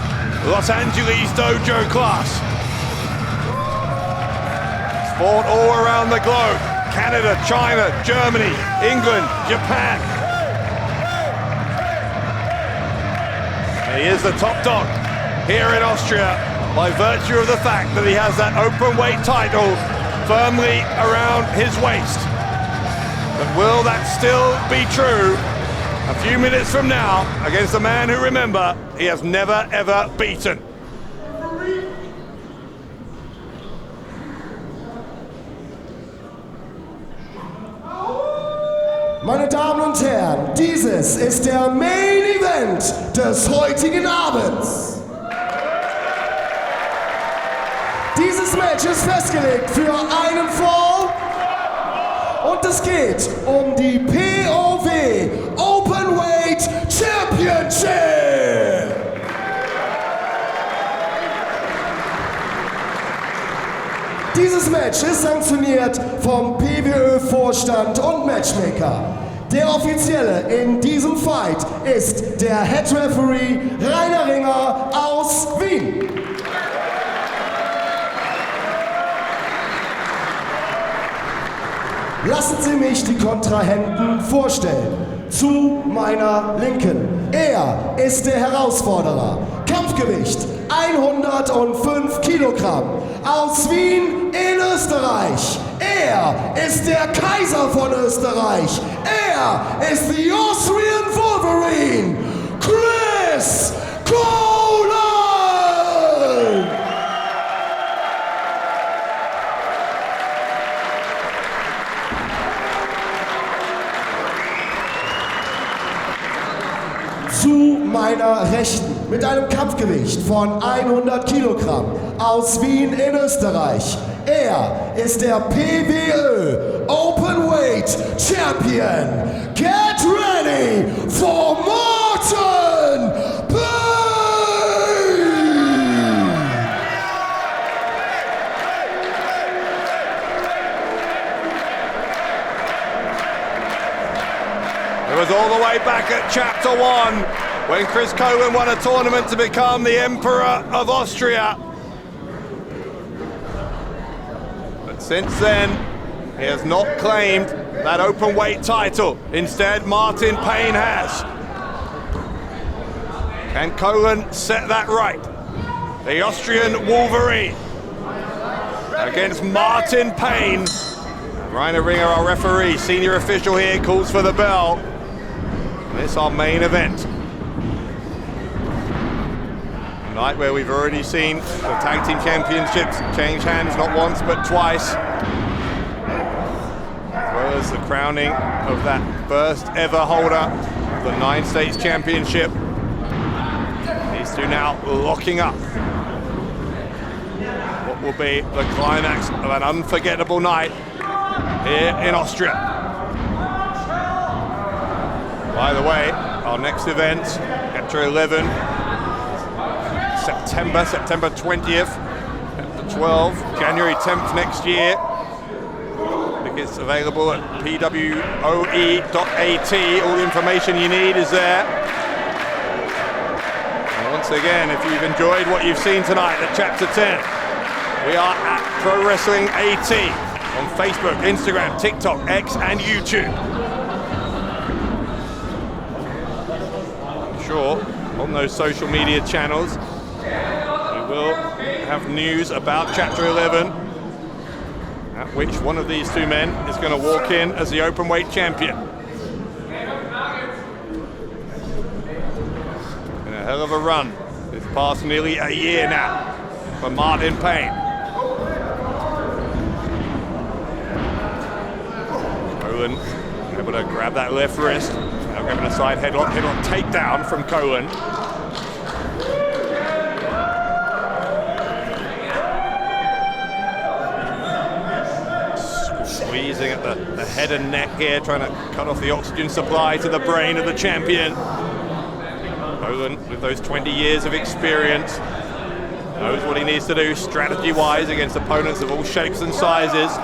Los Angeles Dojo class. Fought all around the globe. Canada, China, Germany, England, Japan. And he is the top dog here in Austria by virtue of the fact that he has that open weight title firmly around his waist. But will that still be true a few minutes from now against a man who, remember, he has never ever beaten? Meine Damen und Herren, dieses ist der Main Event des heutigen Abends. Dieses Match ist festgelegt für einen Fall und es geht um die PWÖ Openweight Championship. Dieses Match ist sanktioniert vom PWÖ-Vorstand und Matchmaker. Der Offizielle in diesem Fight ist der Head Referee Rainer Ringer aus Wien. Lassen Sie mich die Kontrahenten vorstellen. Zu meiner Linken. Er ist der Herausforderer. Kampfgewicht 105 Kilogramm. Aus Wien in Österreich. Er ist der Kaiser von Österreich. Er ist the Austrian Wolverine. Chris Colen! Zu meiner Rechten mit einem Kampfgewicht von 100 Kilogramm aus Wien in Österreich. Er ist der PWÖ Openweight Champion. Get ready for Martn Payne! It was all the way back at Chapter 1 when Chris Colen won a tournament to become the Emperor of Austria. But since then, he has not claimed that open weight title. Instead, Martn Payne has. Can Colen set that right? The Austrian Wolverine against Martn Payne. Rainer Ringer, our referee, senior official here, calls for the bell. This is our main event. A night where we've already seen the tag team championships change hands not once but twice. As well as the crowning of that first ever holder of the 9 States Championship. These two now locking up. What will be the climax of an unforgettable night here in Austria. By the way, our next event, Chapter 11, September 20th, Chapter 12, January 10th next year. Tickets available at PWOE.at. All the information you need is there. And once again, if you've enjoyed what you've seen tonight at Chapter 10, we are at Pro Wrestling AT on Facebook, Instagram, TikTok, X, and YouTube. Sure, on those social media channels, we will have news about Chapter 11, at which one of these two men is going to walk in as the openweight champion. Been a hell of a run. It's past nearly a year now for Martn Payne. Colen able to grab that left wrist. Now grabbing a side headlock takedown from Colen. Squeezing at the head and neck here, trying to cut off the oxygen supply to the brain of the champion. Colen, with those 20 years of experience, knows what he needs to do strategy-wise against opponents of all shapes and sizes.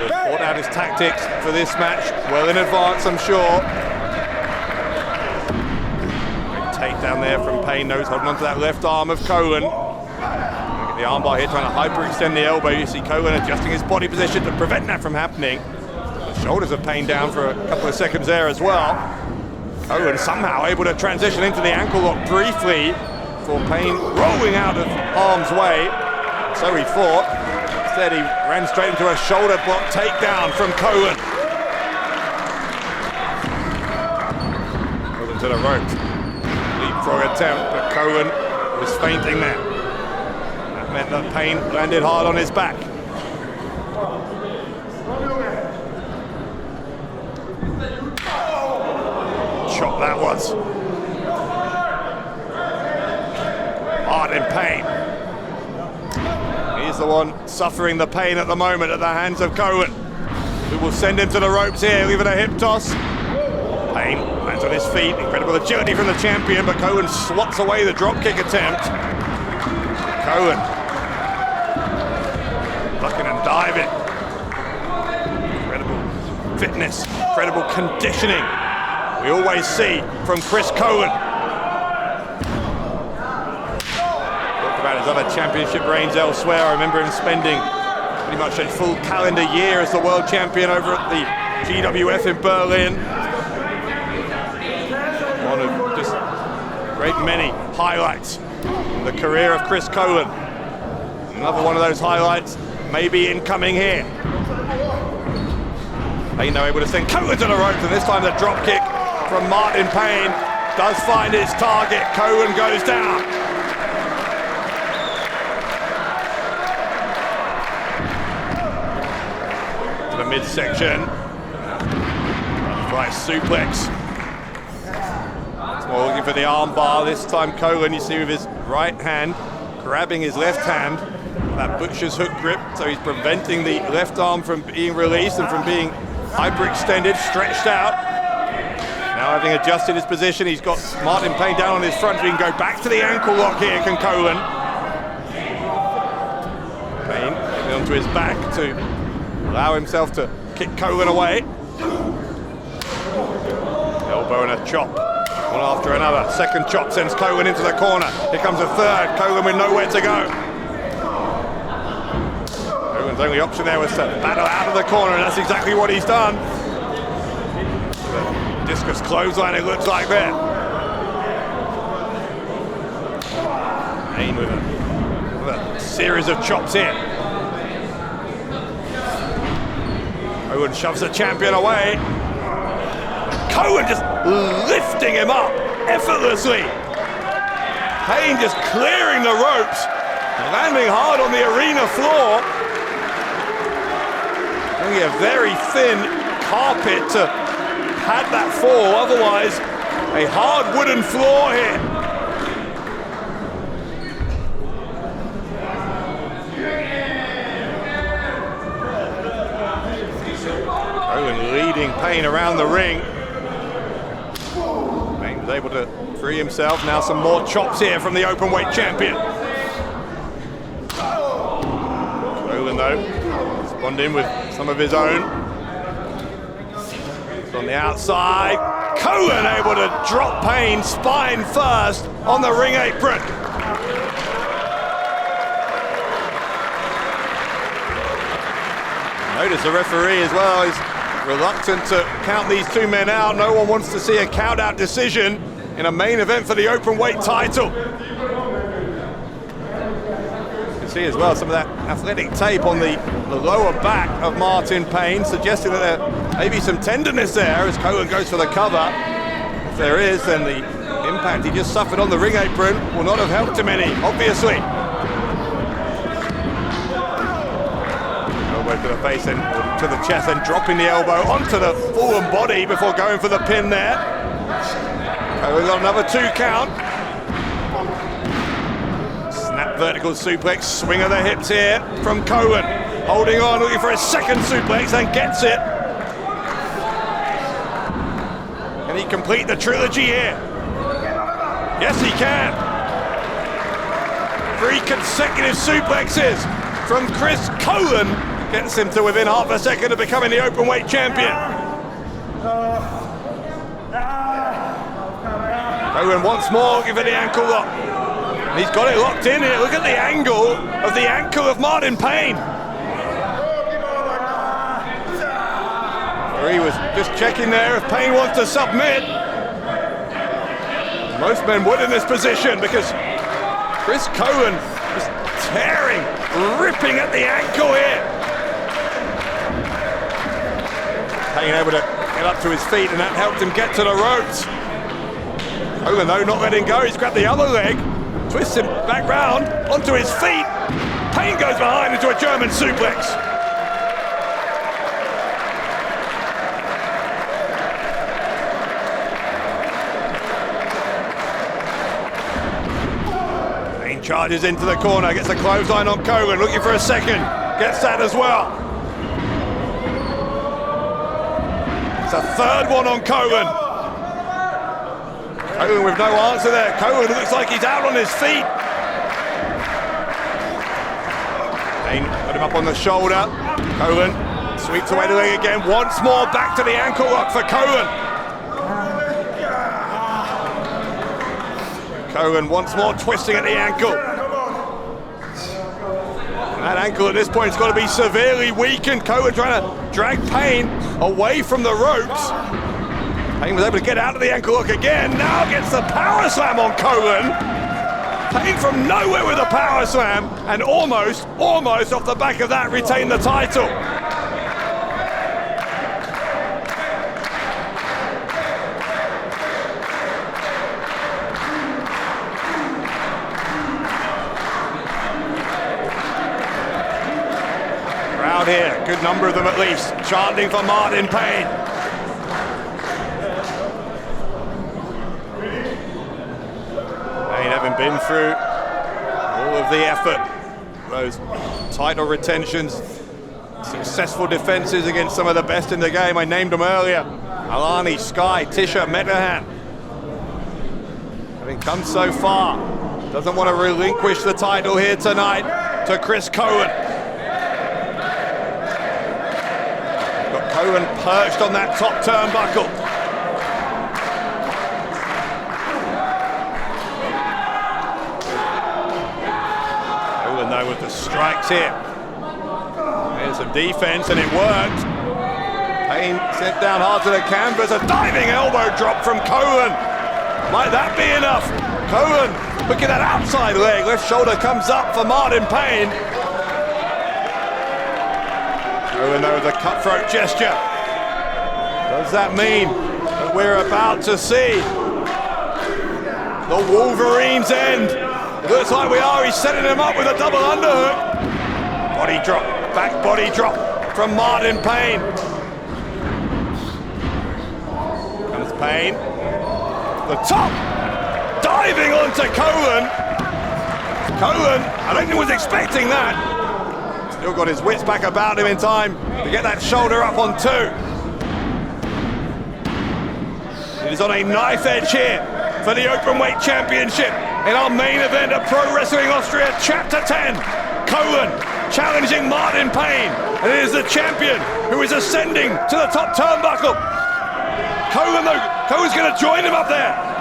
Thought out his tactics for this match well in advance, I'm sure. takedown there from Payne. Knows holding onto that left arm of Colen. The armbar here trying to hyperextend the elbow. You see Colen adjusting his body position to prevent that from happening. The shoulders of Payne down for a couple of seconds there as well. Colen somehow able to transition into the ankle lock briefly for Payne rolling out of harm's way. So he fought. Instead he ran straight into a shoulder block takedown from Colen. Colen to the ropes. Leapfrog attempt, but Colen was fainting there. That meant that Payne landed hard on his back. Chop that was. Hard in pain. He's the one suffering the pain at the moment at the hands of Colen, who will send him to the ropes here, leaving a hip toss. Payne lands on his feet, incredible agility from the champion, but Colen swats away the dropkick attempt. Colen ducking and diving. Incredible fitness, incredible conditioning. We always see from Chris Colen. Talked about his other championship reigns elsewhere. I remember him spending pretty much a full calendar year as the world champion over at the GWF in Berlin. One of just a great many highlights in the career of Chris Colen. Another one of those highlights may be incoming here. Payne now able to send Colen to the ropes, and this time the drop kick from Martn Payne does find its target. Colen goes down. To the midsection. Right, suplex. Well, looking for the arm bar. This time Colen, you see, with his right hand grabbing his left hand. That butcher's hook grip, so he's preventing the left arm from being released and from being hyperextended, stretched out. Now having adjusted his position, he's got Martn Payne down on his front, so he can go back to the ankle lock here, can Colen. Payne coming onto his back to allow himself to kick Colen away. Elbow and a chop, one after another. Second chop sends Colen into the corner. Here comes a third, Colen with nowhere to go. Colen's only option there was to battle out of the corner, and that's exactly what he's done. Discus clothesline, it looks like there. Payne with a series of chops here. Colen shoves the champion away. Colen just lifting him up effortlessly. Payne just clearing the ropes, landing hard on the arena floor. Only a very thin carpet to pad that fall, otherwise a hard wooden floor here. Colen leading Payne around the ring. Payne was able to free himself. Now some more chops here from the Openweight champion. Colen though, responding with some of his own. On the outside, Colen able to drop Payne spine first on the ring apron. Notice the referee as well is reluctant to count these two men out. No one wants to see a count-out decision in a main event for the Openweight title. You can see as well some of that athletic tape on the lower back of Martn Payne, suggesting that there may be some tenderness there as Colen goes for the cover. If there is, then the impact he just suffered on the ring apron will not have helped him any, obviously. Elbow to the face and to the chest, and dropping the elbow onto the fallen body before going for the pin there. Colen got another 2 count. Snap vertical suplex, swing of the hips here from Colen. Holding on, looking for a second suplex, and gets it. Can he complete the trilogy here? Yes, he can. 3 consecutive suplexes from Chris Colen gets him to within half a second of becoming the Openweight champion. Colen once more looking for the ankle lock. He's got it locked in here. Look at the angle of the ankle of Martn Payne. He was just checking there if Payne wants to submit. Most men would in this position because Chris Colen is tearing, ripping at the ankle here. Payne able to get up to his feet and that helped him get to the ropes. Colen though not letting go, he's grabbed the other leg, twists him back round onto his feet. Payne goes behind into a German suplex. Charges into the corner, gets a clothesline on Colen, looking for a second, gets that as well. It's a third one on Colen. Colen with no answer there. Colen looks like he's out on his feet. Payne put him up on the shoulder. Colen sweeps away the leg again, once more back to the ankle lock for Colen. Colen once more twisting at the ankle. And that ankle at this point has got to be severely weakened. Colen trying to drag Payne away from the ropes. Payne was able to get out of the ankle lock again. Now gets the power slam on Colen. Payne from nowhere with a power slam and almost off the back of that retained the title. Here, good number of them at least, chanting for Martn Payne. Payne having been through all of the effort, those title retentions, successful defenses against some of the best in the game. I named them earlier. Alani, Sky, Tisha, Metahan. Having come so far, doesn't want to relinquish the title here tonight to Chris Colen. Colen perched on that top turnbuckle. Colen though with the strikes here. There's some defense and it worked. Payne sent down hard to the canvas. A diving elbow drop from Colen. Might that be enough? Colen, look at that outside leg. Left shoulder comes up for Martn Payne. Colen though with a cutthroat gesture. Does that mean that we're about to see the Wolverine's end? It looks like we are. He's setting him up with a double underhook. Body drop, back body drop from Martn Payne. Comes Payne. The top, diving onto Colen. Colen, I don't think was expecting that. Still got his wits back about him in time to get that shoulder up on two. It is on a knife edge here for the Openweight Championship in our main event of Pro Wrestling Austria Chapter 10. Colen challenging Martn Payne, and it is the champion who is ascending to the top turnbuckle. Colen though, Colen's going to join him up there.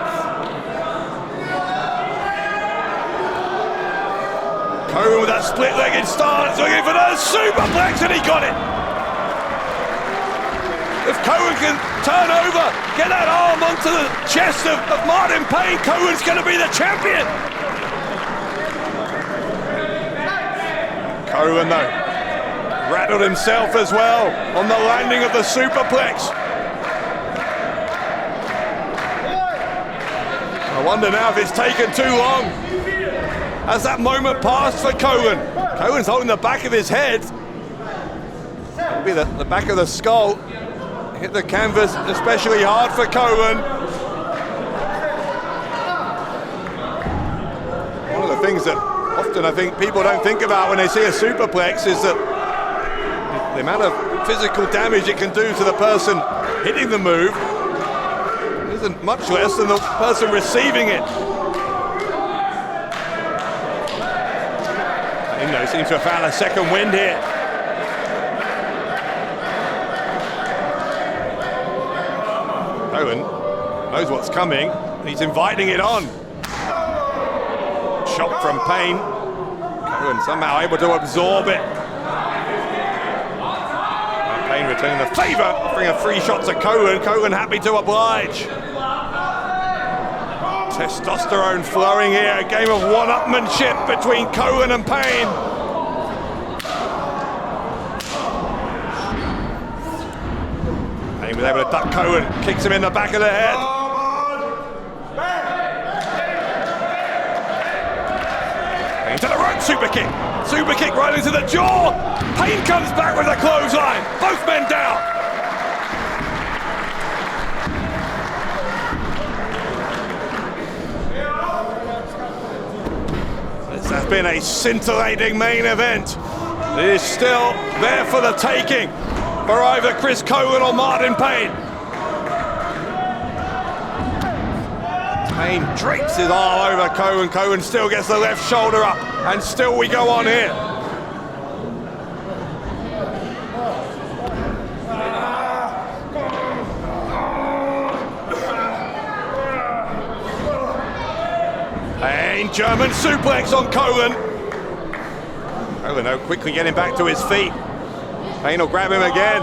Colen with that split-legged stance, looking for the superplex, and he got it. If Colen can turn over, get that arm onto the chest of Martn Payne, Colen's going to be the champion. Colen though, rattled himself as well on the landing of the superplex. I wonder now if it's taken too long. Has that moment passed for Colen? Colen's holding the back of his head. Maybe the back of the skull. Hit the canvas especially hard for Colen. One of the things that often I think people don't think about when they see a superplex is that the amount of physical damage it can do to the person hitting the move isn't much less than the person receiving it. He seems to have found a second wind here. Colen knows what's coming. He's inviting it on. Shot from Payne. Colen somehow able to absorb it. Payne returning the favour, offering a free shot to Colen. Colen happy to oblige. Testosterone flowing here. A game of one-upmanship between Colen and Payne. Payne was able to duck Colen. Kicks him in the back of the head. To the rope, super kick right into the jaw. Payne comes back with a clothesline. Both men down. This has been a scintillating main event. It is still there for the taking for either Chris Colen or Martn Payne. Payne drapes his arm over Colen. Colen still gets the left shoulder up, and still we go on here. Payne, German suplex on Colen. Colen, though, quickly getting back to his feet. Payne will grab him again.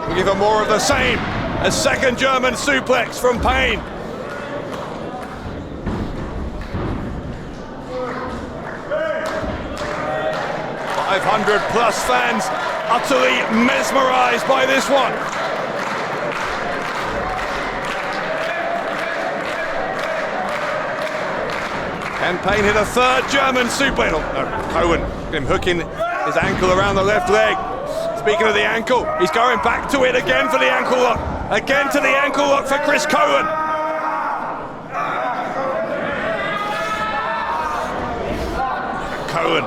We'll give him more of the same. A second German suplex from Payne. 500 plus fans utterly mesmerized by this one. Can Payne hit a third German suplex? No, Colen, him hooking his ankle around the left leg. Speaking of the ankle, he's going back to it again for the ankle lock. Again to the ankle lock for Chris Colen. Colen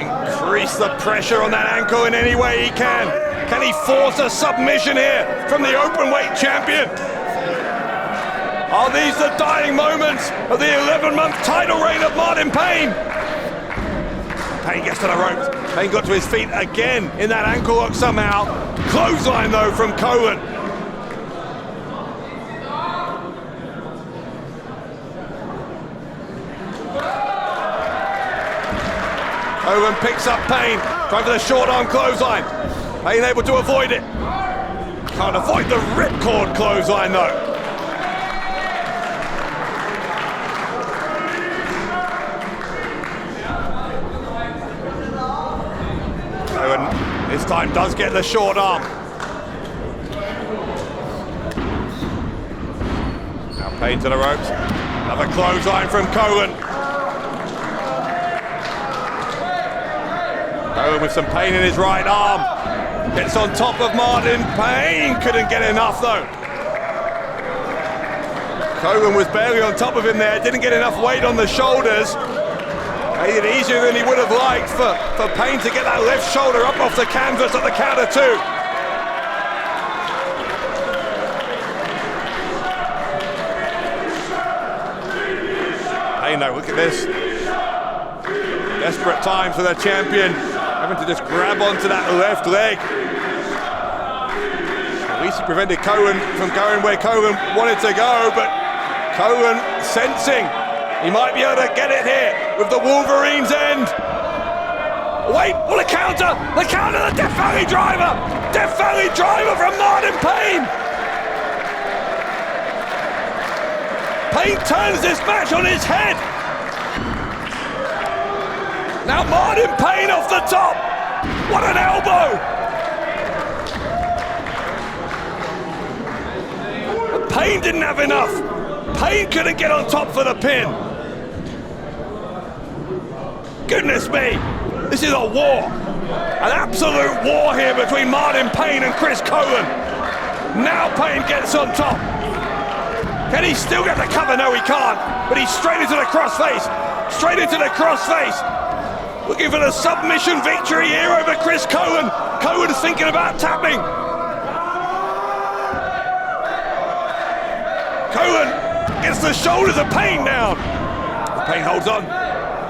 increase the pressure on that ankle in any way he can. Can he force a submission here from the Openweight champion? Are these the dying moments of the 11-month title reign of Martn Payne? Payne gets to the ropes. Payne got to his feet again in that ankle lock somehow. Clothesline though from Colen. Colen picks up Payne, trying for the short arm clothesline. Payne able to avoid it. Can't avoid the ripcord clothesline though. Colen this time does get the short arm. Now Payne to the ropes. Another clothesline from Colen. Colen with some pain in his right arm. Gets on top of Martn Payne. Couldn't get enough though. Colen was barely on top of him there. Didn't get enough weight on the shoulders. Made it easier than he would have liked for Payne to get that left shoulder up off the canvas at the count of two. Payne though, look at this. Desperate times for the champion. Having to just grab onto that left leg. At least he prevented Colen from going where Colen wanted to go, but Colen sensing he might be able to get it here with the Wolverine's end. Wait, what a counter! The counter, the Death Valley driver! Death Valley driver from Martn Payne! Payne turns this match on his head! Now Martn Payne off the top! What an elbow! But Payne didn't have enough! Payne couldn't get on top for the pin! Goodness me! This is a war! An absolute war here between Martn Payne and Chris Colen! Now Payne gets on top! Can he still get the cover? No, he can't! But he's straight into the crossface! Straight into the crossface! Looking for the submission victory here over Chris Colen. Colen's thinking about tapping. Colen gets the shoulders of Payne down. Payne holds on.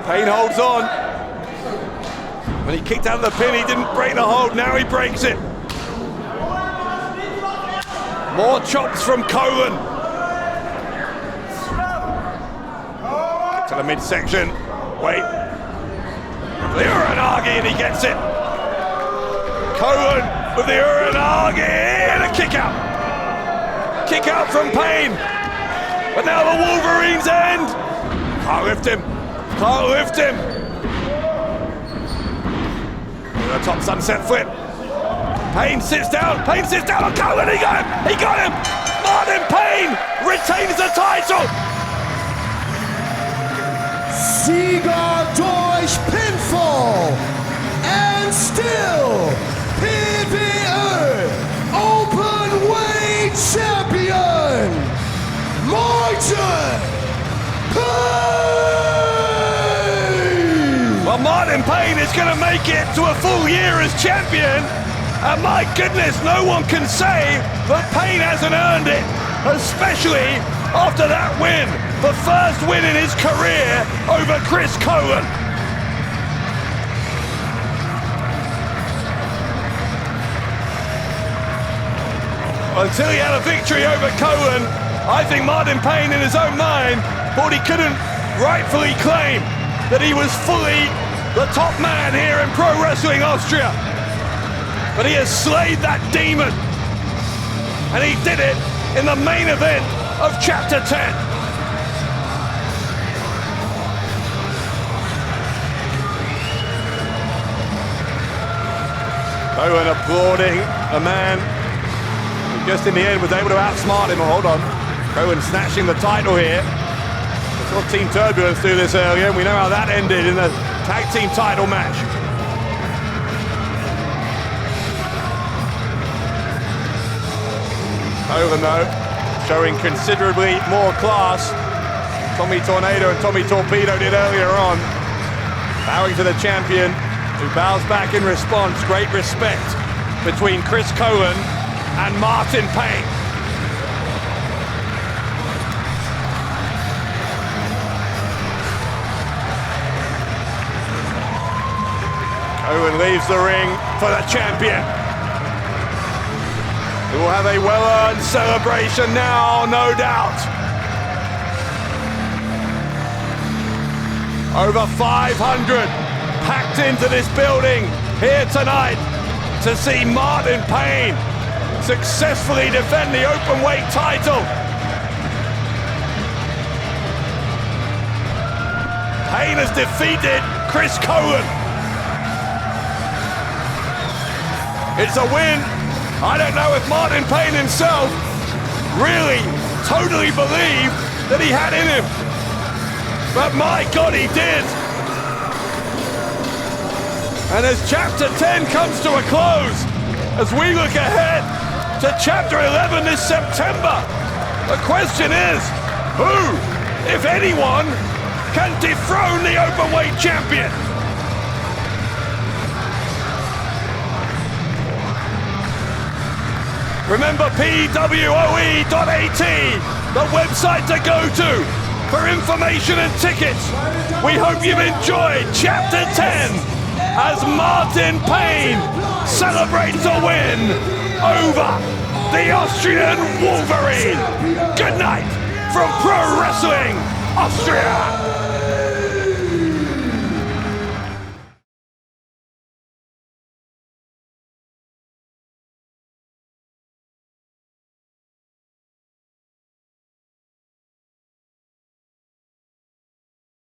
Payne holds on. When he kicked out of the pin, he didn't break the hold. Now he breaks it. More chops from Colen. to the midsection. Wait. The Uranagi, and he gets it. Colen with the Uranagi, and a kick out. Kick out from Payne. But now the Wolverine's end. Can't lift him. Can't lift him. The top sunset flip. Payne sits down. Payne sits down on Colen. He got him. He got him. Martn Payne retains the title. Sieger durch Pinfall and still PWÖ Openweight Champion Martn Payne! Well, Martn Payne is going to make it to a full year as champion, and my goodness, no one can say that Payne hasn't earned it, especially after that win, the first win in his career over Chris Colen. Until he had a victory over Colen, I think Martn Payne in his own mind thought he couldn't rightfully claim that he was fully the top man here in Pro Wrestling Austria. But he has slayed that demon, and he did it in the main event of Chapter 10. Colen applauding a man who just in the end was able to outsmart him. Oh, hold on. Colen snatching the title here. We saw Team Turbulence do this earlier, and we know how that ended in the tag team title match. Colen, though, showing considerably more class. Tommy Tornado and Tommy Torpedo did earlier on. Bowing to the champion, who bows back in response. Great respect between Chris Colen and Martn Payne. Colen leaves the ring for the champion, who will have a well-earned celebration now, no doubt. Over 500 packed into this building here tonight to see Martn Payne successfully defend the Openweight title. Payne has defeated Chris Colen. It's a win. I don't know if Martn Payne himself really totally believed that he had in him. But my God, he did. And as Chapter 10 comes to a close, as we look ahead to Chapter 11 this September, the question is, who, if anyone, can dethrone the Openweight champion? Remember PWOE.at, the website to go to for information and tickets. We hope you've enjoyed Chapter 10 as Martn Payne celebrates a win over the Austrian Wolverine. Good night from Pro Wrestling Austria.